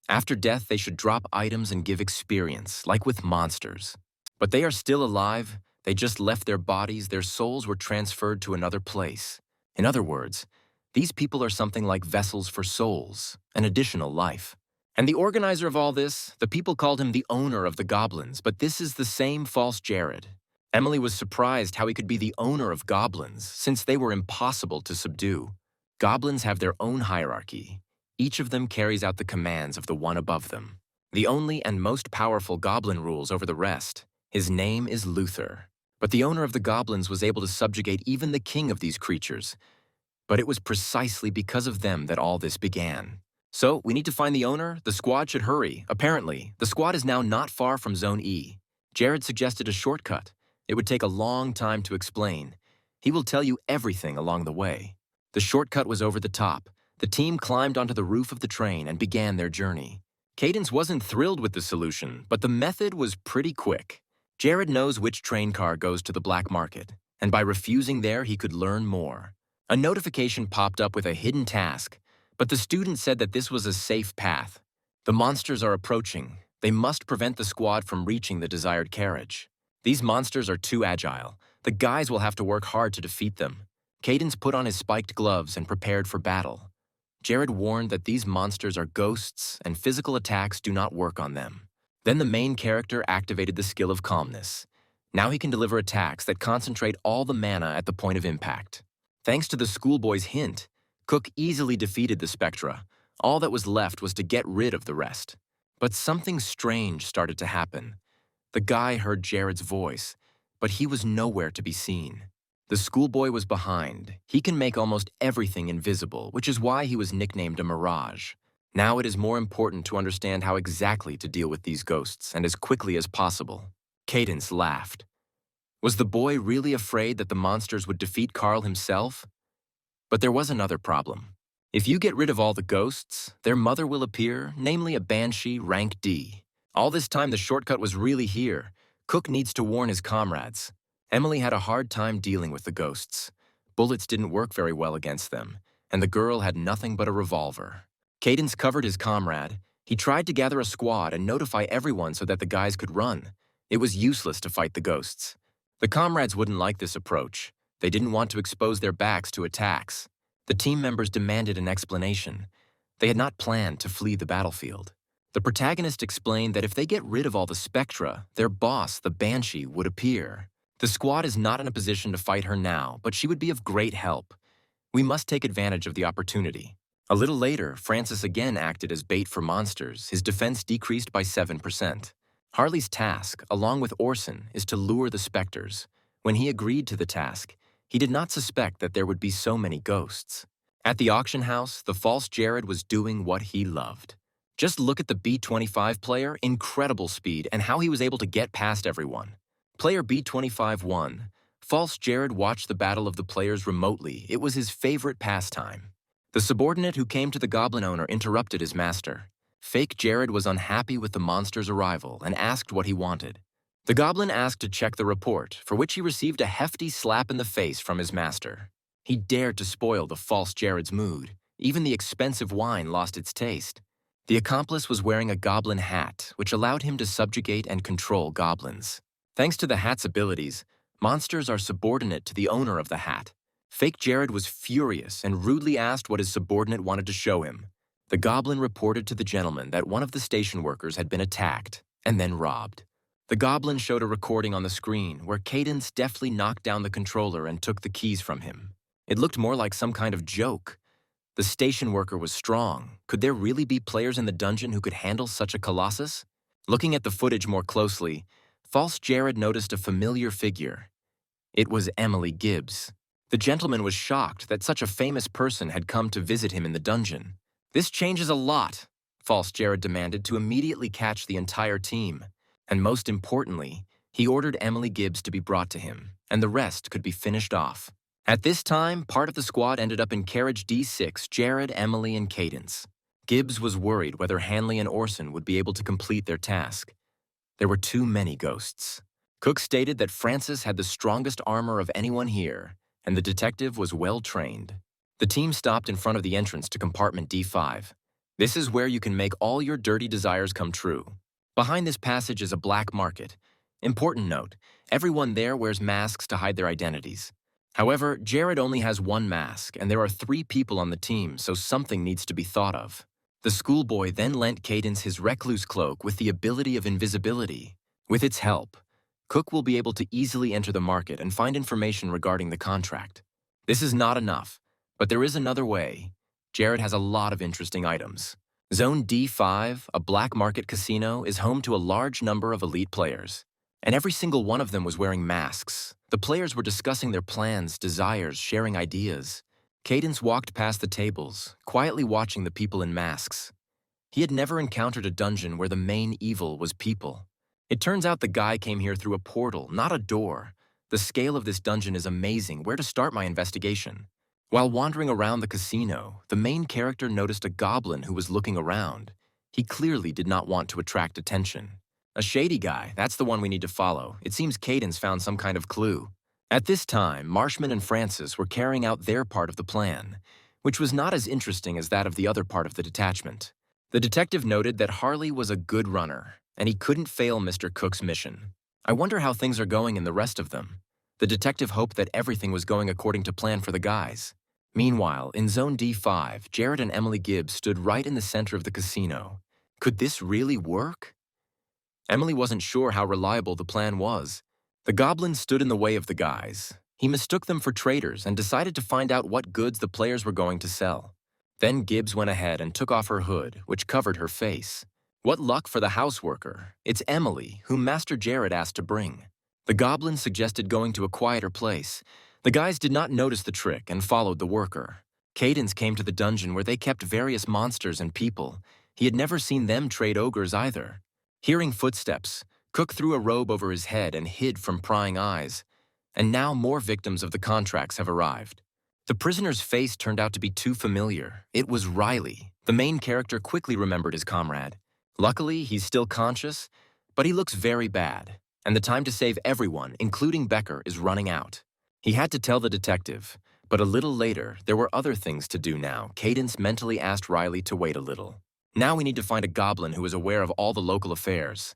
After death, they should drop items and give experience, like with monsters. But they are still alive. They just left their bodies. Their souls were transferred to another place. In other words, these people are something like vessels for souls, an additional life. And the organizer of all this, the people called him the owner of the goblins, but this is the same false Jared. Emily was surprised how he could be the owner of goblins, since they were impossible to subdue. Goblins have their own hierarchy. Each of them carries out the commands of the one above them. The only and most powerful goblin rules over the rest. His name is Luther. But the owner of the goblins was able to subjugate even the king of these creatures. But it was precisely because of them that all this began. So, we need to find the owner. The squad should hurry. Apparently, the squad is now not far from Zone E. Jared suggested a shortcut. It would take a long time to explain. He will tell you everything along the way. The shortcut was over the top. The team climbed onto the roof of the train and began their journey. Cadence wasn't thrilled with the solution, but the method was pretty quick. Jared knows which train car goes to the black market, and by refusing there, he could learn more. A notification popped up with a hidden task, but the student said that this was a safe path. The monsters are approaching. They must prevent the squad from reaching the desired carriage. These monsters are too agile. The guys will have to work hard to defeat them. Cadence put on his spiked gloves and prepared for battle. Jared warned that these monsters are ghosts and physical attacks do not work on them. Then the main character activated the skill of calmness. Now he can deliver attacks that concentrate all the mana at the point of impact. Thanks to the schoolboy's hint, Cook easily defeated the Spectra. All that was left was to get rid of the rest. But something strange started to happen. The guy heard Jared's voice, but he was nowhere to be seen. The schoolboy was behind. He can make almost everything invisible, which is why he was nicknamed a mirage. Now it is more important to understand how exactly to deal with these ghosts, and as quickly as possible. Cadence laughed. Was the boy really afraid that the monsters would defeat Carl himself? But there was another problem. If you get rid of all the ghosts, their mother will appear, namely a Banshee rank D. All this time the shortcut was really here. Cook needs to warn his comrades. Emily had a hard time dealing with the ghosts. Bullets didn't work very well against them, and the girl had nothing but a revolver. Cadence covered his comrade. He tried to gather a squad and notify everyone so that the guys could run. It was useless to fight the ghosts. The comrades wouldn't like this approach. They didn't want to expose their backs to attacks. The team members demanded an explanation. They had not planned to flee the battlefield. The protagonist explained that if they get rid of all the Spectra, their boss, the Banshee, would appear. The squad is not in a position to fight her now, but she would be of great help. We must take advantage of the opportunity. A little later, Francis again acted as bait for monsters. His defense decreased by 7%. Harley's task, along with Orson, is to lure the specters. When he agreed to the task, he did not suspect that there would be so many ghosts. At the auction house, the false Jared was doing what he loved. Just look at the B-25 player, incredible speed, and how he was able to get past everyone. Player B-25 won. False Jared watched the battle of the players remotely. It was his favorite pastime. The subordinate who came to the goblin owner interrupted his master. Fake Jared was unhappy with the monster's arrival and asked what he wanted. The goblin asked to check the report, for which he received a hefty slap in the face from his master. He dared to spoil the false Jared's mood. Even the expensive wine lost its taste. The accomplice was wearing a goblin hat, which allowed him to subjugate and control goblins. Thanks to the hat's abilities, monsters are subordinate to the owner of the hat. Fake Jared was furious and rudely asked what his subordinate wanted to show him. The goblin reported to the gentleman that one of the station workers had been attacked and then robbed. The goblin showed a recording on the screen where Cadence deftly knocked down the controller and took the keys from him. It looked more like some kind of joke. The station worker was strong. Could there really be players in the dungeon who could handle such a colossus? Looking at the footage more closely, false Jared noticed a familiar figure. It was Emily Gibbs. The gentleman was shocked that such a famous person had come to visit him in the dungeon. This changes a lot, false Jared demanded to immediately catch the entire team. And most importantly, he ordered Emily Gibbs to be brought to him, and the rest could be finished off. At this time, part of the squad ended up in carriage D6, Jared, Emily, and Cadence. Gibbs was worried whether Hanley and Orson would be able to complete their task. There were too many ghosts. Cook stated that Francis had the strongest armor of anyone here, and the detective was well trained. The team stopped in front of the entrance to compartment D5. This is where you can make all your dirty desires come true. Behind this passage is a black market. Important note, everyone there wears masks to hide their identities. However, Jared only has one mask, and there are 3 people on the team, so something needs to be thought of. The schoolboy then lent Cadence his recluse cloak with the ability of invisibility. With its help, Cook will be able to easily enter the market and find information regarding the contract. This is not enough, but there is another way. Jared has a lot of interesting items. Zone D5, a black market casino, is home to a large number of elite players, and every single one of them was wearing masks. The players were discussing their plans, desires, sharing ideas. Cadence walked past the tables, quietly watching the people in masks. He had never encountered a dungeon where the main evil was people. It turns out the guy came here through a portal, not a door. The scale of this dungeon is amazing. Where to start my investigation? While wandering around the casino, the main character noticed a goblin who was looking around. He clearly did not want to attract attention. A shady guy, that's the one we need to follow. It seems Cadence found some kind of clue. At this time, Marshman and Francis were carrying out their part of the plan, which was not as interesting as that of the other part of the detachment. The detective noted that Harley was a good runner, and he couldn't fail Mr. Cook's mission. I wonder how things are going in the rest of them. The detective hoped that everything was going according to plan for the guys. Meanwhile, in Zone D5, Jared and Emily Gibbs stood right in the center of the casino. Could this really work? Emily wasn't sure how reliable the plan was. The goblin stood in the way of the guys. He mistook them for traders and decided to find out what goods the players were going to sell. Then Gibbs went ahead and took off her hood, which covered her face. What luck for the houseworker. It's Emily, whom Master Jared asked to bring. The goblin suggested going to a quieter place. The guys did not notice the trick and followed the worker. Cadence came to the dungeon where they kept various monsters and people. He had never seen them trade ogres either. Hearing footsteps, Cook threw a robe over his head and hid from prying eyes. And now more victims of the contracts have arrived. The prisoner's face turned out to be too familiar. It was Riley. The main character quickly remembered his comrade. Luckily, he's still conscious, but he looks very bad, and the time to save everyone, including Becker, is running out. He had to tell the detective, but a little later, there were other things to do now. Cadence mentally asked Riley to wait a little. Now we need to find a goblin who is aware of all the local affairs.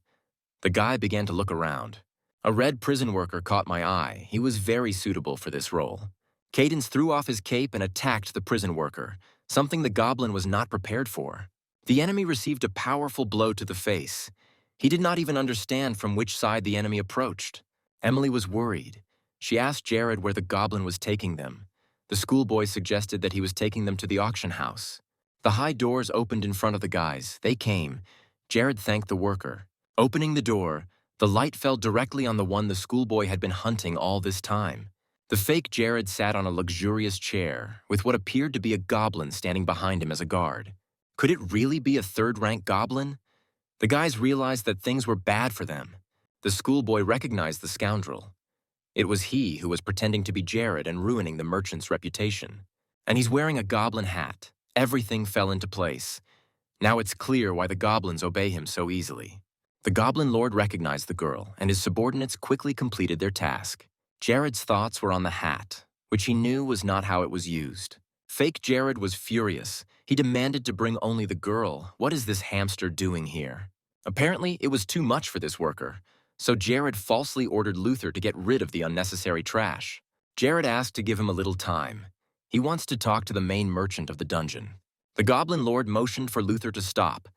The guy began to look around. A red prison worker caught my eye. He was very suitable for this role. Cadence threw off his cape and attacked the prison worker, something the goblin was not prepared for. The enemy received a powerful blow to the face. He did not even understand from which side the enemy approached. Emily was worried. She asked Jared where the goblin was taking them. The schoolboy suggested that he was taking them to the auction house. The high doors opened in front of the guys. They came. Jared thanked the worker. Opening the door, the light fell directly on the one the schoolboy had been hunting all this time. The fake Jared sat on a luxurious chair, with what appeared to be a goblin standing behind him as a guard. Could it really be a third-rank goblin? The guys realized that things were bad for them. The schoolboy recognized the scoundrel. It was he who was pretending to be Jared and ruining the merchant's reputation. And he's wearing a goblin hat. Everything fell into place. Now it's clear why the goblins obey him so easily. The Goblin Lord recognized the girl, and his subordinates quickly completed their task. Jared's thoughts were on the hat, which he knew was not how it was used. Fake Jared was furious. He demanded to bring only the girl. What is this hamster doing here? Apparently, it was too much for this worker, so Jared falsely ordered Luther to get rid of the unnecessary trash. Jared asked to give him a little time. He wants to talk to the main merchant of the dungeon. The Goblin Lord motioned for Luther to stop.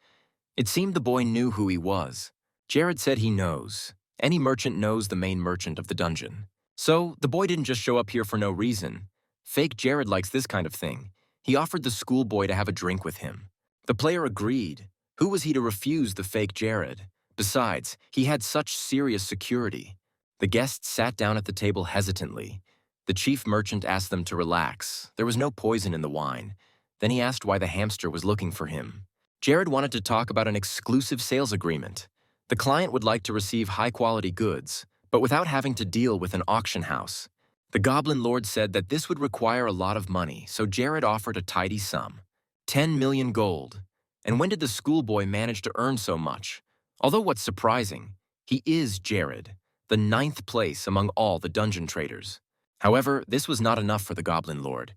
It seemed the boy knew who he was. Jared said he knows. Any merchant knows the main merchant of the dungeon. So, the boy didn't just show up here for no reason. Fake Jared likes this kind of thing. He offered the schoolboy to have a drink with him. The player agreed. Who was he to refuse the fake Jared? Besides, he had such serious security. The guests sat down at the table hesitantly. The chief merchant asked them to relax. There was no poison in the wine. Then he asked why the hamster was looking for him. Jared wanted to talk about an exclusive sales agreement. The client would like to receive high-quality goods, but without having to deal with an auction house. The Goblin Lord said that this would require a lot of money, so Jared offered a tidy sum. 10 million gold. And when did the schoolboy manage to earn so much? Although what's surprising, he is Jared, the 9th place among all the dungeon traders. However, this was not enough for the Goblin Lord.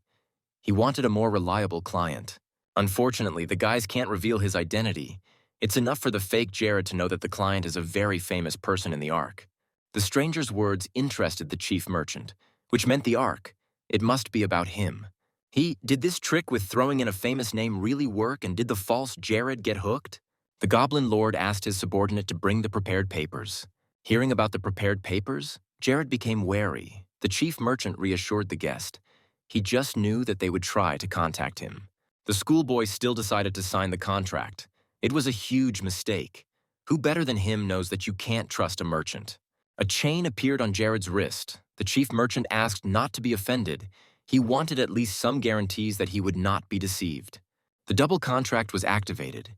He wanted a more reliable client. Unfortunately, the guys can't reveal his identity. It's enough for the fake Jared to know that the client is a very famous person in the Ark. The stranger's words interested the chief merchant, which meant the Ark. It must be about him. Did this trick with throwing in a famous name really work, and did the false Jared get hooked? The Goblin Lord asked his subordinate to bring the prepared papers. Hearing about the prepared papers, Jared became wary. The chief merchant reassured the guest. He just knew that they would try to contact him. The schoolboy still decided to sign the contract. It was a huge mistake. Who better than him knows that you can't trust a merchant? A chain appeared on Jared's wrist. The chief merchant asked not to be offended. He wanted at least some guarantees that he would not be deceived. The double contract was activated.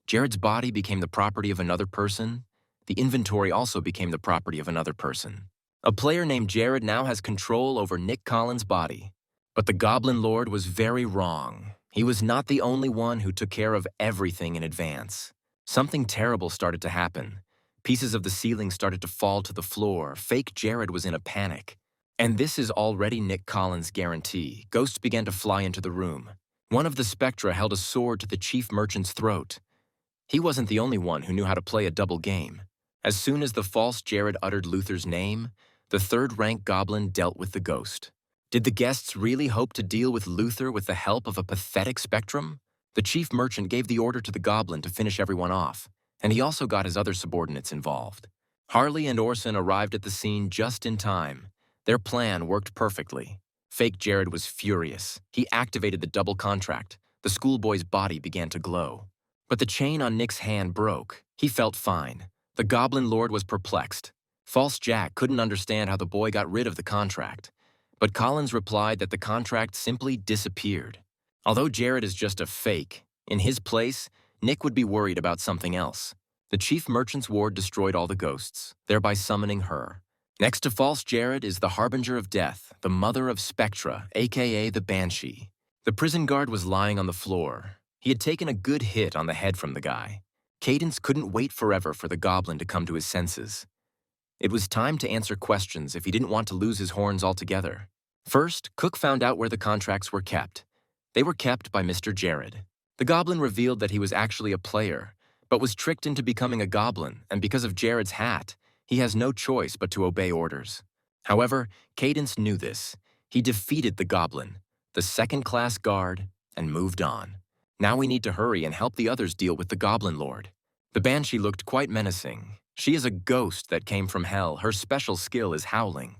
Jared's body became the property of another person. the inventory also became the property of another person. A player named Jared now has control over Nick Collins' body. But the Goblin Lord was very wrong. He was not the only one who took care of everything in advance. Something terrible started to happen. Pieces of the ceiling started to fall to the floor. Fake Jared was in a panic. And this is already Nick Collins' guarantee. Ghosts began to fly into the room. One of the spectra held a sword to the chief merchant's throat. He wasn't the only one who knew how to play a double game. As soon as the false Jared uttered Luther's name, the third-rank goblin dealt with the ghost. Did the guests really hope to deal with Luther with the help of a pathetic spectrum? The chief merchant gave the order to the goblin to finish everyone off, and he also got his other subordinates involved. Harley and Orson arrived at the scene just in time. Their plan worked perfectly. Fake Jared was furious. He activated the double contract. The schoolboy's body began to glow. But the chain on Nick's hand broke. He felt fine. The Goblin Lord was perplexed. False Jack couldn't understand how the boy got rid of the contract. But Collins replied that the contract simply disappeared. Although Jared is just a fake, in his place, Nick would be worried about something else. The chief merchant's ward destroyed all the ghosts, thereby summoning her. Next to false Jared is the Harbinger of Death, the mother of Spectra, aka the Banshee. The prison guard was lying on the floor. He had taken a good hit on the head from the guy. Cadence couldn't wait forever for the goblin to come to his senses. It was time to answer questions if he didn't want to lose his horns altogether. First, Cook found out where the contracts were kept. They were kept by Mr. Jared. The goblin revealed that he was actually a player, but was tricked into becoming a goblin, and because of Jared's hat, he has no choice but to obey orders. However, Cadence knew this. He defeated the goblin, the second-class guard, and moved on. Now we need to hurry and help the others deal with the Goblin Lord. The Banshee looked quite menacing. She is a ghost that came from hell. Her special skill is howling.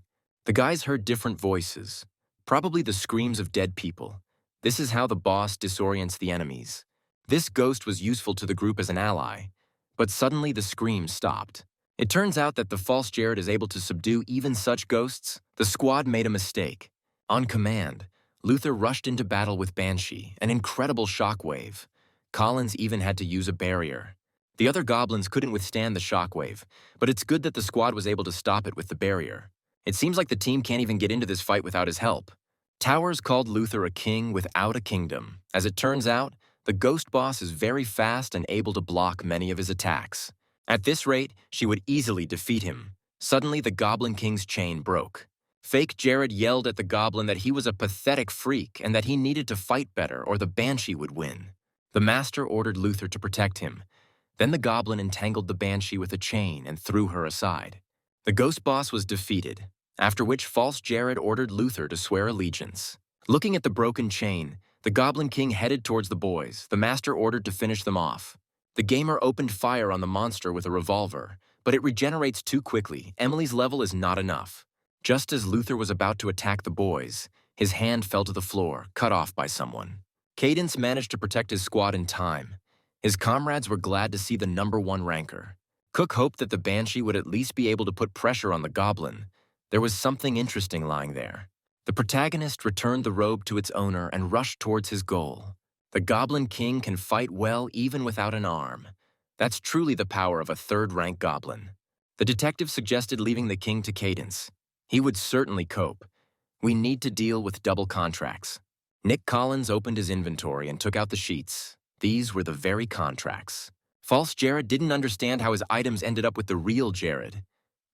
The guys heard different voices, probably the screams of dead people. This is how the boss disorients the enemies. This ghost was useful to the group as an ally, but suddenly the screams stopped. It turns out that the false Jared is able to subdue even such ghosts. The squad made a mistake. On command, Luther rushed into battle with Banshee, an incredible shockwave. Collins even had to use a barrier. The other goblins couldn't withstand the shockwave, but it's good that the squad was able to stop it with the barrier. It seems like the team can't even get into this fight without his help. Towers called Luther a king without a kingdom. As it turns out, the ghost boss is very fast and able to block many of his attacks. At this rate, she would easily defeat him. Suddenly, the Goblin King's chain broke. Fake Jared yelled at the goblin that he was a pathetic freak and that he needed to fight better or the Banshee would win. The master ordered Luther to protect him. Then the goblin entangled the Banshee with a chain and threw her aside. The ghost boss was defeated, after which false Jared ordered Luther to swear allegiance. Looking at the broken chain, the Goblin King headed towards the boys. The master ordered to finish them off. The gamer opened fire on the monster with a revolver, but it regenerates too quickly. Emily's level is not enough. Just as Luther was about to attack the boys, his hand fell to the floor, cut off by someone. Cadence managed to protect his squad in time. His comrades were glad to see the #1 ranker. Cook hoped that the Banshee would at least be able to put pressure on the goblin. There was something interesting lying there. The protagonist returned the robe to its owner and rushed towards his goal. The Goblin King can fight well even without an arm. That's truly the power of a third-rank goblin. The detective suggested leaving the king to Cadence. He would certainly cope. We need to deal with double contracts. Nick Collins opened his inventory and took out the sheets. These were the very contracts. False Jared didn't understand how his items ended up with the real Jared.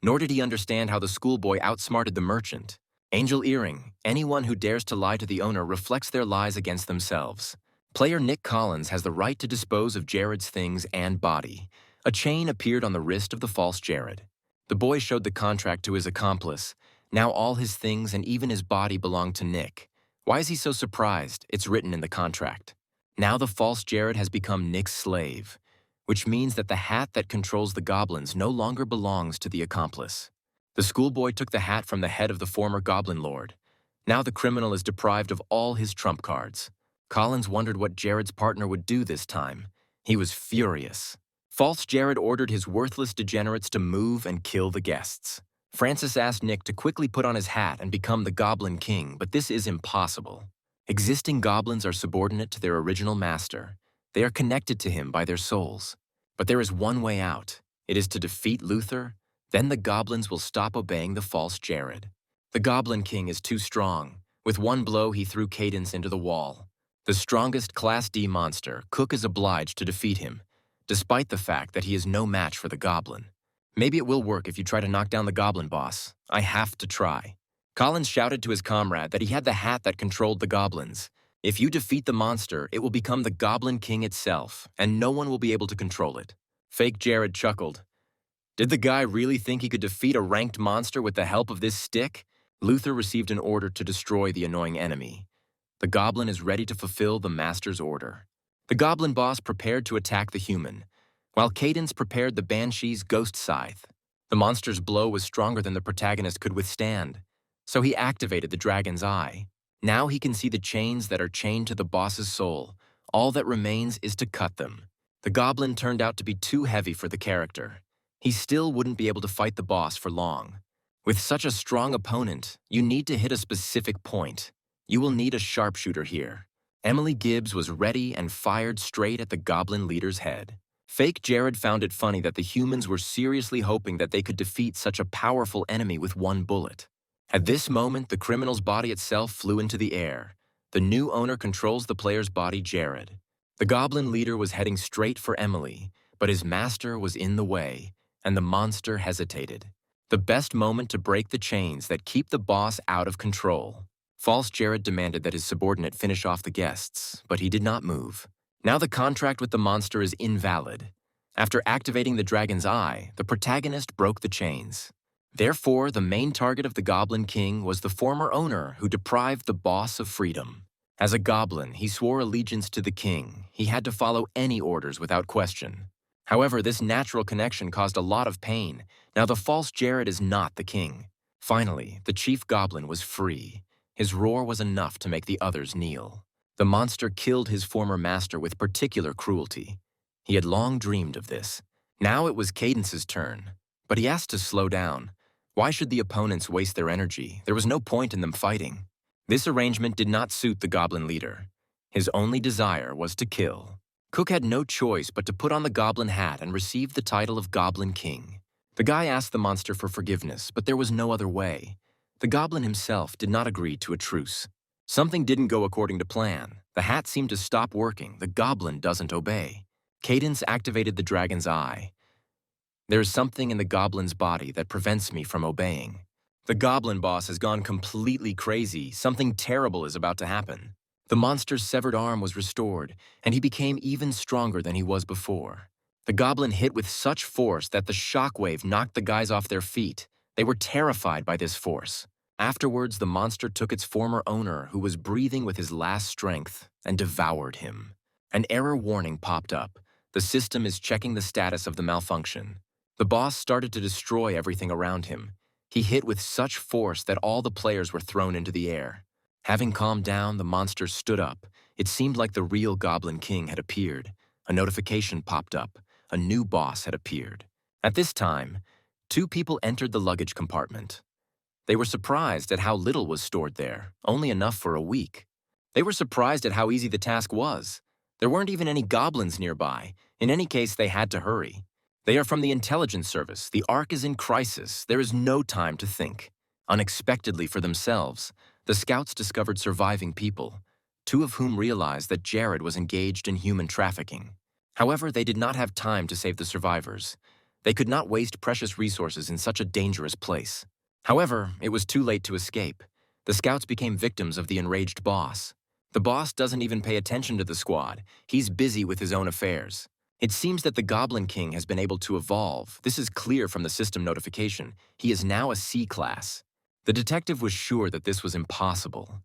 Nor did he understand how the schoolboy outsmarted the merchant. Angel Earring, anyone who dares to lie to the owner reflects their lies against themselves. Player Nick Collins has the right to dispose of Jared's things and body. A chain appeared on the wrist of the false Jared. The boy showed the contract to his accomplice. Now all his things and even his body belong to Nick. Why is he so surprised? It's written in the contract. Now the false Jared has become Nick's slave, which means that the hat that controls the goblins no longer belongs to the accomplice. The schoolboy took the hat from the head of the former Goblin Lord. Now the criminal is deprived of all his trump cards. Collins wondered what Jared's partner would do this time. He was furious. False Jared ordered his worthless degenerates to move and kill the guests. Francis asked Nick to quickly put on his hat and become the Goblin King, but this is impossible. Existing goblins are subordinate to their original master. They are connected to him by their souls. But there is one way out. It is to defeat Luther, then the goblins will stop obeying the false Jared. The Goblin King is too strong. With one blow, he threw Cadence into the wall. The strongest Class D monster, Cook is obliged to defeat him, despite the fact that he is no match for the goblin. Maybe it will work if you try to knock down the goblin boss. I have to try. Collins shouted to his comrade that he had the hat that controlled the goblins. If you defeat the monster, it will become the Goblin King itself, and no one will be able to control it. Fake Jared chuckled. Did the guy really think he could defeat a ranked monster with the help of this stick? Luther received an order to destroy the annoying enemy. The goblin is ready to fulfill the master's order. The goblin boss prepared to attack the human, while Cadence prepared the banshee's ghost scythe. The monster's blow was stronger than the protagonist could withstand, so he activated the dragon's eye. Now he can see the chains that are chained to the boss's soul. All that remains is to cut them. The goblin turned out to be too heavy for the character. He still wouldn't be able to fight the boss for long. With such a strong opponent, you need to hit a specific point. You will need a sharpshooter here. Emily Gibbs was ready and fired straight at the goblin leader's head. Fake Jared found it funny that the humans were seriously hoping that they could defeat such a powerful enemy with one bullet. At this moment, the criminal's body itself flew into the air. The new owner controls the player's body, Jared. The goblin leader was heading straight for Emily, but his master was in the way, and the monster hesitated. The best moment to break the chains that keep the boss out of control. False Jared demanded that his subordinate finish off the guests, but he did not move. Now the contract with the monster is invalid. After activating the dragon's eye, the protagonist broke the chains. Therefore, the main target of the Goblin King was the former owner who deprived the boss of freedom. As a goblin, he swore allegiance to the king. He had to follow any orders without question. However, this natural connection caused a lot of pain. Now the false Jared is not the king. Finally, the chief goblin was free. His roar was enough to make the others kneel. The monster killed his former master with particular cruelty. He had long dreamed of this. Now it was Cadence's turn, but he asked to slow down. Why should the opponents waste their energy? There was no point in them fighting. This arrangement did not suit the goblin leader. His only desire was to kill. Cook had no choice but to put on the goblin hat and receive the title of Goblin King. The guy asked the monster for forgiveness, but there was no other way. The goblin himself did not agree to a truce. Something didn't go according to plan. The hat seemed to stop working. The goblin doesn't obey. Cadence activated the dragon's eye. There is something in the goblin's body that prevents me from obeying. The goblin boss has gone completely crazy. Something terrible is about to happen. The monster's severed arm was restored, and he became even stronger than he was before. The goblin hit with such force that the shockwave knocked the guys off their feet. They were terrified by this force. Afterwards, the monster took its former owner, who was breathing with his last strength, and devoured him. An error warning popped up. The system is checking the status of the malfunction. The boss started to destroy everything around him. He hit with such force that all the players were thrown into the air. Having calmed down, the monster stood up. It seemed like the real Goblin King had appeared. A notification popped up. A new boss had appeared. At this time, 2 people entered the luggage compartment. They were surprised at how little was stored there, only enough for a week. They were surprised at how easy the task was. There weren't even any goblins nearby. In any case, they had to hurry. They are from the intelligence service. The Ark is in crisis. There is no time to think. Unexpectedly for themselves, the scouts discovered surviving people, 2 of whom realized that Jared was engaged in human trafficking. However, they did not have time to save the survivors. They could not waste precious resources in such a dangerous place. However, it was too late to escape. The scouts became victims of the enraged boss. The boss doesn't even pay attention to the squad. He's busy with his own affairs. It seems that the Goblin King has been able to evolve. This is clear from the system notification. He is now a C-class. The detective was sure that this was impossible.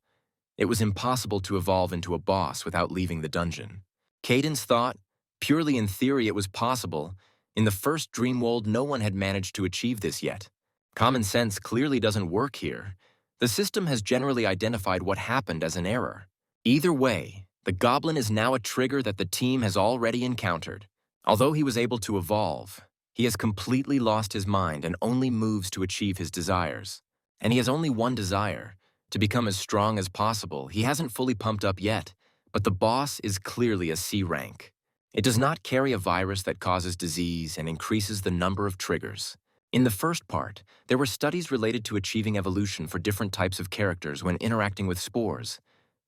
It was impossible to evolve into a boss without leaving the dungeon. Cadence thought, purely in theory it was possible. In the first dream world, no one had managed to achieve this yet. Common sense clearly doesn't work here. The system has generally identified what happened as an error. Either way, the goblin is now a trigger that the team has already encountered. Although he was able to evolve, he has completely lost his mind and only moves to achieve his desires. And he has only one desire, to become as strong as possible. He hasn't fully pumped up yet, but the boss is clearly a C rank. It does not carry a virus that causes disease and increases the number of triggers. In the first part, there were studies related to achieving evolution for different types of characters when interacting with spores,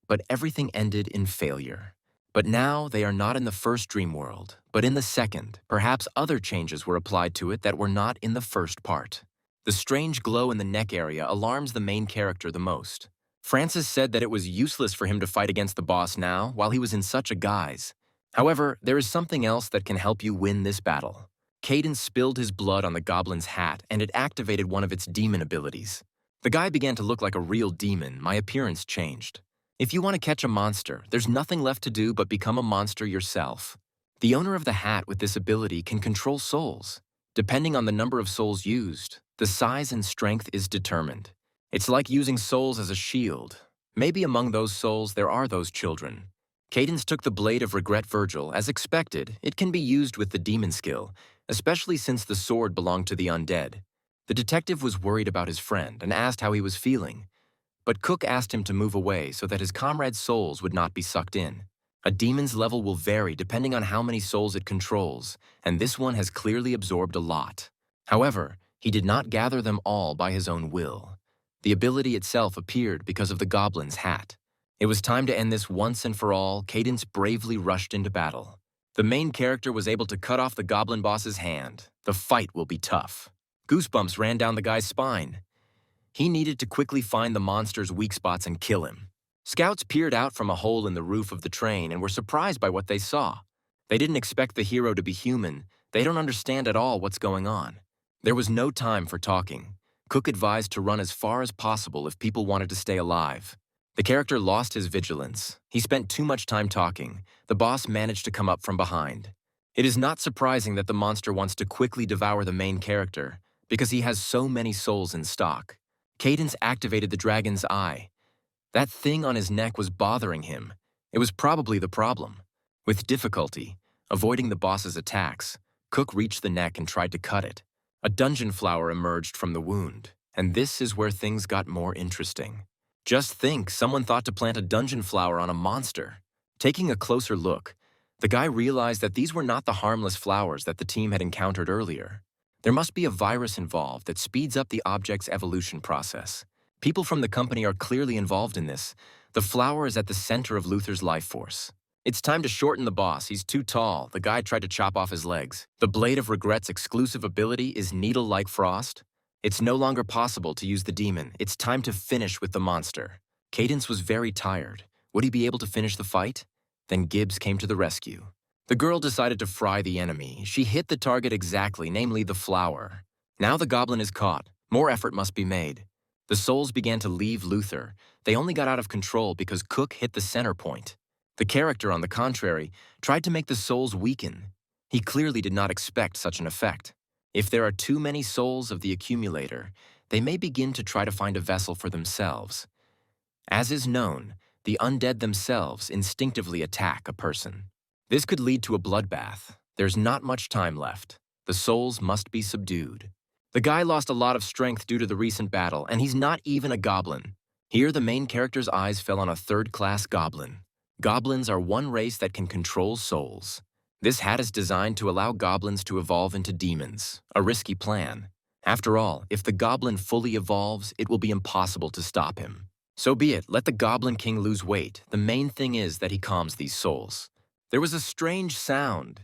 but everything ended in failure. But now they are not in the first dream world, but in the second. Perhaps other changes were applied to it that were not in the first part. The strange glow in the neck area alarms the main character the most. Francis said that it was useless for him to fight against the boss now while he was in such a guise. However, there is something else that can help you win this battle. Cadence spilled his blood on the goblin's hat and it activated one of its demon abilities. The guy began to look like a real demon. My appearance changed. If you want to catch a monster, there's nothing left to do but become a monster yourself. The owner of the hat with this ability can control souls. Depending on the number of souls used, the size and strength is determined. It's like using souls as a shield. Maybe among those souls there are those children. Cadence took the Blade of Regret Virgil. As expected, it can be used with the demon skill, especially since the sword belonged to the undead. The detective was worried about his friend and asked how he was feeling. But Cook asked him to move away so that his comrades' souls would not be sucked in. A demon's level will vary depending on how many souls it controls, and this one has clearly absorbed a lot. However, he did not gather them all by his own will. The ability itself appeared because of the goblin's hat. It was time to end this once and for all. Cadence bravely rushed into battle. The main character was able to cut off the goblin boss's hand. The fight will be tough. Goosebumps ran down the guy's spine. He needed to quickly find the monster's weak spots and kill him. Scouts peered out from a hole in the roof of the train and were surprised by what they saw. They didn't expect the hero to be human. They don't understand at all what's going on. There was no time for talking. Cook advised to run as far as possible if people wanted to stay alive. The character lost his vigilance. He spent too much time talking. The boss managed to come up from behind. It is not surprising that the monster wants to quickly devour the main character, because he has so many souls in stock. Cadence activated the dragon's eye. That thing on his neck was bothering him. It was probably the problem. With difficulty, avoiding the boss's attacks, Cook reached the neck and tried to cut it. A dungeon flower emerged from the wound, and this is where things got more interesting. Just think, someone thought to plant a dungeon flower on a monster. Taking a closer look, the guy realized that these were not the harmless flowers that the team had encountered earlier. There must be a virus involved that speeds up the object's evolution process. People from the company are clearly involved in this. The flower is at the center of Luther's life force. It's time to shorten the boss. He's too tall. The guy tried to chop off his legs. The Blade of Regret's exclusive ability is Needle like Frost. It's no longer possible to use the demon. It's time to finish with the monster. Cadence was very tired. Would he be able to finish the fight? Then Gibbs came to the rescue. The girl decided to fry the enemy. She hit the target exactly, namely the flower. Now the goblin is caught. More effort must be made. The souls began to leave Luther. They only got out of control because Cook hit the center point. The character, on the contrary, tried to make the souls weaken. He clearly did not expect such an effect. If there are too many souls of the accumulator, they may begin to try to find a vessel for themselves. As is known, the undead themselves instinctively attack a person. This could lead to a bloodbath. There's not much time left. The souls must be subdued. The guy lost a lot of strength due to the recent battle, and he's not even a goblin. Here, the main character's eyes fell on a third-class goblin. Goblins are one race that can control souls. This hat is designed to allow goblins to evolve into demons, a risky plan. After all, if the goblin fully evolves, it will be impossible to stop him. So be it, let the Goblin King lose weight. The main thing is that he calms these souls. There was a strange sound.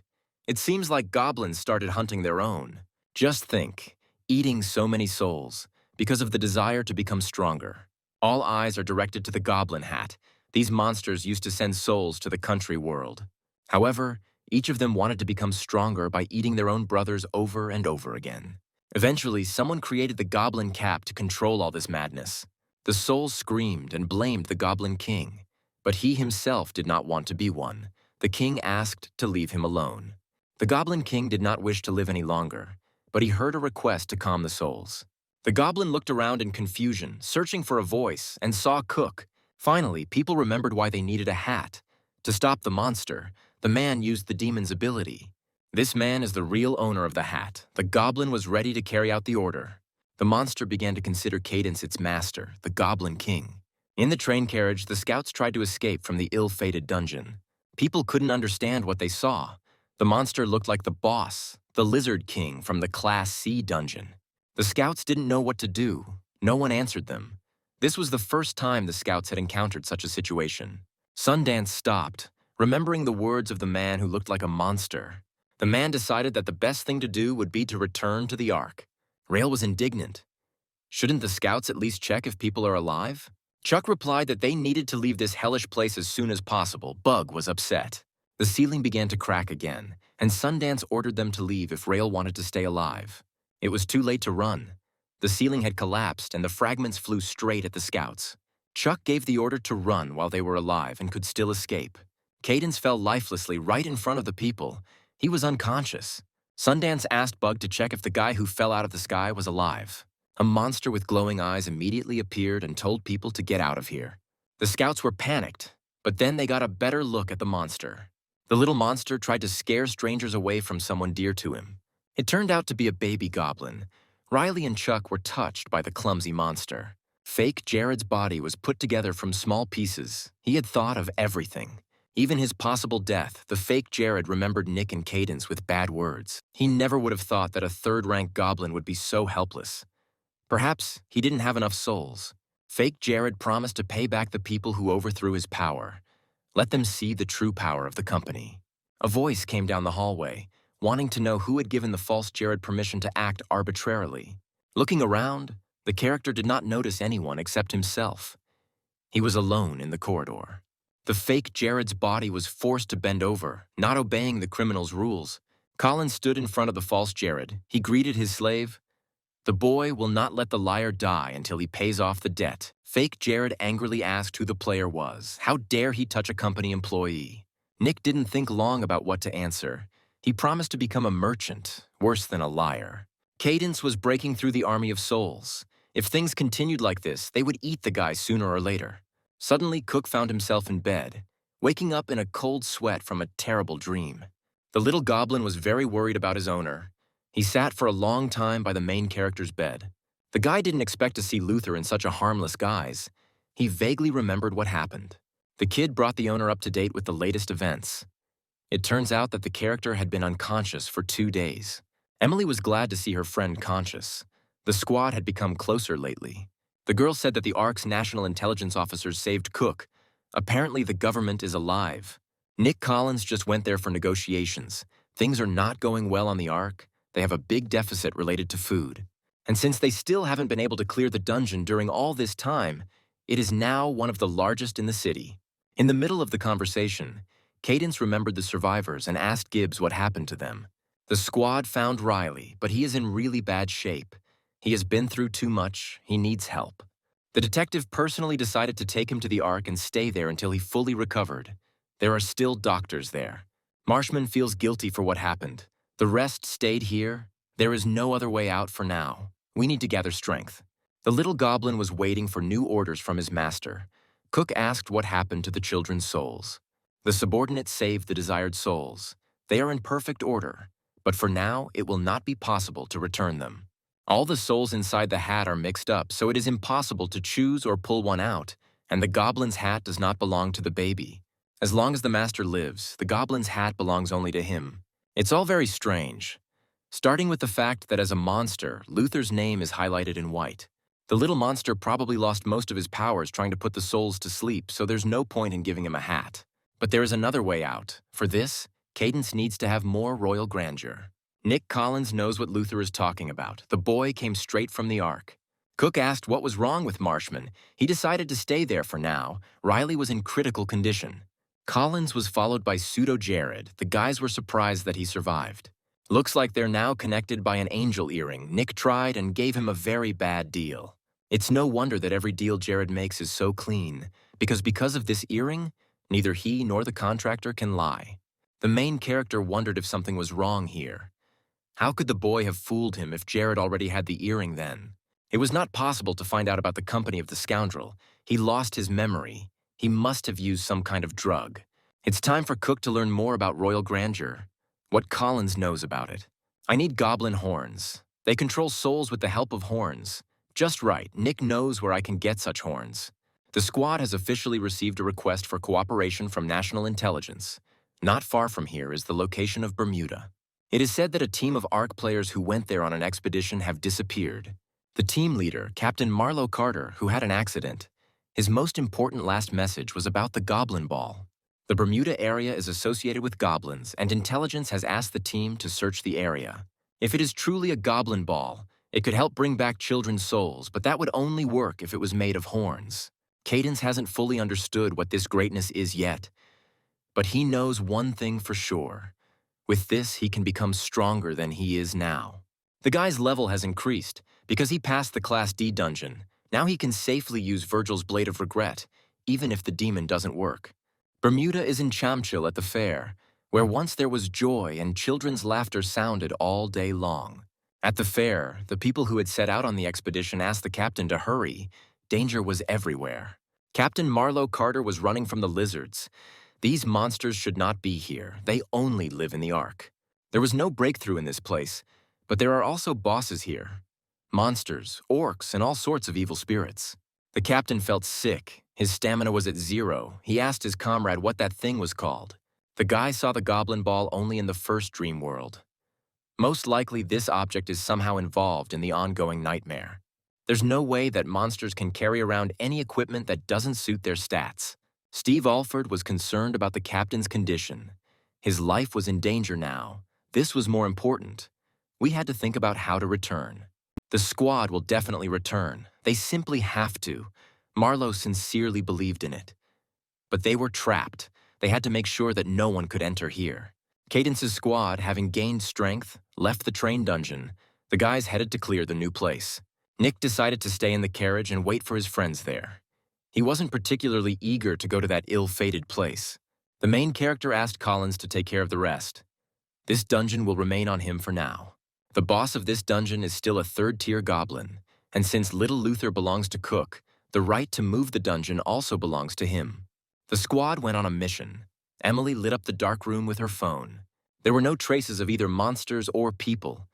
It seems like goblins started hunting their own. Just think, eating so many souls, because of the desire to become stronger. All eyes are directed to the goblin hat. These monsters used to send souls to the country world. However, each of them wanted to become stronger by eating their own brothers over and over again. Eventually, someone created the Goblin Cap to control all this madness. The souls screamed and blamed the Goblin King, but he himself did not want to be one. The king asked to leave him alone. The Goblin King did not wish to live any longer, but he heard a request to calm the souls. The goblin looked around in confusion, searching for a voice, and saw Cook. Finally, people remembered why they needed a hat. To stop the monster, the man used the demon's ability. This man is the real owner of the hat. The goblin was ready to carry out the order. The monster began to consider Cadence its master, the Goblin King. In the train carriage, the scouts tried to escape from the ill-fated dungeon. People couldn't understand what they saw. The monster looked like the boss, the Lizard King from the Class C dungeon. The scouts didn't know what to do. No one answered them. This was the first time the scouts had encountered such a situation. Sundance stopped, remembering the words of the man who looked like a monster. The man decided that the best thing to do would be to return to the Ark. Rail was indignant. Shouldn't the scouts at least check if people are alive? Chuck replied that they needed to leave this hellish place as soon as possible. Bug was upset. The ceiling began to crack again, and Sundance ordered them to leave if Rail wanted to stay alive. It was too late to run. The ceiling had collapsed and the fragments flew straight at the scouts. Chuck gave the order to run while they were alive and could still escape. Cadence fell lifelessly right in front of the people. He was unconscious. Sundance asked Bug to check if the guy who fell out of the sky was alive. A monster with glowing eyes immediately appeared and told people to get out of here. The scouts were panicked, but then they got a better look at the monster. The little monster tried to scare strangers away from someone dear to him. It turned out to be a baby goblin. Riley and Chuck were touched by the clumsy monster. Fake Jared's body was put together from small pieces. He had thought of everything. Even his possible death, the fake Jared remembered Nick and Cadence with bad words. He never would have thought that a third-rank goblin would be so helpless. Perhaps he didn't have enough souls. Fake Jared promised to pay back the people who overthrew his power. Let them see the true power of the company. A voice came down the hallway, wanting to know who had given the false Jared permission to act arbitrarily. Looking around, the character did not notice anyone except himself. He was alone in the corridor. The fake Jared's body was forced to bend over, not obeying the criminal's rules. Colin stood in front of the false Jared. He greeted his slave. The boy will not let the liar die until he pays off the debt. Fake Jared angrily asked who the player was. How dare he touch a company employee? Nick didn't think long about what to answer. He promised to become a merchant, worse than a liar. Cadence was breaking through the army of souls. If things continued like this, they would eat the guy sooner or later. Suddenly, Cook found himself in bed, waking up in a cold sweat from a terrible dream. The little goblin was very worried about his owner. He sat for a long time by the main character's bed. The guy didn't expect to see Luther in such a harmless guise. He vaguely remembered what happened. The kid brought the owner up to date with the latest events. It turns out that the character had been unconscious for 2 days. Emily was glad to see her friend conscious. The squad had become closer lately. The girl said that the Ark's national intelligence officers saved Cook. Apparently the government is alive. Nick Collins just went there for negotiations. Things are not going well on the Ark. They have a big deficit related to food. And since they still haven't been able to clear the dungeon during all this time, it is now one of the largest in the city. In the middle of the conversation, Cadence remembered the survivors and asked Gibbs what happened to them. The squad found Riley, but he is in really bad shape. He has been through too much. He needs help. The detective personally decided to take him to the Ark and stay there until he fully recovered. There are still doctors there. Marshman feels guilty for what happened. The rest stayed here. There is no other way out for now. We need to gather strength. The little goblin was waiting for new orders from his master. Cook asked what happened to the children's souls. The subordinates saved the desired souls. They are in perfect order, but for now it will not be possible to return them. All the souls inside the hat are mixed up, so it is impossible to choose or pull one out, and the goblin's hat does not belong to the baby. As long as the master lives, the goblin's hat belongs only to him. It's all very strange, starting with the fact that as a monster, Luther's name is highlighted in white. The little monster probably lost most of his powers trying to put the souls to sleep, so there's no point in giving him a hat. But there is another way out. For this, Cadence needs to have more royal grandeur. Nick Collins knows what Luther is talking about. The boy came straight from the Ark. Cook asked what was wrong with Marshman. He decided to stay there for now. Riley was in critical condition. Collins was followed by Pseudo-Jared. The guys were surprised that he survived. Looks like they're now connected by an angel earring. Nick tried and gave him a very bad deal. It's no wonder that every deal Jared makes is so clean, because of this earring, neither he nor the contractor can lie. The main character wondered if something was wrong here. How could the boy have fooled him if Jared already had the earring then? It was not possible to find out about the company of the scoundrel. He lost his memory. He must have used some kind of drug. It's time for Cook to learn more about royal grandeur. What Collins knows about it. I need goblin horns. They control souls with the help of horns. Just right, Nick knows where I can get such horns. The squad has officially received a request for cooperation from National Intelligence. Not far from here is the location of Bermuda. It is said that a team of ARK players who went there on an expedition have disappeared. The team leader, Captain Marlowe Carter, who had an accident, his most important last message was about the Goblin Ball. The Bermuda area is associated with goblins, and intelligence has asked the team to search the area. If it is truly a goblin ball, it could help bring back children's souls, but that would only work if it was made of horns. Cadence hasn't fully understood what this greatness is yet, but he knows one thing for sure. With this, he can become stronger than he is now. The guy's level has increased because he passed the Class D dungeon. Now he can safely use Virgil's Blade of Regret, even if the demon doesn't work. Bermuda is in Chamchil at the fair, where once there was joy and children's laughter sounded all day long. At the fair, the people who had set out on the expedition asked the captain to hurry. Danger was everywhere. Captain Marlowe Carter was running from the lizards. These monsters should not be here. They only live in the Ark. There was no breakthrough in this place, but there are also bosses here. Monsters, orcs, and all sorts of evil spirits. The captain felt sick. His stamina was at 0. He asked his comrade what that thing was called. The guy saw the goblin ball only in the first dream world. Most likely this object is somehow involved in the ongoing nightmare. There's no way that monsters can carry around any equipment that doesn't suit their stats. Steve Alford was concerned about the captain's condition. His life was in danger now. This was more important. We had to think about how to return. The squad will definitely return. They simply have to. Marlowe sincerely believed in it. But they were trapped. They had to make sure that no one could enter here. Cadence's squad, having gained strength, left the train dungeon. The guys headed to clear the new place. Nick decided to stay in the carriage and wait for his friends there. He wasn't particularly eager to go to that ill-fated place. The main character asked Collins to take care of the rest. This dungeon will remain on him for now. The boss of this dungeon is still a third-tier goblin, and since Little Luther belongs to Cook, the right to move the dungeon also belongs to him. The squad went on a mission. Emily lit up the dark room with her phone. There were no traces of either monsters or people.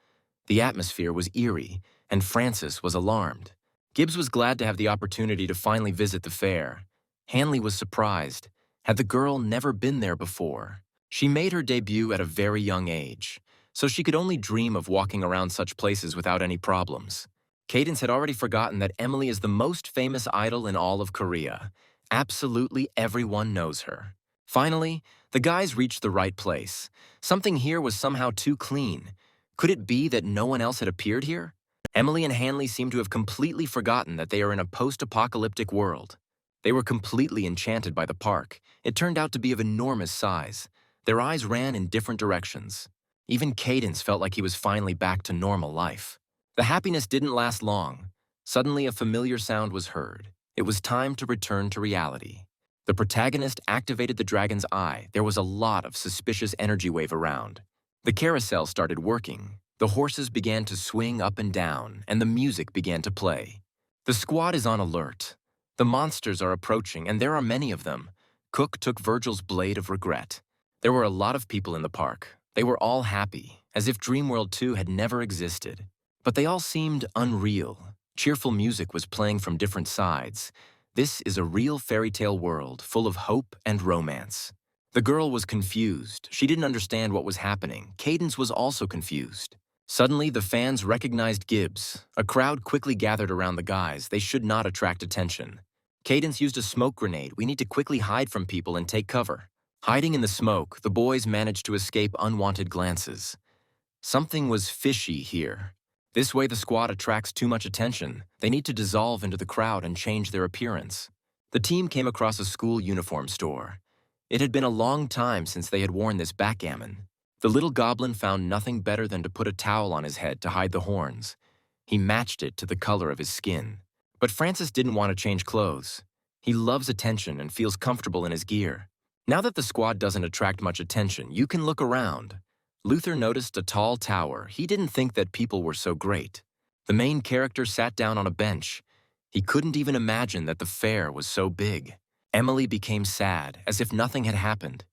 The atmosphere was eerie, and Francis was alarmed. Gibbs was glad to have the opportunity to finally visit the fair. Hanley was surprised. Had the girl never been there before? She made her debut at a very young age, so she could only dream of walking around such places without any problems. Cadence had already forgotten that Emily is the most famous idol in all of Korea. Absolutely everyone knows her. Finally, the guys reached the right place. Something here was somehow too clean. Could it be that no one else had appeared here? Emily and Hanley seemed to have completely forgotten that they are in a post-apocalyptic world. They were completely enchanted by the park. It turned out to be of enormous size. Their eyes ran in different directions. Even Cadence felt like he was finally back to normal life. The happiness didn't last long. Suddenly, a familiar sound was heard. It was time to return to reality. The protagonist activated the dragon's eye. There was a lot of suspicious energy wave around. The carousel started working. The horses began to swing up and down, and the music began to play. The squad is on alert. The monsters are approaching, and there are many of them. Cook took Virgil's Blade of Regret. There were a lot of people in the park. They were all happy, as if Dreamworld 2 had never existed. But they all seemed unreal. Cheerful music was playing from different sides. This is a real fairy tale world, full of hope and romance. The girl was confused. She didn't understand what was happening. Cadence was also confused. Suddenly, the fans recognized Gibbs. A crowd quickly gathered around the guys. They should not attract attention. Cadence used a smoke grenade. We need to quickly hide from people and take cover. Hiding in the smoke, the boys managed to escape unwanted glances. Something was fishy here. This way the squad attracts too much attention. They need to dissolve into the crowd and change their appearance. The team came across a school uniform store. It had been a long time since they had worn this backgammon. The little goblin found nothing better than to put a towel on his head to hide the horns. He matched it to the color of his skin. But Francis didn't want to change clothes. He loves attention and feels comfortable in his gear. Now that the squad doesn't attract much attention, you can look around. Luther noticed a tall tower. He didn't think that people were so great. The main character sat down on a bench. He couldn't even imagine that the fair was so big. Emily became sad, as if nothing had happened.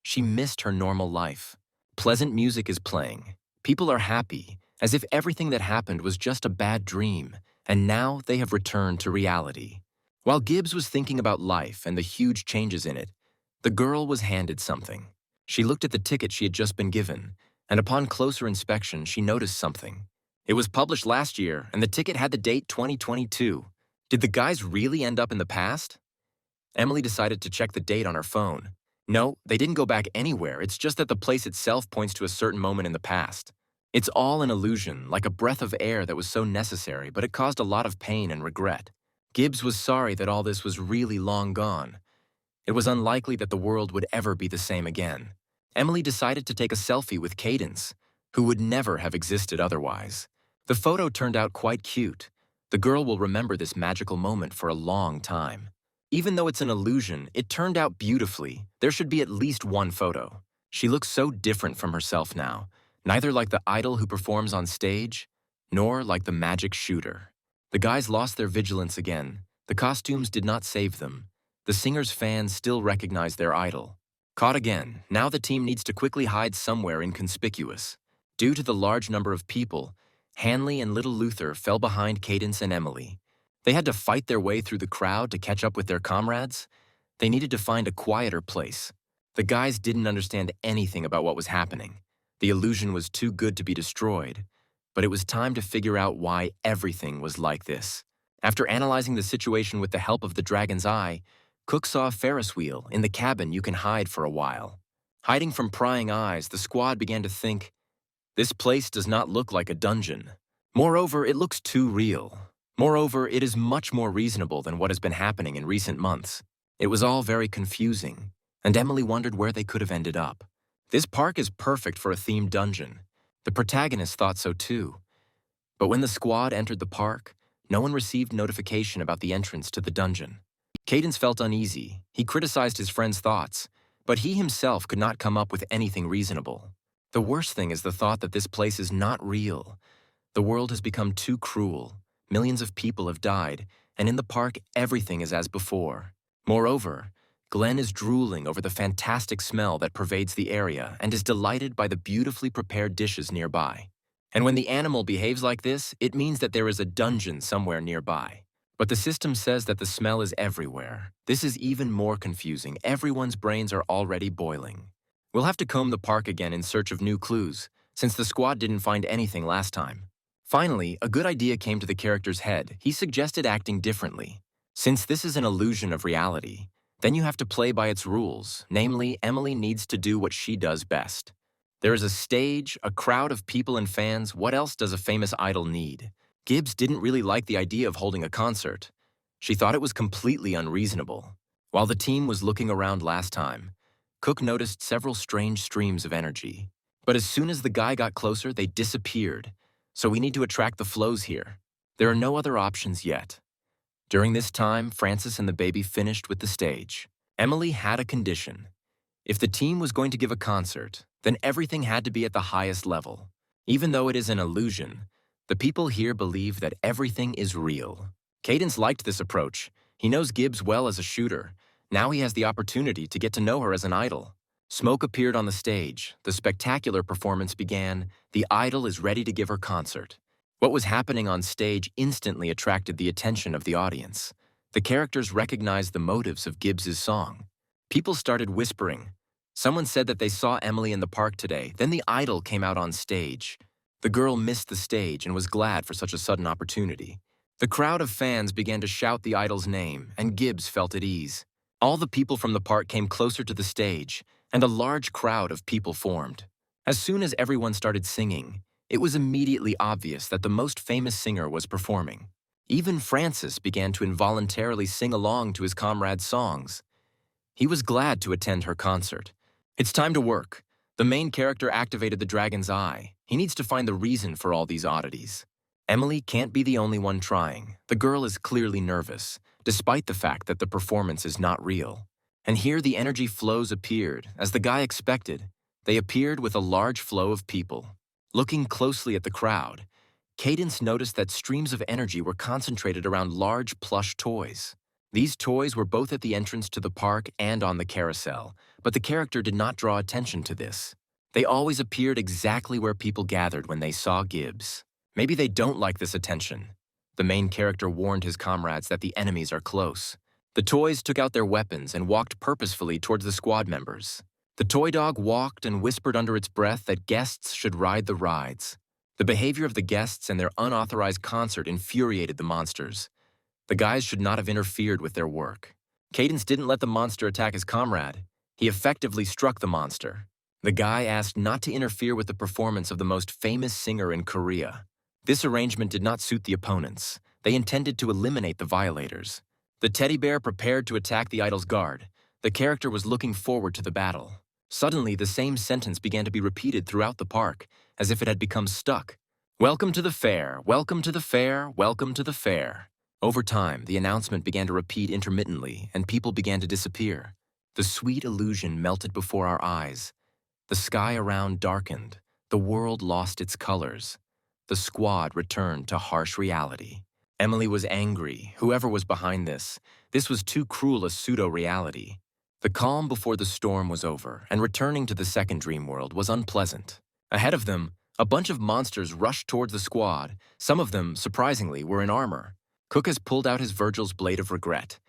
She missed her normal life. Pleasant music is playing. People are happy, as if everything that happened was just a bad dream, and now they have returned to reality. While Gibbs was thinking about life and the huge changes in it, the girl was handed something. She looked at the ticket she had just been given, and upon closer inspection, she noticed something. It was published last year, and the ticket had the date 2022. Did the guys really end up in the past? Emily decided to check the date on her phone. No, they didn't go back anywhere. It's just that the place itself points to a certain moment in the past. It's all an illusion, like a breath of air that was so necessary, but it caused a lot of pain and regret. Gibbs was sorry that all this was really long gone. It was unlikely that the world would ever be the same again. Emily decided to take a selfie with Cadence, who would never have existed otherwise. The photo turned out quite cute. The girl will remember this magical moment for a long time. Even though it's an illusion, it turned out beautifully. There should be at least one photo. She looks so different from herself now, neither like the idol who performs on stage, nor like the magic shooter. The guys lost their vigilance again. The costumes did not save them. The singer's fans still recognize their idol. Caught again, now the team needs to quickly hide somewhere inconspicuous. Due to the large number of people, Hanley and Little Luther fell behind Cadence and Emily. They had to fight their way through the crowd to catch up with their comrades. They needed to find a quieter place. The guys didn't understand anything about what was happening. The illusion was too good to be destroyed, but it was time to figure out why everything was like this. After analyzing the situation with the help of the dragon's eye, Cook saw a Ferris wheel in the cabin you can hide for a while. Hiding from prying eyes, the squad began to think, this place does not look like a dungeon. Moreover, it looks too real. Moreover, it is much more reasonable than what has been happening in recent months. It was all very confusing, and Emily wondered where they could have ended up. This park is perfect for a themed dungeon. The protagonist thought so too. But when the squad entered the park, no one received notification about the entrance to the dungeon. Cadence felt uneasy. He criticized his friend's thoughts, but he himself could not come up with anything reasonable. The worst thing is the thought that this place is not real. The world has become too cruel. Millions of people have died, and in the park, everything is as before. Moreover, Glenn is drooling over the fantastic smell that pervades the area and is delighted by the beautifully prepared dishes nearby. And when the animal behaves like this, it means that there is a dungeon somewhere nearby. But the system says that the smell is everywhere. This is even more confusing. Everyone's brains are already boiling. We'll have to comb the park again in search of new clues, since the squad didn't find anything last time. Finally, a good idea came to the character's head. He suggested acting differently. Since this is an illusion of reality, then you have to play by its rules. Namely, Emily needs to do what she does best. There is a stage, a crowd of people and fans. What else does a famous idol need? Gibbs didn't really like the idea of holding a concert. She thought it was completely unreasonable. While the team was looking around last time, Cook noticed several strange streams of energy. But as soon as the guy got closer, they disappeared. So we need to attract the flows here. There are no other options yet. During this time, Francis and the baby finished with the stage. Emily had a condition. If the team was going to give a concert, then everything had to be at the highest level. Even though it is an illusion, the people here believe that everything is real. Cadence liked this approach. He knows Gibbs well as a shooter. Now he has the opportunity to get to know her as an idol. Smoke appeared on the stage. The spectacular performance began. The idol is ready to give her concert. What was happening on stage instantly attracted the attention of the audience. The characters recognized the motives of Gibbs's song. People started whispering. Someone said that they saw Emily in the park today. Then the idol came out on stage. The girl missed the stage and was glad for such a sudden opportunity. The crowd of fans began to shout the idol's name, and Gibbs felt at ease. All the people from the park came closer to the stage, and a large crowd of people formed. As soon as everyone started singing, it was immediately obvious that the most famous singer was performing. Even Francis began to involuntarily sing along to his comrades' songs. He was glad to attend her concert. It's time to work. The main character activated the dragon's eye. He needs to find the reason for all these oddities. Emily can't be the only one trying. The girl is clearly nervous, despite the fact that the performance is not real. And here the energy flows appeared. As the guy expected, they appeared with a large flow of people. Looking closely at the crowd, Cadence noticed that streams of energy were concentrated around large plush toys. These toys were both at the entrance to the park and on the carousel, but the character did not draw attention to this. They always appeared exactly where people gathered when they saw Gibbs. Maybe they don't like this attention. The main character warned his comrades that the enemies are close. The toys took out their weapons and walked purposefully towards the squad members. The toy dog walked and whispered under its breath that guests should ride the rides. The behavior of the guests and their unauthorized concert infuriated the monsters. The guys should not have interfered with their work. Cadence didn't let the monster attack his comrade. He effectively struck the monster. The guy asked not to interfere with the performance of the most famous singer in Korea. This arrangement did not suit the opponents. They intended to eliminate the violators. The teddy bear prepared to attack the idol's guard. The character was looking forward to the battle. Suddenly, the same sentence began to be repeated throughout the park, as if it had become stuck. "Welcome to the fair, welcome to the fair, welcome to the fair." Over time, the announcement began to repeat intermittently, and people began to disappear. The sweet illusion melted before our eyes. The sky around darkened. The world lost its colors. The squad returned to harsh reality. Emily was angry, whoever was behind this. This was too cruel a pseudo-reality. The calm before the storm was over, and returning to the second dream world was unpleasant. Ahead of them, a bunch of monsters rushed towards the squad. Some of them, surprisingly, were in armor. Cook has pulled out his Virgil's blade of regret.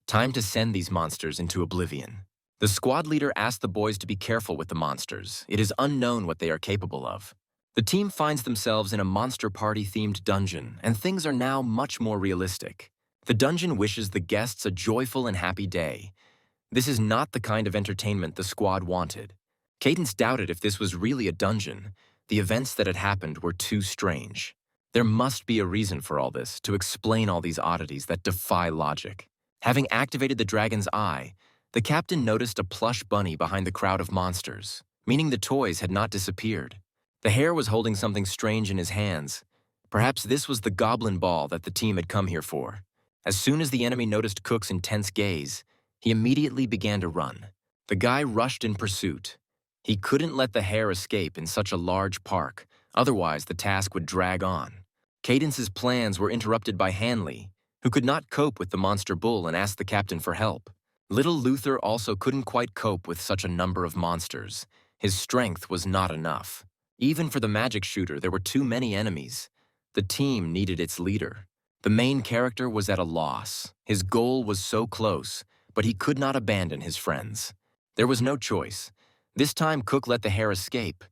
Time to send these monsters into oblivion. The squad leader asked the boys to be careful with the monsters. It is unknown what they are capable of. The team finds themselves in a monster party-themed dungeon, and things are now much more realistic. The dungeon wishes the guests a joyful and happy day. This is not the kind of entertainment the squad wanted. Cadence doubted if this was really a dungeon. The events that had happened were too strange. There must be a reason for all this, to explain all these oddities that defy logic. Having activated the dragon's eye, the captain noticed a plush bunny behind the crowd of monsters, meaning the toys had not disappeared. The hare was holding something strange in his hands. Perhaps this was the goblin ball that the team had come here for. As soon as the enemy noticed Cook's intense gaze, he immediately began to run. The guy rushed in pursuit. He couldn't let the hare escape in such a large park, otherwise the task would drag on. Cadence's plans were interrupted by Hanley, who could not cope with the monster bull and asked the captain for help. Little Luther also couldn't quite cope with such a number of monsters. His strength was not enough. Even for the magic shooter, there were too many enemies. The team needed its leader. The main character was at a loss. His goal was so close, but he could not abandon his friends. There was no choice. This time Cook let the hare escape,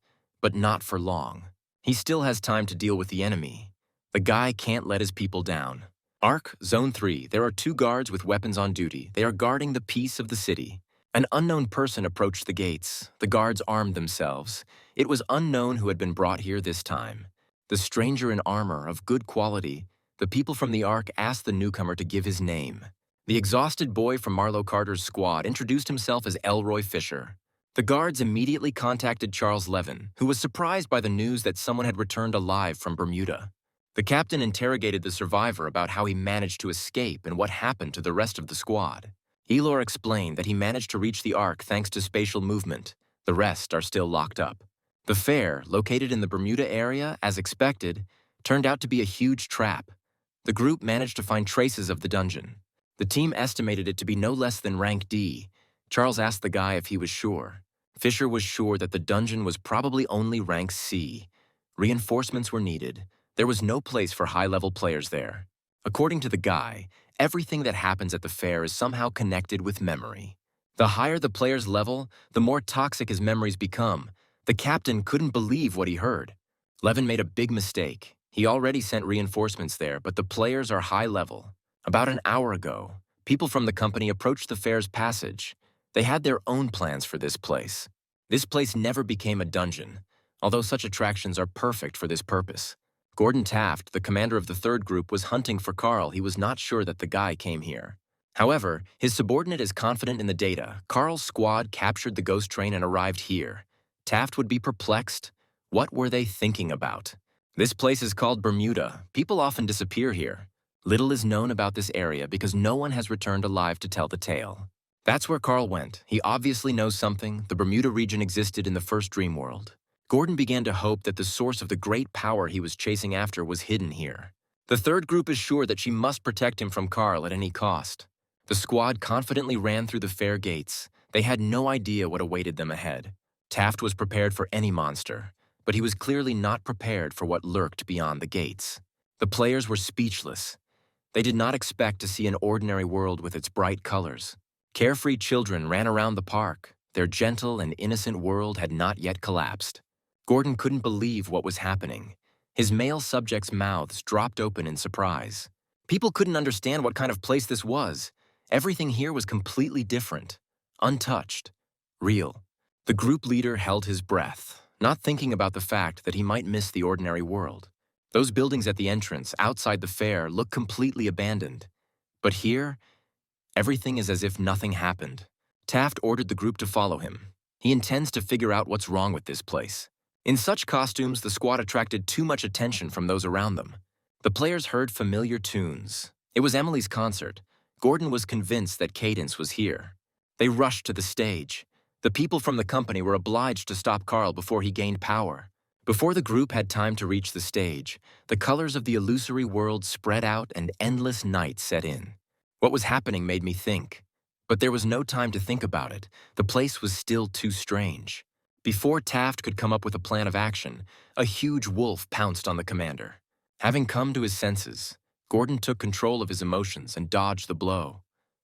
but not for long. He still has time to deal with the enemy. The guy can't let his people down. Arc, Zone 3, there are 2 guards with weapons on duty. They are guarding the peace of the city. An unknown person approached the gates. The guards armed themselves. It was unknown who had been brought here this time. The stranger in armor of good quality. The people from the Ark asked the newcomer to give his name. The exhausted boy from Marlowe Carter's squad introduced himself as Elroy Fisher. The guards immediately contacted Charles Levin, who was surprised by the news that someone had returned alive from Bermuda. The captain interrogated the survivor about how he managed to escape and what happened to the rest of the squad. Elor explained that he managed to reach the Ark thanks to spatial movement. The rest are still locked up. The fair, located in the Bermuda area, as expected, turned out to be a huge trap. The group managed to find traces of the dungeon. The team estimated it to be no less than rank D. Charles asked the guy if he was sure. Fisher was sure that the dungeon was probably only rank C. Reinforcements were needed. There was no place for high-level players there. According to the guy, everything that happens at the fair is somehow connected with memory. The higher the player's level, the more toxic his memories become. The captain couldn't believe what he heard. Levin made a big mistake. He already sent reinforcements there, but the players are high level. About an hour ago, people from the company approached the fair's passage. They had their own plans for this place. This place never became a dungeon, although such attractions are perfect for this purpose. Gordon Taft, the commander of the third group, was hunting for Carl. He was not sure that the guy came here. However, his subordinate is confident in the data. Carl's squad captured the ghost train and arrived here. Taft would be perplexed. What were they thinking about? This place is called Bermuda. People often disappear here. Little is known about this area because no one has returned alive to tell the tale. That's where Carl went. He obviously knows something. The Bermuda region existed in the first dream world. Gordon began to hope that the source of the great power he was chasing after was hidden here. The third group is sure that she must protect him from Carl at any cost. The squad confidently ran through the fair gates. They had no idea what awaited them ahead. Taft was prepared for any monster, but he was clearly not prepared for what lurked beyond the gates. The players were speechless. They did not expect to see an ordinary world with its bright colors. Carefree children ran around the park. Their gentle and innocent world had not yet collapsed. Gordon couldn't believe what was happening. His male subjects' mouths dropped open in surprise. People couldn't understand what kind of place this was. Everything here was completely different, untouched, real. The group leader held his breath, not thinking about the fact that he might miss the ordinary world. Those buildings at the entrance, outside the fair, looked completely abandoned. But here, everything is as if nothing happened. Taft ordered the group to follow him. He intends to figure out what's wrong with this place. In such costumes, the squad attracted too much attention from those around them. The players heard familiar tunes. It was Emily's concert. Gordon was convinced that Cadence was here. They rushed to the stage. The people from the company were obliged to stop Carl before he gained power. Before the group had time to reach the stage, the colors of the illusory world spread out and endless night set in. What was happening made me think. But there was no time to think about it. The place was still too strange. Before Taft could come up with a plan of action, a huge wolf pounced on the commander. Having come to his senses, Gordon took control of his emotions and dodged the blow.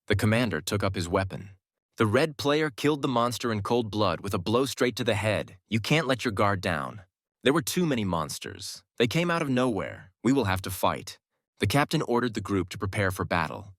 The commander took up his weapon. The red player killed the monster in cold blood with a blow straight to the head. You can't let your guard down. There were too many monsters. They came out of nowhere. We will have to fight. The captain ordered the group to prepare for battle.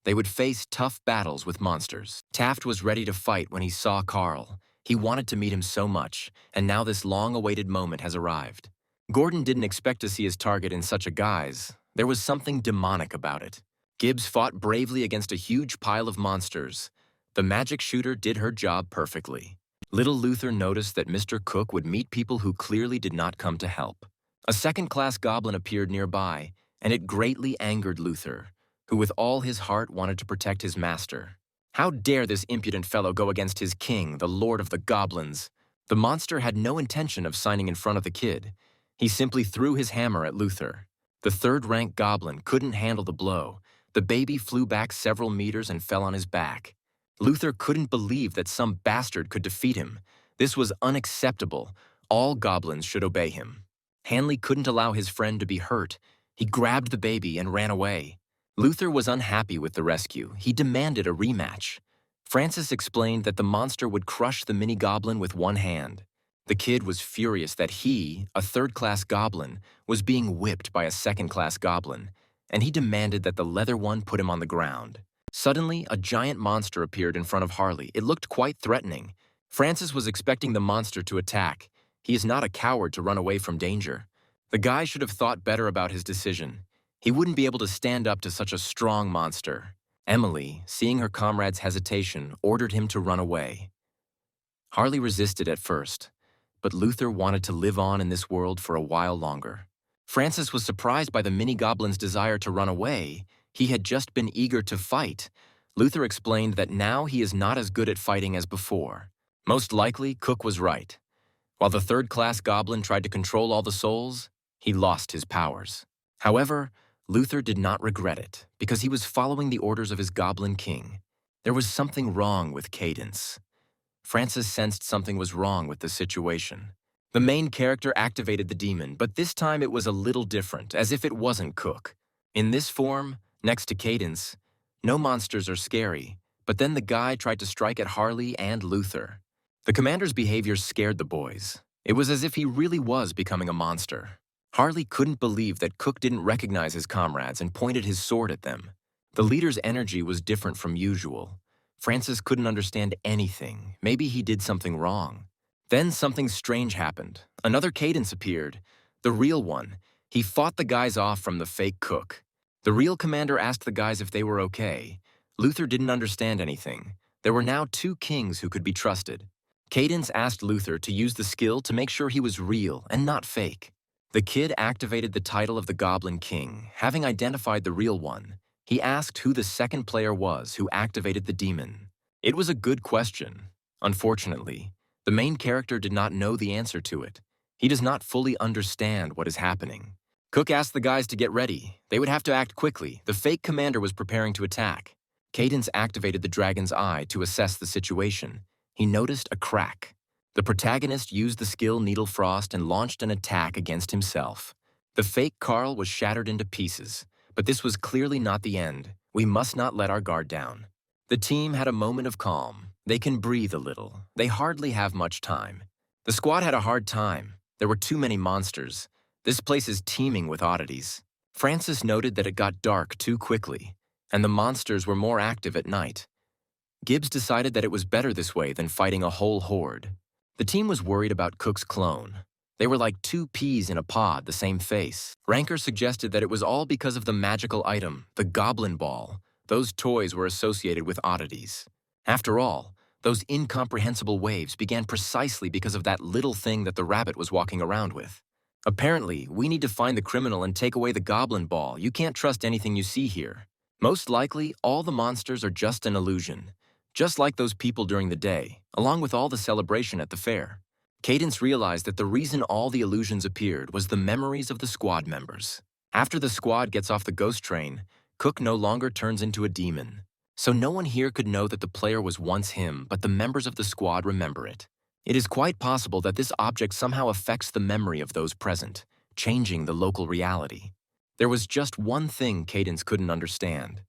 They would face tough battles with monsters. Taft was ready to fight when he saw Carl. He wanted to meet him so much, and now this long-awaited moment has arrived. Gordon didn't expect to see his target in such a guise. There was something demonic about it. Gibbs fought bravely against a huge pile of monsters. The magic shooter did her job perfectly. Little Luther noticed that Mr. Cook would meet people who clearly did not come to help. A second-class goblin appeared nearby, and it greatly angered Luther, who with all his heart wanted to protect his master. How dare this impudent fellow go against his king, the lord of the goblins? The monster had no intention of signing in front of the kid. He simply threw his hammer at Luther. The third-rank goblin couldn't handle the blow. The baby flew back several meters and fell on his back. Luther couldn't believe that some bastard could defeat him. This was unacceptable. All goblins should obey him. Hanley couldn't allow his friend to be hurt. He grabbed the baby and ran away. Luther was unhappy with the rescue. He demanded a rematch. Francis explained that the monster would crush the mini-goblin with one hand. The kid was furious that he, a third-class goblin, was being whipped by a second-class goblin, and he demanded that the leather one put him on the ground. Suddenly, a giant monster appeared in front of Harley. It looked quite threatening. Francis was expecting the monster to attack. He is not a coward to run away from danger. The guy should have thought better about his decision. He wouldn't be able to stand up to such a strong monster. Emily, seeing her comrade's hesitation, ordered him to run away. Harley resisted at first, but Luther wanted to live on in this world for a while longer. Francis was surprised by the mini-goblin's desire to run away. He had just been eager to fight. Luther explained that now he is not as good at fighting as before. Most likely, Cook was right. While the third-class goblin tried to control all the souls, he lost his powers. However, Luther did not regret it, because he was following the orders of his goblin king. There was something wrong with Cadence. Francis sensed something was wrong with the situation. The main character activated the demon, but this time it was a little different, as if it wasn't Cook. In this form, next to Cadence, no monsters are scary, but then the guy tried to strike at Harley and Luther. The commander's behavior scared the boys. It was as if he really was becoming a monster. Harley couldn't believe that Cook didn't recognize his comrades and pointed his sword at them. The leader's energy was different from usual. Francis couldn't understand anything. Maybe he did something wrong. Then something strange happened. Another Cadence appeared. The real one. He fought the guys off from the fake Cook. The real commander asked the guys if they were okay. Luther didn't understand anything. There were now two kings who could be trusted. Cadence asked Luther to use the skill to make sure he was real and not fake. The kid activated the title of the Goblin King. Having identified the real one, he asked who the second player was who activated the demon. It was a good question. Unfortunately, the main character did not know the answer to it. He does not fully understand what is happening. Cook asked the guys to get ready. They would have to act quickly. The fake commander was preparing to attack. Cadence activated the dragon's eye to assess the situation. He noticed a crack. The protagonist used the skill Needle Frost and launched an attack against himself. The fake Carl was shattered into pieces, but this was clearly not the end. We must not let our guard down. The team had a moment of calm. They can breathe a little. They hardly have much time. The squad had a hard time. There were too many monsters. This place is teeming with oddities. Francis noted that it got dark too quickly, and the monsters were more active at night. Gibbs decided that it was better this way than fighting a whole horde. The team was worried about Cook's clone. They were like two peas in a pod, the same face. Ranker suggested that it was all because of the magical item, the goblin ball. Those toys were associated with oddities. After all, those incomprehensible waves began precisely because of that little thing that the rabbit was walking around with. Apparently, we need to find the criminal and take away the goblin ball. You can't trust anything you see here. Most likely, all the monsters are just an illusion. Just like those people during the day, along with all the celebration at the fair. Cadence realized that the reason all the illusions appeared was the memories of the squad members. After the squad gets off the ghost train, Cook no longer turns into a demon. So no one here could know that the player was once him, but the members of the squad remember it. It is quite possible that this object somehow affects the memory of those present, changing the local reality. There was just one thing Cadence couldn't understand: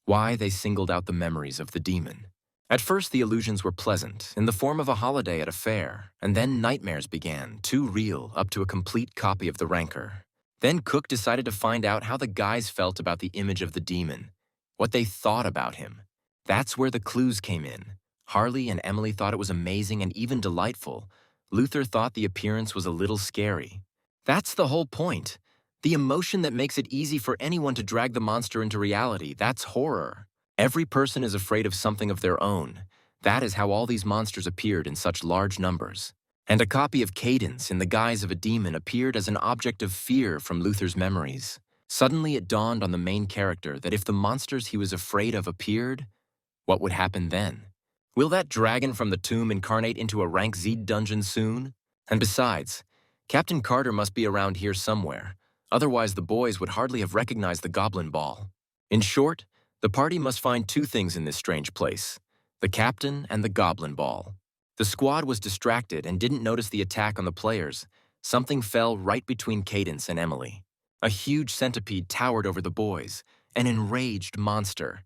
why they singled out the memories of the demon. At first, the illusions were pleasant, in the form of a holiday at a fair, and then nightmares began, too real, up to a complete copy of the Ranker. Then Cook decided to find out how the guys felt about the image of the demon, what they thought about him. That's where the clues came in. Harley and Emily thought it was amazing and even delightful. Luther thought the appearance was a little scary. That's the whole point. The emotion that makes it easy for anyone to drag the monster into reality, that's horror. Every person is afraid of something of their own. That is how all these monsters appeared in such large numbers. And a copy of Cadence in the guise of a demon appeared as an object of fear from Luther's memories. Suddenly it dawned on the main character that if the monsters he was afraid of appeared, what would happen then? Will that dragon from the tomb incarnate into a Rank Z dungeon soon? And besides, Captain Carter must be around here somewhere. Otherwise the boys would hardly have recognized the goblin ball. In short, the party must find two things in this strange place: the captain and the goblin ball. The squad was distracted and didn't notice the attack on the players. Something fell right between Cadence and Emily. A huge centipede towered over the boys, an enraged monster,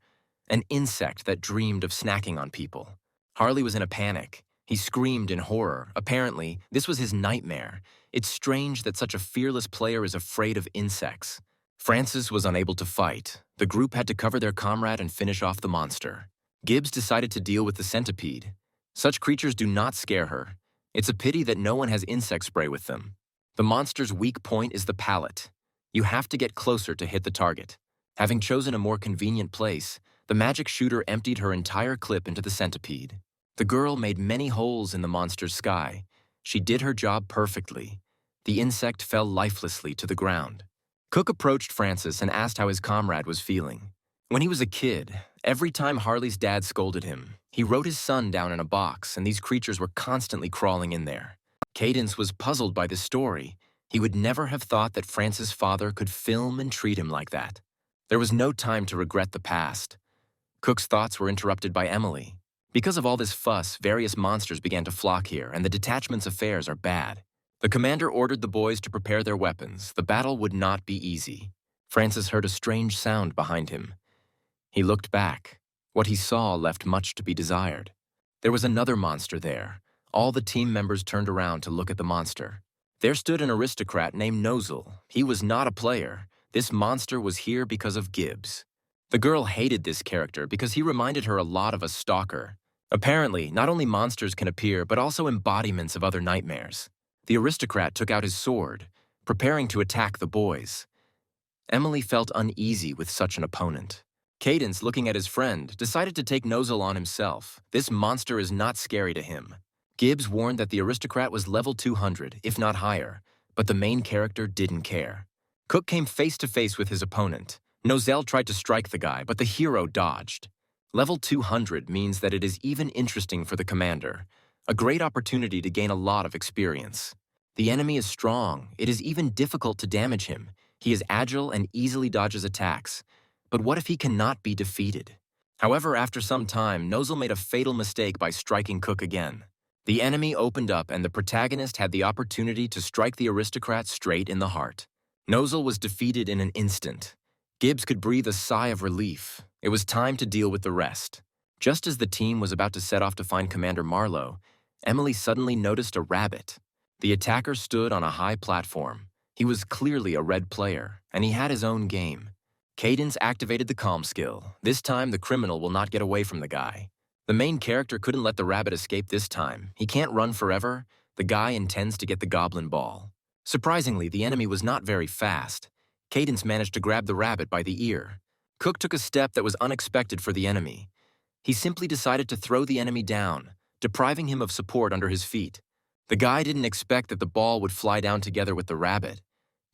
an insect that dreamed of snacking on people. Harley was in a panic. He screamed in horror. Apparently, this was his nightmare. It's strange that such a fearless player is afraid of insects. Francis was unable to fight. The group had to cover their comrade and finish off the monster. Gibbs decided to deal with the centipede. Such creatures do not scare her. It's a pity that no one has insect spray with them. The monster's weak point is the palate. You have to get closer to hit the target. Having chosen a more convenient place, the magic shooter emptied her entire clip into the centipede. The girl made many holes in the monster's sky. She did her job perfectly. The insect fell lifelessly to the ground. Cook approached Francis and asked how his comrade was feeling. When he was a kid, every time Harley's dad scolded him, he wrote his son down in a box, and these creatures were constantly crawling in there. Cadence was puzzled by this story. He would never have thought that Francis' father could film and treat him like that. There was no time to regret the past. Cook's thoughts were interrupted by Emily. Because of all this fuss, various monsters began to flock here, and the detachment's affairs are bad. The commander ordered the boys to prepare their weapons. The battle would not be easy. Francis heard a strange sound behind him. He looked back. What he saw left much to be desired. There was another monster there. All the team members turned around to look at the monster. There stood an aristocrat named Nozzle. He was not a player. This monster was here because of Gibbs. The girl hated this character because he reminded her a lot of a stalker. Apparently, not only monsters can appear, but also embodiments of other nightmares. The aristocrat took out his sword, preparing to attack the boys. Emily felt uneasy with such an opponent. Cadence, looking at his friend, decided to take Nozzle on himself. This monster is not scary to him. Gibbs warned that the aristocrat was level 200, if not higher, but the main character didn't care. Cook came face to face with his opponent. Nozzle tried to strike the guy, but the hero dodged. Level 200 means that it is even interesting for the commander, a great opportunity to gain a lot of experience. The enemy is strong. It is even difficult to damage him. He is agile and easily dodges attacks. But what if he cannot be defeated? However, after some time, Nozzle made a fatal mistake by striking Cook again. The enemy opened up and the protagonist had the opportunity to strike the aristocrat straight in the heart. Nozzle was defeated in an instant. Gibbs could breathe a sigh of relief. It was time to deal with the rest. Just as the team was about to set off to find Commander Marlowe, Emily suddenly noticed a rabbit. The attacker stood on a high platform. He was clearly a red player, and he had his own game. Cadence activated the calm skill. This time, the criminal will not get away from the guy. The main character couldn't let the rabbit escape this time. He can't run forever. The guy intends to get the goblin ball. Surprisingly, the enemy was not very fast. Cadence managed to grab the rabbit by the ear. Cook took a step that was unexpected for the enemy. He simply decided to throw the enemy down, depriving him of support under his feet. The guy didn't expect that the ball would fly down together with the rabbit.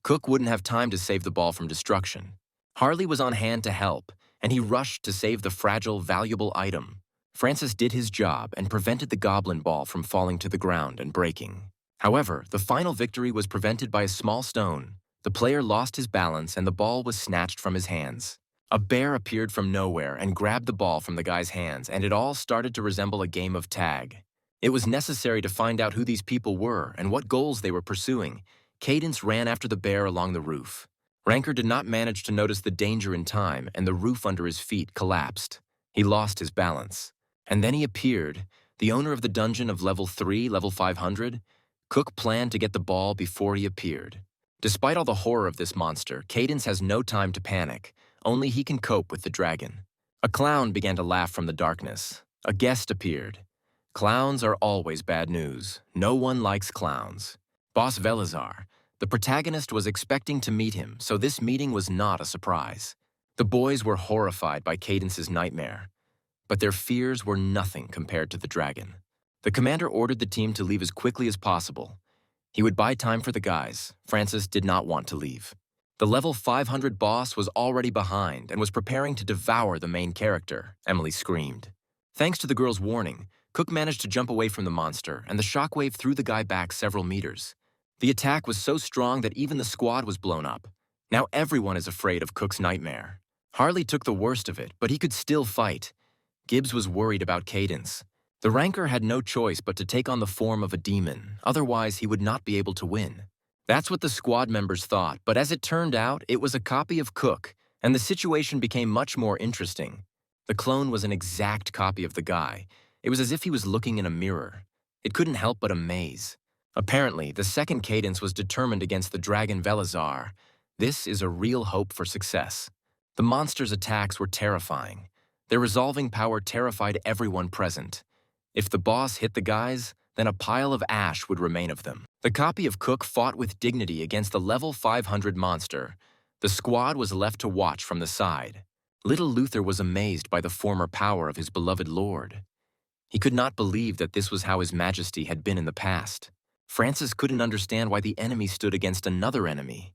Cook wouldn't have time to save the ball from destruction. Harley was on hand to help, and he rushed to save the fragile, valuable item. Francis did his job and prevented the goblin ball from falling to the ground and breaking. However, the final victory was prevented by a small stone. The player lost his balance and the ball was snatched from his hands. A bear appeared from nowhere and grabbed the ball from the guy's hands, and it all started to resemble a game of tag. It was necessary to find out who these people were and what goals they were pursuing. Cadence ran after the bear along the roof. Ranker did not manage to notice the danger in time, and the roof under his feet collapsed. He lost his balance. And then he appeared, the owner of the dungeon of level 3, level 500. Cook planned to get the ball before he appeared. Despite all the horror of this monster, Cadence has no time to panic. Only he can cope with the dragon. A clown began to laugh from the darkness. A guest appeared. Clowns are always bad news. No one likes clowns. Boss Velazar, the protagonist, was expecting to meet him, so this meeting was not a surprise. The boys were horrified by Cadence's nightmare, but their fears were nothing compared to the dragon. The commander ordered the team to leave as quickly as possible. He would buy time for the guys. Francis did not want to leave. The level 500 boss was already behind and was preparing to devour the main character, Emily screamed. Thanks to the girl's warning, Cook managed to jump away from the monster, and the shockwave threw the guy back several meters. The attack was so strong that even the squad was blown up. Now everyone is afraid of Cook's nightmare. Harley took the worst of it, but he could still fight. Gibbs was worried about Cadence. The ranker had no choice but to take on the form of a demon, otherwise he would not be able to win. That's what the squad members thought, but as it turned out, it was a copy of Cook, and the situation became much more interesting. The clone was an exact copy of the guy. It was as if he was looking in a mirror. It couldn't help but amaze. Apparently, the second Cadence was determined against the dragon Velazar. This is a real hope for success. The monster's attacks were terrifying. Their resolving power terrified everyone present. If the boss hit the guys, then a pile of ash would remain of them. The copy of Cook fought with dignity against the level 500 monster. The squad was left to watch from the side. Little Luther was amazed by the former power of his beloved lord. He could not believe that this was how His Majesty had been in the past. Francis couldn't understand why the enemy stood against another enemy.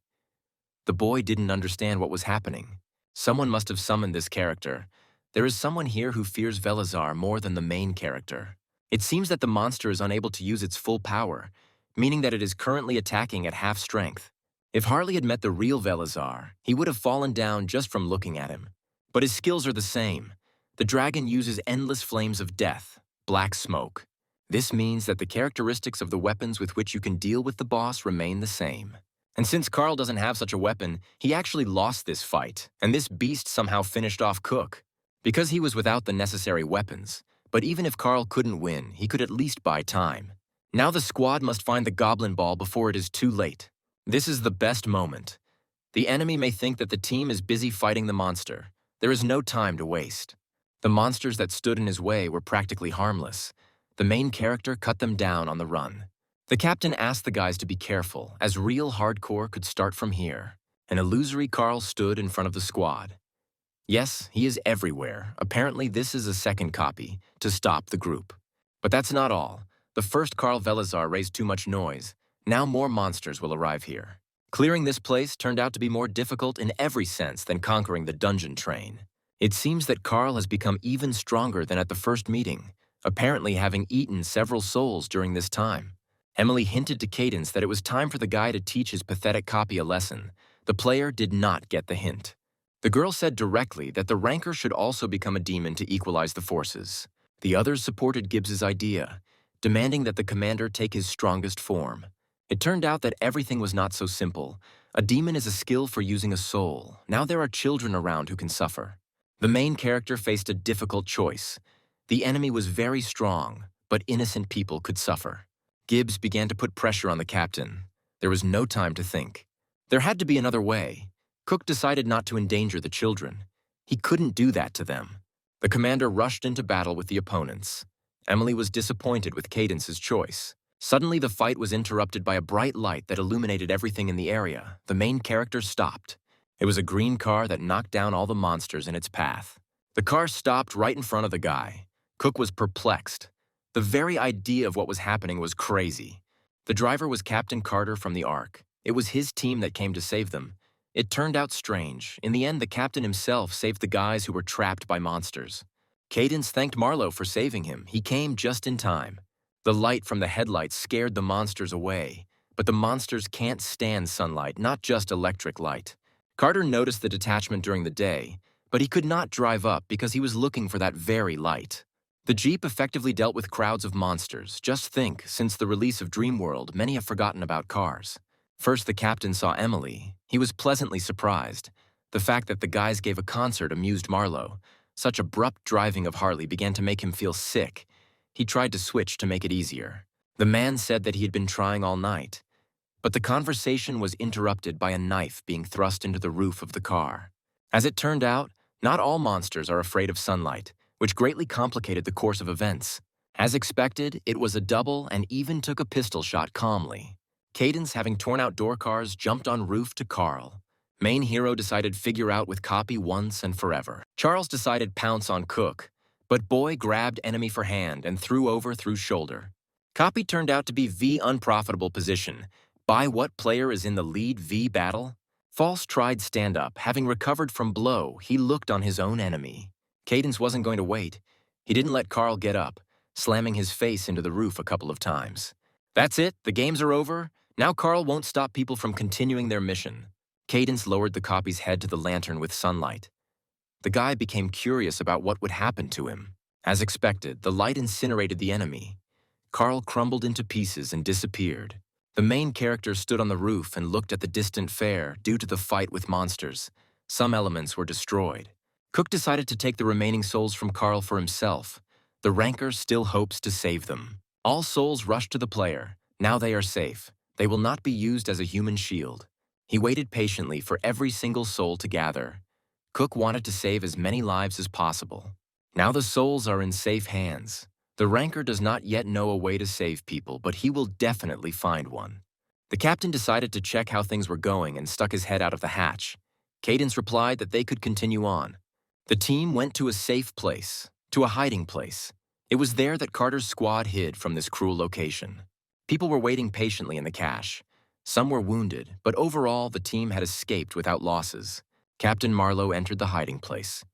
The boy didn't understand what was happening. Someone must have summoned this character. There is someone here who fears Velazar more than the main character. It seems that the monster is unable to use its full power, meaning that it is currently attacking at half strength. If Harley had met the real Velazar, he would have fallen down just from looking at him. But his skills are the same. The dragon uses endless flames of death, black smoke. This means that the characteristics of the weapons with which you can deal with the boss remain the same. And since Carl doesn't have such a weapon, he actually lost this fight, and this beast somehow finished off Cook, because he was without the necessary weapons. But even if Carl couldn't win, he could at least buy time. Now the squad must find the goblin ball before it is too late. This is the best moment. The enemy may think that the team is busy fighting the monster. There is no time to waste. The monsters that stood in his way were practically harmless. The main character cut them down on the run. The captain asked the guys to be careful, as real hardcore could start from here. An illusory Carl stood in front of the squad. Yes, he is everywhere. Apparently this is a second copy, to stop the group. But that's not all. The first Carl Velazar raised too much noise. Now more monsters will arrive here. Clearing this place turned out to be more difficult in every sense than conquering the dungeon train. It seems that Carl has become even stronger than at the first meeting, apparently having eaten several souls during this time. Emily hinted to Cadence that it was time for the guy to teach his pathetic copy a lesson. The player did not get the hint. The girl said directly that the ranker should also become a demon to equalize the forces. The others supported Gibbs's idea, demanding that the commander take his strongest form. It turned out that everything was not so simple. A demon is a skill for using a soul. Now there are children around who can suffer. The main character faced a difficult choice. The enemy was very strong, but innocent people could suffer. Gibbs began to put pressure on the captain. There was no time to think. There had to be another way. Cook decided not to endanger the children. He couldn't do that to them. The commander rushed into battle with the opponents. Emily was disappointed with Cadence's choice. Suddenly, the fight was interrupted by a bright light that illuminated everything in the area. The main character stopped. It was a green car that knocked down all the monsters in its path. The car stopped right in front of the guy. Cook was perplexed. The very idea of what was happening was crazy. The driver was Captain Carter from the Ark. It was his team that came to save them. It turned out strange. In the end, the captain himself saved the guys who were trapped by monsters. Cadence thanked Marlowe for saving him. He came just in time. The light from the headlights scared the monsters away, but the monsters can't stand sunlight, not just electric light. Carter noticed the detachment during the day, but he could not drive up because he was looking for that very light. The Jeep effectively dealt with crowds of monsters. Just think, since the release of Dreamworld, many have forgotten about cars. First, the captain saw Emily. He was pleasantly surprised. The fact that the guys gave a concert amused Marlowe. Such abrupt driving of Harley began to make him feel sick. He tried to switch to make it easier. The man said that he had been trying all night. But the conversation was interrupted by a knife being thrust into the roof of the car. As it turned out, not all monsters are afraid of sunlight, which greatly complicated the course of events. As expected, it was a double and even took a pistol shot calmly. Cadence, having torn out door cars, jumped on roof to Carl. Main hero decided figure out with copy once and forever. Charles decided pounce on Cook, but Boy grabbed enemy for hand and threw over through shoulder. Copy turned out to be V unprofitable position. By what player is in the lead V battle? False tried stand up. Having recovered from blow, he looked on his own enemy. Cadence wasn't going to wait. He didn't let Carl get up, slamming his face into the roof a couple of times. That's it, the games are over. Now Carl won't stop people from continuing their mission. Cadence lowered the copy's head to the lantern with sunlight. The guy became curious about what would happen to him. As expected, the light incinerated the enemy. Carl crumbled into pieces and disappeared. The main character stood on the roof and looked at the distant fair due to the fight with monsters. Some elements were destroyed. Cook decided to take the remaining souls from Carl for himself. The Ranker still hopes to save them. All souls rushed to the player. Now they are safe. They will not be used as a human shield. He waited patiently for every single soul to gather. Cook wanted to save as many lives as possible. Now the souls are in safe hands. The Ranker does not yet know a way to save people, but he will definitely find one. The captain decided to check how things were going and stuck his head out of the hatch. Cadence replied that they could continue on. The team went to a safe place, to a hiding place. It was there that Carter's squad hid from this cruel location. People were waiting patiently in the cache. Some were wounded, but overall the team had escaped without losses. Captain Marlowe entered the hiding place.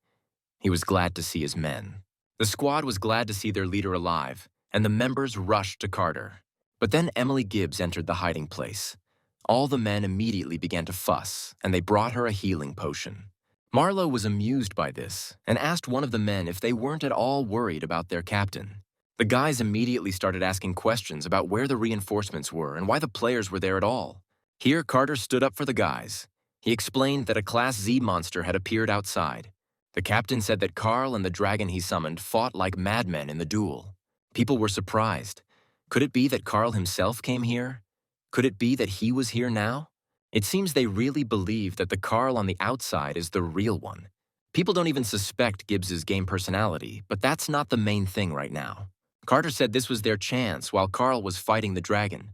He was glad to see his men. The squad was glad to see their leader alive, and the members rushed to Carter. But then Emily Gibbs entered the hiding place. All the men immediately began to fuss, and they brought her a healing potion. Marlowe was amused by this and asked one of the men if they weren't at all worried about their captain. The guys immediately started asking questions about where the reinforcements were and why the players were there at all. Here, Carter stood up for the guys. He explained that a Class Z monster had appeared outside. The captain said that Carl and the dragon he summoned fought like madmen in the duel. People were surprised. Could it be that Carl himself came here? Could it be that he was here now? It seems they really believe that the Carl on the outside is the real one. People don't even suspect Gibbs's game personality, but that's not the main thing right now. Carter said this was their chance while Carl was fighting the dragon.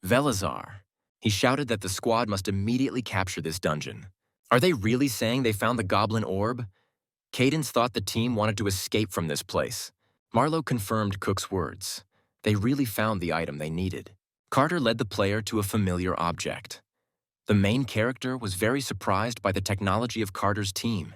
Velazar. He shouted that the squad must immediately capture this dungeon. Are they really saying they found the goblin orb? Cadence thought the team wanted to escape from this place. Marlowe confirmed Cook's words. They really found the item they needed. Carter led the player to a familiar object. The main character was very surprised by the technology of Carter's team.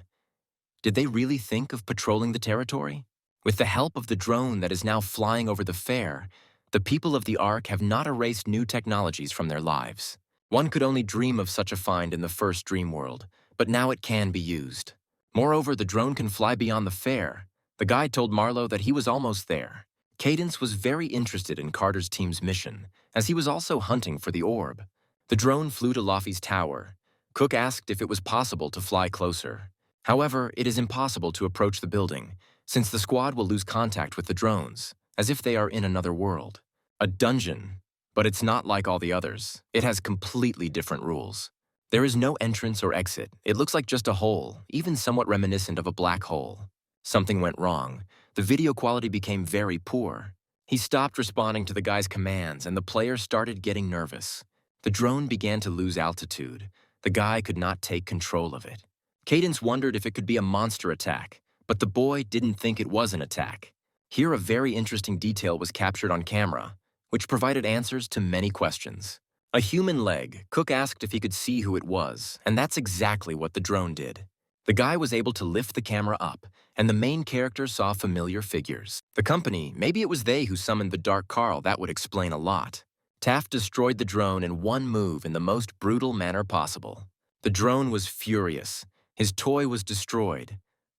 Did they really think of patrolling the territory? With the help of the drone that is now flying over the fair, the people of the Ark have not erased new technologies from their lives. One could only dream of such a find in the first dream world, but now it can be used. Moreover, the drone can fly beyond the fair. The guide told Marlowe that he was almost there. Cadence was very interested in Carter's team's mission, as he was also hunting for the orb. The drone flew to Laffy's tower. Cook asked if it was possible to fly closer. However, it is impossible to approach the building, since the squad will lose contact with the drones, as if they are in another world. A dungeon, but it's not like all the others. It has completely different rules. There is no entrance or exit. It looks like just a hole, even somewhat reminiscent of a black hole. Something went wrong. The video quality became very poor. He stopped responding to the guy's commands, and the player started getting nervous. The drone began to lose altitude. The guy could not take control of it. Cadence wondered if it could be a monster attack, but the boy didn't think it was an attack. Here, a very interesting detail was captured on camera, which provided answers to many questions. A human leg. Cook asked if he could see who it was, and that's exactly what the drone did. The guy was able to lift the camera up, and the main character saw familiar figures. The company, maybe it was they who summoned the Dark Carl. That would explain a lot. Taft destroyed the drone in one move in the most brutal manner possible. The drone was furious. His toy was destroyed.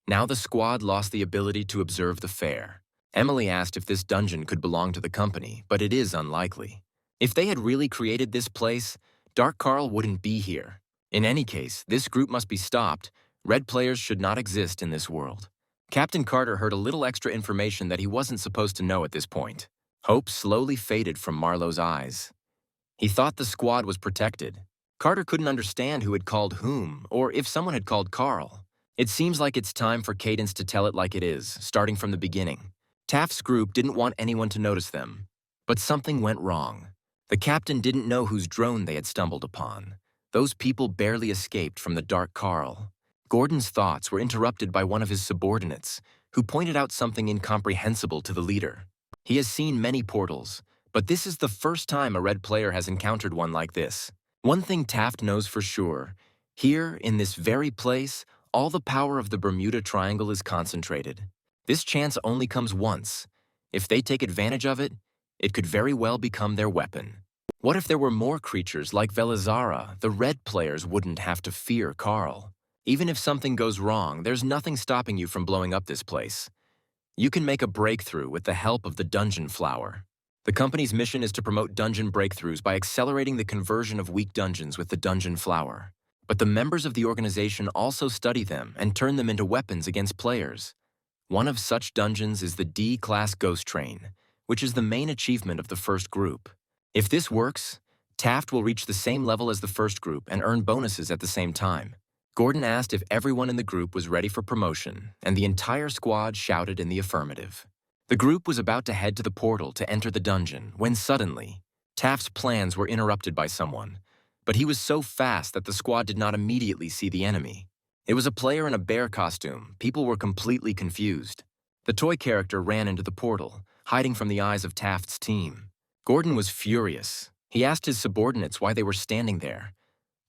Now the squad lost the ability to observe the fair. Emily asked if this dungeon could belong to the company, but it is unlikely. If they had really created this place, Dark Carl wouldn't be here. In any case, this group must be stopped. Red players should not exist in this world. Captain Carter heard a little extra information that he wasn't supposed to know at this point. Hope slowly faded from Marlowe's eyes. He thought the squad was protected. Carter couldn't understand who had called whom, or if someone had called Carl. It seems like it's time for Cadence to tell it like it is, starting from the beginning. Taft's group didn't want anyone to notice them, but something went wrong. The captain didn't know whose drone they had stumbled upon. Those people barely escaped from the Dark Carl. Gordon's thoughts were interrupted by one of his subordinates, who pointed out something incomprehensible to the leader. He has seen many portals, but this is the first time a red player has encountered one like this. One thing Taft knows for sure, here, in this very place, all the power of the Bermuda Triangle is concentrated. This chance only comes once. If they take advantage of it, it could very well become their weapon. What if there were more creatures like Velizara? The red players wouldn't have to fear Carl. Even if something goes wrong, there's nothing stopping you from blowing up this place. You can make a breakthrough with the help of the Dungeon Flower. The company's mission is to promote dungeon breakthroughs by accelerating the conversion of weak dungeons with the Dungeon Flower. But the members of the organization also study them and turn them into weapons against players. One of such dungeons is the D-Class Ghost Train, which is the main achievement of the first group. If this works, Taft will reach the same level as the first group and earn bonuses at the same time. Gordon asked if everyone in the group was ready for promotion, and the entire squad shouted in the affirmative. The group was about to head to the portal to enter the dungeon when suddenly, Taft's plans were interrupted by someone, but he was so fast that the squad did not immediately see the enemy. It was a player in a bear costume. People were completely confused. The toy character ran into the portal, hiding from the eyes of Taft's team. Gordon was furious. He asked his subordinates why they were standing there.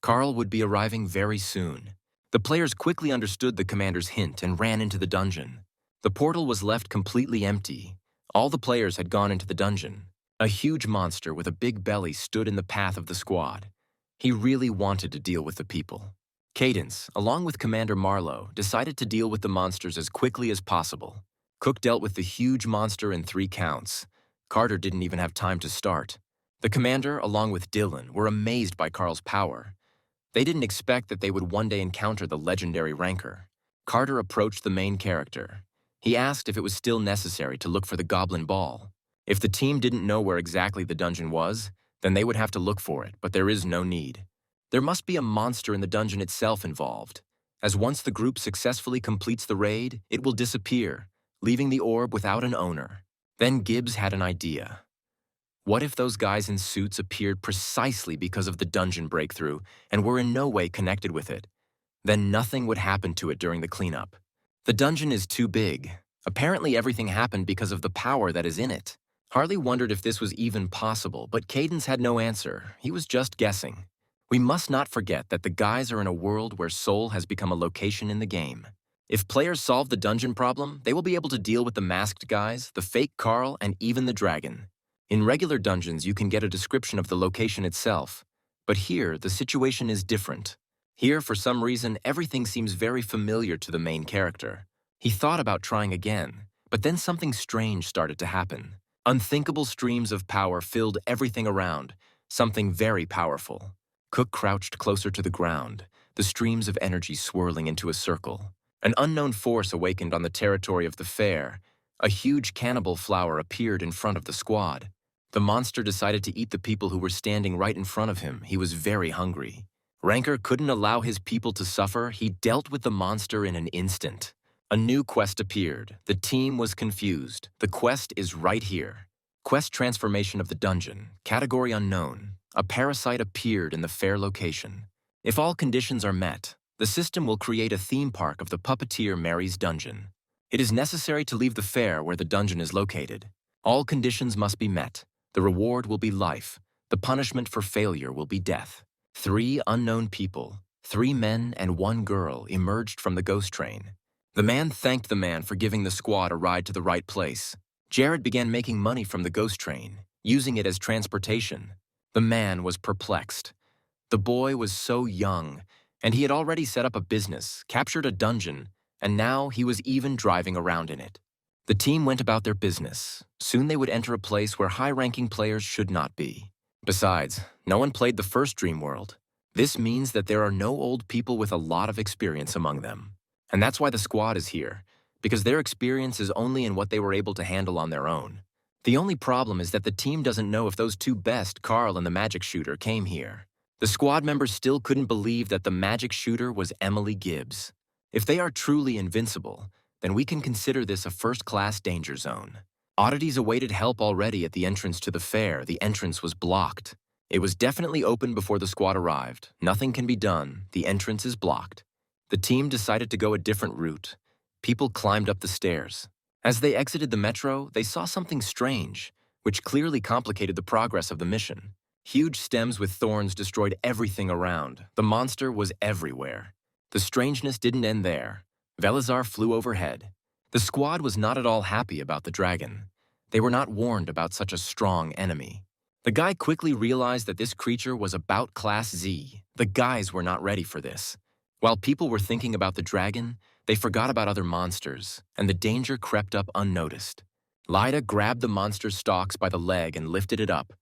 Carl would be arriving very soon. The players quickly understood the commander's hint and ran into the dungeon. The portal was left completely empty. All the players had gone into the dungeon. A huge monster with a big belly stood in the path of the squad. He really wanted to deal with the people. Cadence, along with Commander Marlowe, decided to deal with the monsters as quickly as possible. Cook dealt with the huge monster in 3 counts. Carter didn't even have time to start. The commander, along with Dylan, were amazed by Carl's power. They didn't expect that they would one day encounter the legendary Rancor. Carter approached the main character. He asked if it was still necessary to look for the Goblin Ball. If the team didn't know where exactly the dungeon was, then they would have to look for it, but there is no need. There must be a monster in the dungeon itself involved, as once the group successfully completes the raid, it will disappear, leaving the orb without an owner. Then Gibbs had an idea. What if those guys in suits appeared precisely because of the dungeon breakthrough and were in no way connected with it? Then nothing would happen to it during the cleanup. The dungeon is too big. Apparently everything happened because of the power that is in it. Harley wondered if this was even possible, but Cadence had no answer. He was just guessing. We must not forget that the guys are in a world where Seoul has become a location in the game. If players solve the dungeon problem, they will be able to deal with the masked guys, the fake Carl, and even the dragon. In regular dungeons, you can get a description of the location itself. But here, the situation is different. Here, for some reason, everything seems very familiar to the main character. He thought about trying again, but then something strange started to happen. Unthinkable streams of power filled everything around, something very powerful. Cook crouched closer to the ground, the streams of energy swirling into a circle. An unknown force awakened on the territory of the fair. A huge cannibal flower appeared in front of the squad. The monster decided to eat the people who were standing right in front of him. He was very hungry. Ranker couldn't allow his people to suffer. He dealt with the monster in an instant. A new quest appeared. The team was confused. The quest is right here. Quest transformation of the dungeon. Category unknown. A parasite appeared in the fair location. If all conditions are met, the system will create a theme park of the puppeteer Mary's dungeon. It is necessary to leave the fair where the dungeon is located. All conditions must be met. The reward will be life. The punishment for failure will be death. 3 unknown people, 3 men and 1 girl, emerged from the ghost train. The man thanked the man for giving the squad a ride to the right place. Jared began making money from the ghost train, using it as transportation. The man was perplexed. The boy was so young, and he had already set up a business, captured a dungeon, and now he was even driving around in it. The team went about their business. Soon they would enter a place where high-ranking players should not be. Besides, no one played the first Dream World. This means that there are no old people with a lot of experience among them. And that's why the squad is here, because their experience is only in what they were able to handle on their own. The only problem is that the team doesn't know if those 2 best, Carl and the magic shooter, came here. The squad members still couldn't believe that the magic shooter was Emily Gibbs. If they are truly invincible, then we can consider this a first-class danger zone. Oddities awaited help already at the entrance to the fair. The entrance was blocked. It was definitely open before the squad arrived. Nothing can be done. The entrance is blocked. The team decided to go a different route. People climbed up the stairs. As they exited the metro, they saw something strange, which clearly complicated the progress of the mission. Huge stems with thorns destroyed everything around. The monster was everywhere. The strangeness didn't end there. Velazar flew overhead. The squad was not at all happy about the dragon. They were not warned about such a strong enemy. The guy quickly realized that this creature was about Class Z. The guys were not ready for this. While people were thinking about the dragon, they forgot about other monsters, and the danger crept up unnoticed. Lyda grabbed the monster's stalks by the leg and lifted it up.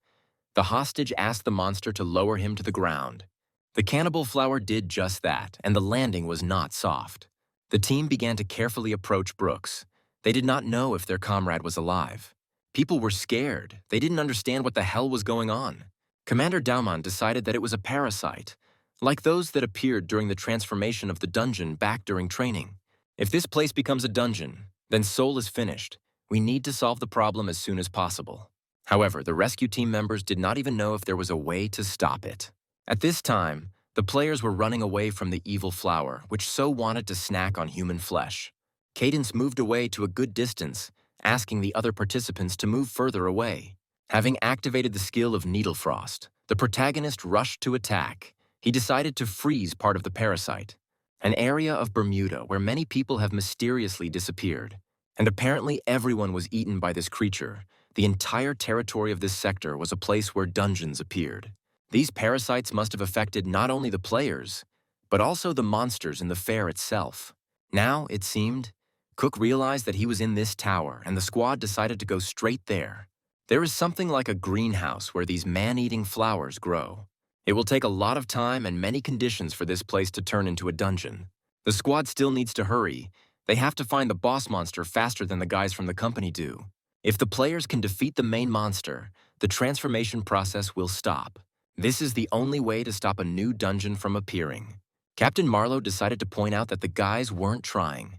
The hostage asked the monster to lower him to the ground. The cannibal flower did just that, and the landing was not soft. The team began to carefully approach Brooks. They did not know if their comrade was alive. People were scared. They didn't understand what the hell was going on. Commander Dauman decided that it was a parasite, like those that appeared during the transformation of the dungeon back during training. If this place becomes a dungeon, then Seoul is finished. We need to solve the problem as soon as possible. However, the rescue team members did not even know if there was a way to stop it. At this time, the players were running away from the evil flower, which so wanted to snack on human flesh. Cadence moved away to a good distance, asking the other participants to move further away. Having activated the skill of Needle Frost, the protagonist rushed to attack. He decided to freeze part of the parasite, an area of Bermuda where many people have mysteriously disappeared. And apparently everyone was eaten by this creature. The entire territory of this sector was a place where dungeons appeared. These parasites must have affected not only the players, but also the monsters in the fair itself. Now, it seemed, Cook realized that he was in this tower, and the squad decided to go straight there. There is something like a greenhouse where these man-eating flowers grow. It will take a lot of time and many conditions for this place to turn into a dungeon. The squad still needs to hurry. They have to find the boss monster faster than the guys from the company do. If the players can defeat the main monster, the transformation process will stop. This is the only way to stop a new dungeon from appearing. Captain Marlowe decided to point out that the guys weren't trying.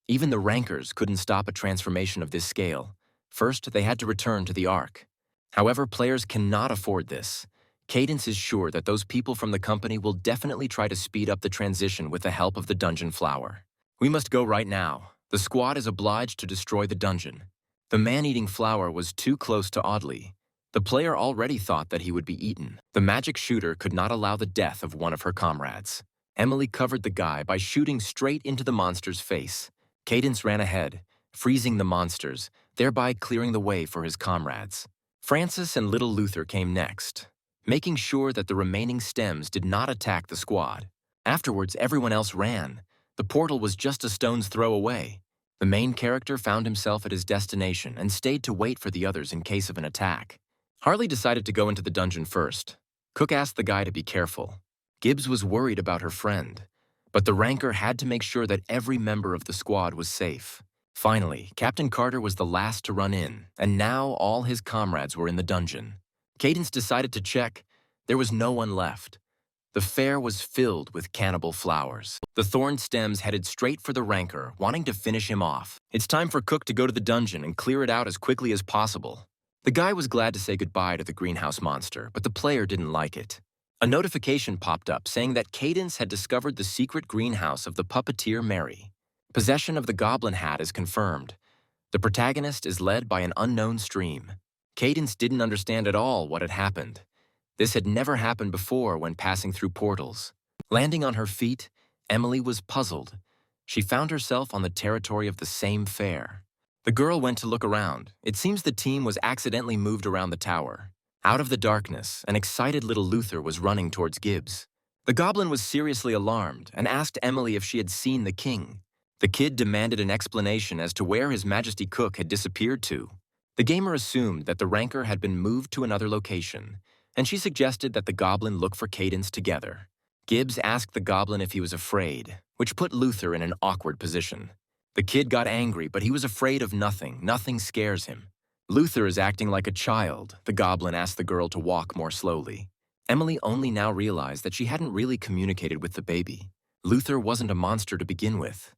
Even the rankers couldn't stop a transformation of this scale. First, they had to return to the Ark. However, players cannot afford this. Cadence is sure that those people from the company will definitely try to speed up the transition with the help of the dungeon flower. We must go right now. The squad is obliged to destroy the dungeon. The man-eating flower was too close to Audley. The player already thought that he would be eaten. The magic shooter could not allow the death of one of her comrades. Emily covered the guy by shooting straight into the monster's face. Cadence ran ahead, freezing the monsters, thereby clearing the way for his comrades. Francis and Little Luther came next, making sure that the remaining stems did not attack the squad. Afterwards, everyone else ran. The portal was just a stone's throw away. The main character found himself at his destination and stayed to wait for the others in case of an attack. Harley decided to go into the dungeon first. Cook asked the guy to be careful. Gibbs was worried about her friend, But the ranker had to make sure that every member of the squad was safe. Finally, Captain Carter was the last to run in, and now all his comrades were in the dungeon. Cadence decided to check. There was no one left. The fair was filled with cannibal flowers. The thorn stems headed straight for the ranker, wanting to finish him off. It's time for Cook to go to the dungeon and clear it out as quickly as possible. The guy was glad to say goodbye to the greenhouse monster, but the player didn't like it. A notification popped up saying that Cadence had discovered the secret greenhouse of the puppeteer Mary. Possession of the goblin hat is confirmed. The protagonist is led by an unknown stream. Cadence didn't understand at all what had happened. This had never happened before when passing through portals. Landing on her feet, Emily was puzzled. She found herself on the territory of the same fair. The girl went to look around. It seems the team was accidentally moved around the tower. Out of the darkness, an excited little Luther was running towards Gibbs. The goblin was seriously alarmed and asked Emily if she had seen the king. The kid demanded an explanation as to where His Majesty Cook had disappeared to. The gamer assumed that the ranker had been moved to another location, and she suggested that the goblin look for Cadence together. Gibbs asked the goblin if he was afraid, which put Luther in an awkward position. The kid got angry, but he was afraid of nothing. Nothing scares him. Luther is acting like a child. The goblin asked the girl to walk more slowly. Emily only now realized that she hadn't really communicated with the baby. Luther wasn't a monster to begin with.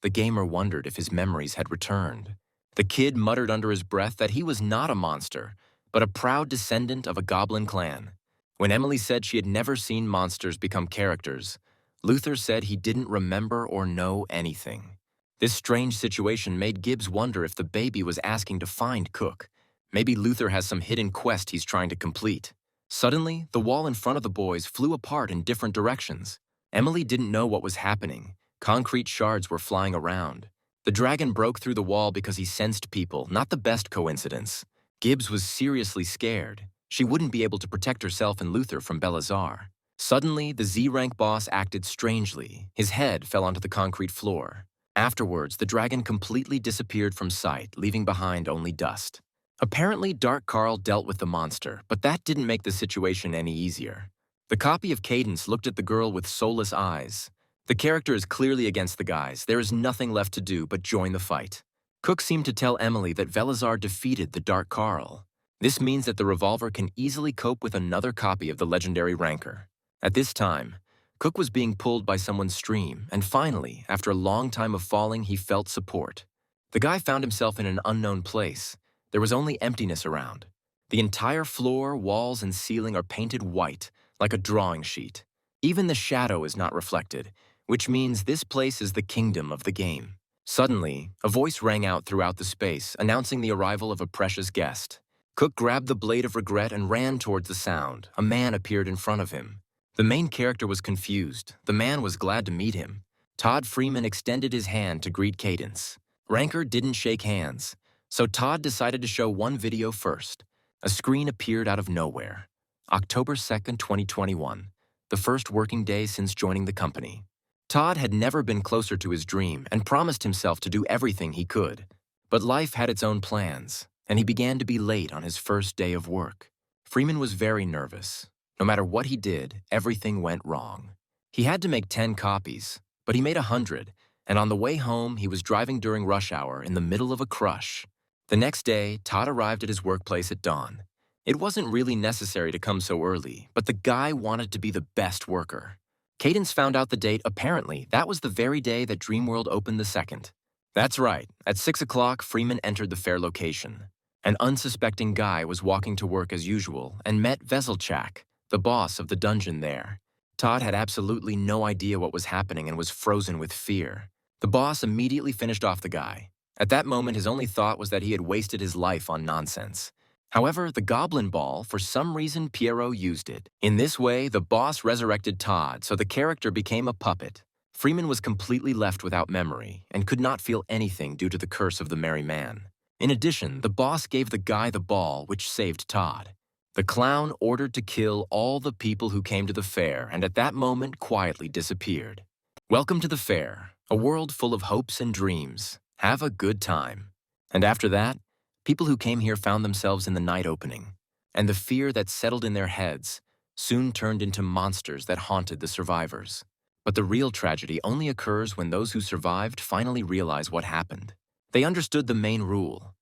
The gamer wondered if his memories had returned. The kid muttered under his breath that he was not a monster, but a proud descendant of a goblin clan. When Emily said she had never seen monsters become characters, Luther said he didn't remember or know anything. This strange situation made Gibbs wonder if the baby was asking to find Cook. Maybe Luther has some hidden quest he's trying to complete. Suddenly, the wall in front of the boys flew apart in different directions. Emily didn't know what was happening. Concrete shards were flying around. The dragon broke through the wall because he sensed people, not the best coincidence. Gibbs was seriously scared. She wouldn't be able to protect herself and Luther from Belazar. Suddenly, the Z-rank boss acted strangely. His head fell onto the concrete floor. Afterwards, the dragon completely disappeared from sight, leaving behind only dust. Apparently, Dark Carl dealt with the monster, but that didn't make the situation any easier. The copy of Cadence looked at the girl with soulless eyes. The character is clearly against the guys. There is nothing left to do but join the fight. Cook seemed to tell Emily that Velazar defeated the Dark Carl. This means that the revolver can easily cope with another copy of the legendary ranker. At this time, Cook was being pulled by someone's stream, and finally, after a long time of falling, he felt support. The guy found himself in an unknown place. There was only emptiness around. The entire floor, walls, and ceiling are painted white, like a drawing sheet. Even the shadow is not reflected, which means this place is the kingdom of the game. Suddenly, a voice rang out throughout the space, announcing the arrival of a precious guest. Cook grabbed the blade of regret and ran towards the sound. A man appeared in front of him. The main character was confused. The man was glad to meet him. Todd Freeman extended his hand to greet Cadence. Ranker didn't shake hands, so Todd decided to show one video first. A screen appeared out of nowhere. October 2nd, 2021, the first working day since joining the company. Todd had never been closer to his dream and promised himself to do everything he could. But life had its own plans, and he began to be late on his first day of work. Freeman was very nervous. No matter what he did, everything went wrong. He had to make 10 copies, but he made 100, and on the way home, he was driving during rush hour in the middle of a crush. The next day, Todd arrived at his workplace at dawn. It wasn't really necessary to come so early, but the guy wanted to be the best worker. Cadence found out the date. Apparently, that was the very day that Dreamworld opened the second. That's right. At 6 o'clock, Freeman entered the fair location. An unsuspecting guy was walking to work as usual and met Veselchak, the boss of the dungeon there. Todd had absolutely no idea what was happening and was frozen with fear. The boss immediately finished off the guy. At that moment, his only thought was that he had wasted his life on nonsense. However, the goblin ball, for some reason, Pierrot used it. In this way, the boss resurrected Todd, so the character became a puppet. Freeman was completely left without memory and could not feel anything due to the curse of the merry man. In addition, the boss gave the guy the ball, which saved Todd. The clown ordered to kill all the people who came to the fair and at that moment quietly disappeared. Welcome to the fair, a world full of hopes and dreams. Have a good time. And after that, people who came here found themselves in the night opening, and the fear that settled in their heads soon turned into monsters that haunted the survivors. But the real tragedy only occurs when those who survived finally realize what happened. They understood the main rule.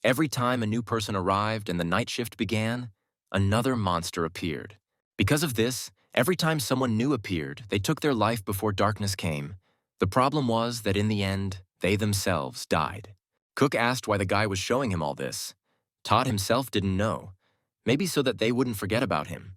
Every time a new person arrived and the night shift began, another monster appeared. Because of this, every time someone new appeared, they took their life before darkness came. The problem was that in the end, they themselves died. Cook asked why the guy was showing him all this. Todd himself didn't know. Maybe so that they wouldn't forget about him.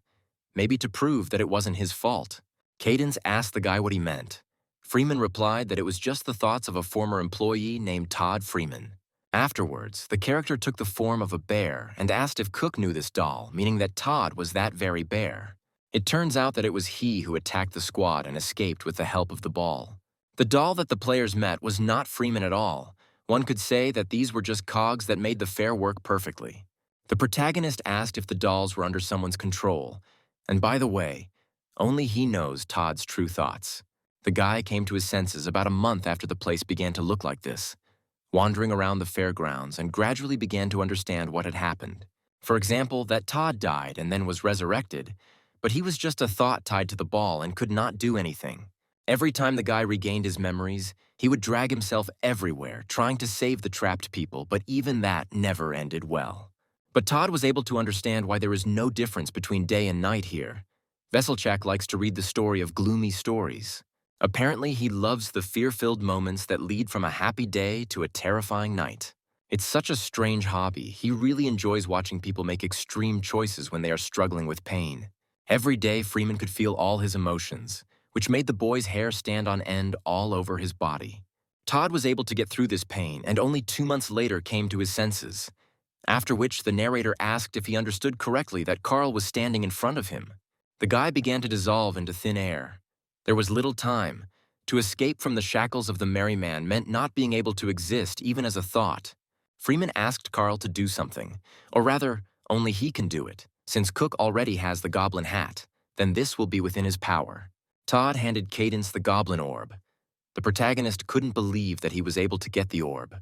Maybe to prove that it wasn't his fault. Cadence asked the guy what he meant. Freeman replied that it was just the thoughts of a former employee named Todd Freeman. Afterwards, the character took the form of a bear and asked if Cook knew this doll, meaning that Todd was that very bear. It turns out that it was he who attacked the squad and escaped with the help of the ball. The doll that the players met was not Freeman at all. One could say that these were just cogs that made the fair work perfectly. The protagonist asked if the dolls were under someone's control. And by the way, only he knows Todd's true thoughts. The guy came to his senses about a month after the place began to look like this, wandering around the fairgrounds, and gradually began to understand what had happened. For example, that Todd died and then was resurrected, but he was just a thought tied to the ball and could not do anything. Every time the guy regained his memories, he would drag himself everywhere, trying to save the trapped people, but even that never ended well. But Todd was able to understand why there is no difference between day and night here. Veselchak likes to read the story of gloomy stories. Apparently, he loves the fear-filled moments that lead from a happy day to a terrifying night. It's such a strange hobby. He really enjoys watching people make extreme choices when they are struggling with pain. Every day, Freeman could feel all his emotions, which made the boy's hair stand on end all over his body. Todd was able to get through this pain and only 2 months later came to his senses, after which the narrator asked if he understood correctly that Carl was standing in front of him. The guy began to dissolve into thin air. There was little time. To escape from the shackles of the merry man meant not being able to exist even as a thought. Freeman asked Carl to do something, or rather, only he can do it. Since Cook already has the goblin hat, then this will be within his power. Todd handed Cadence the goblin orb. The protagonist couldn't believe that he was able to get the orb.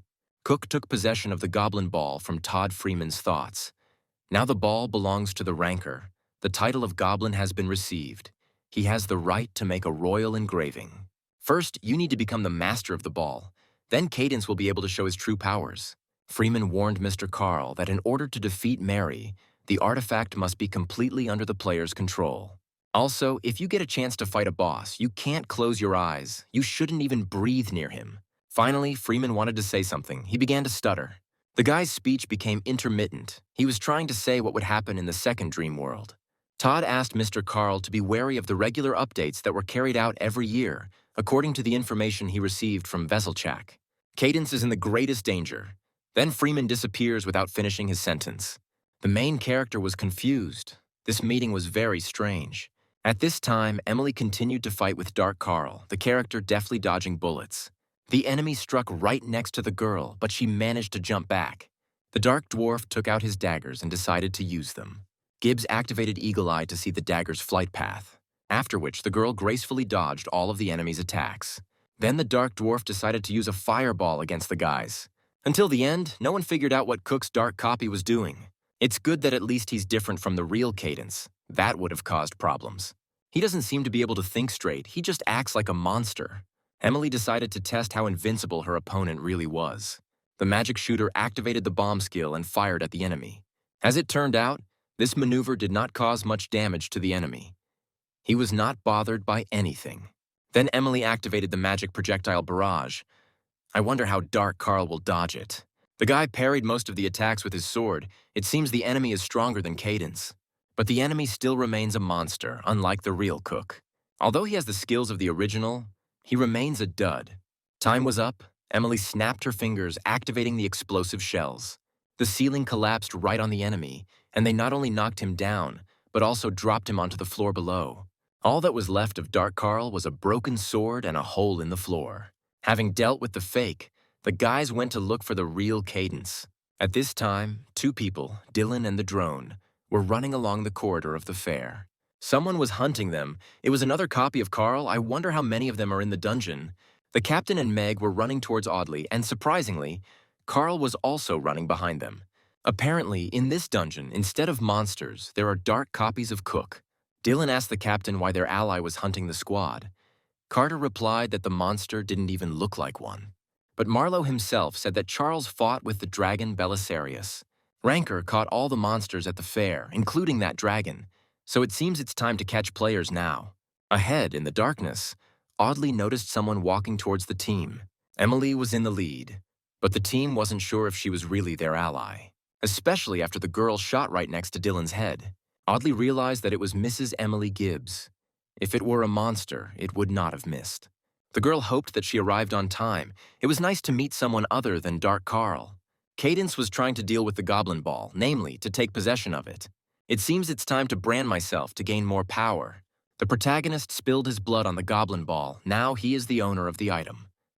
Cook took possession of the goblin ball from Todd Freeman's thoughts. Now the ball belongs to the ranker. The title of goblin has been received. He has the right to make a royal engraving. First, you need to become the master of the ball. Then Cadence will be able to show his true powers. Freeman warned Mr. Carl that in order to defeat Mary, the artifact must be completely under the player's control. Also, if you get a chance to fight a boss, you can't close your eyes. You shouldn't even breathe near him. Finally, Freeman wanted to say something. He began to stutter. The guy's speech became intermittent. He was trying to say what would happen in the second dream world. Todd asked Mr. Carl to be wary of the regular updates that were carried out every year, according to the information he received from Veselchak. Cadence is in the greatest danger. Then Freeman disappears without finishing his sentence. The main character was confused. This meeting was very strange. At this time, Emily continued to fight with Dark Carl, the character deftly dodging bullets. The enemy struck right next to the girl, but she managed to jump back. The Dark Dwarf took out his daggers and decided to use them. Gibbs activated Eagle Eye to see the dagger's flight path, after which the girl gracefully dodged all of the enemy's attacks. Then the Dark Dwarf decided to use a fireball against the guys. Until the end, no one figured out what Cook's dark copy was doing. It's good that at least he's different from the real Cadence. That would have caused problems. He doesn't seem to be able to think straight, he just acts like a monster. Emily decided to test how invincible her opponent really was. The magic shooter activated the bomb skill and fired at the enemy. As it turned out, this maneuver did not cause much damage to the enemy. He was not bothered by anything. Then Emily activated the magic projectile barrage. I wonder how Dark Carl will dodge it. The guy parried most of the attacks with his sword. It seems the enemy is stronger than Cadence. But the enemy still remains a monster, unlike the real Cook. Although he has the skills of the original, he remains a dud. Time was up. Emily snapped her fingers, activating the explosive shells. The ceiling collapsed right on the enemy, and they not only knocked him down, but also dropped him onto the floor below. All that was left of Dark Carl was a broken sword and a hole in the floor. Having dealt with the fake, the guys went to look for the real Cadence. At this time, 2 people, Dylan and the drone, were running along the corridor of the fair. Someone was hunting them. It was another copy of Carl. I wonder how many of them are in the dungeon. The captain and Meg were running towards Audley, and surprisingly, Carl was also running behind them. Apparently, in this dungeon, instead of monsters, there are dark copies of Cook. Dylan asked the captain why their ally was hunting the squad. Carter replied that the monster didn't even look like one. But Marlowe himself said that Charles fought with the dragon Belisarius. Ranker caught all the monsters at the fair, including that dragon, so it seems it's time to catch players now. Ahead, in the darkness, Audley noticed someone walking towards the team. Emily was in the lead, but the team wasn't sure if she was really their ally, especially after the girl shot right next to Dylan's head. Audley realized that it was Mrs. Emily Gibbs. If it were a monster, it would not have missed. The girl hoped that she arrived on time. It was nice to meet someone other than Dark Carl. Cadence was trying to deal with the goblin ball, namely, to take possession of it. It seems it's time to brand myself to gain more power. The protagonist spilled his blood on the goblin ball. Now he is the owner of the item.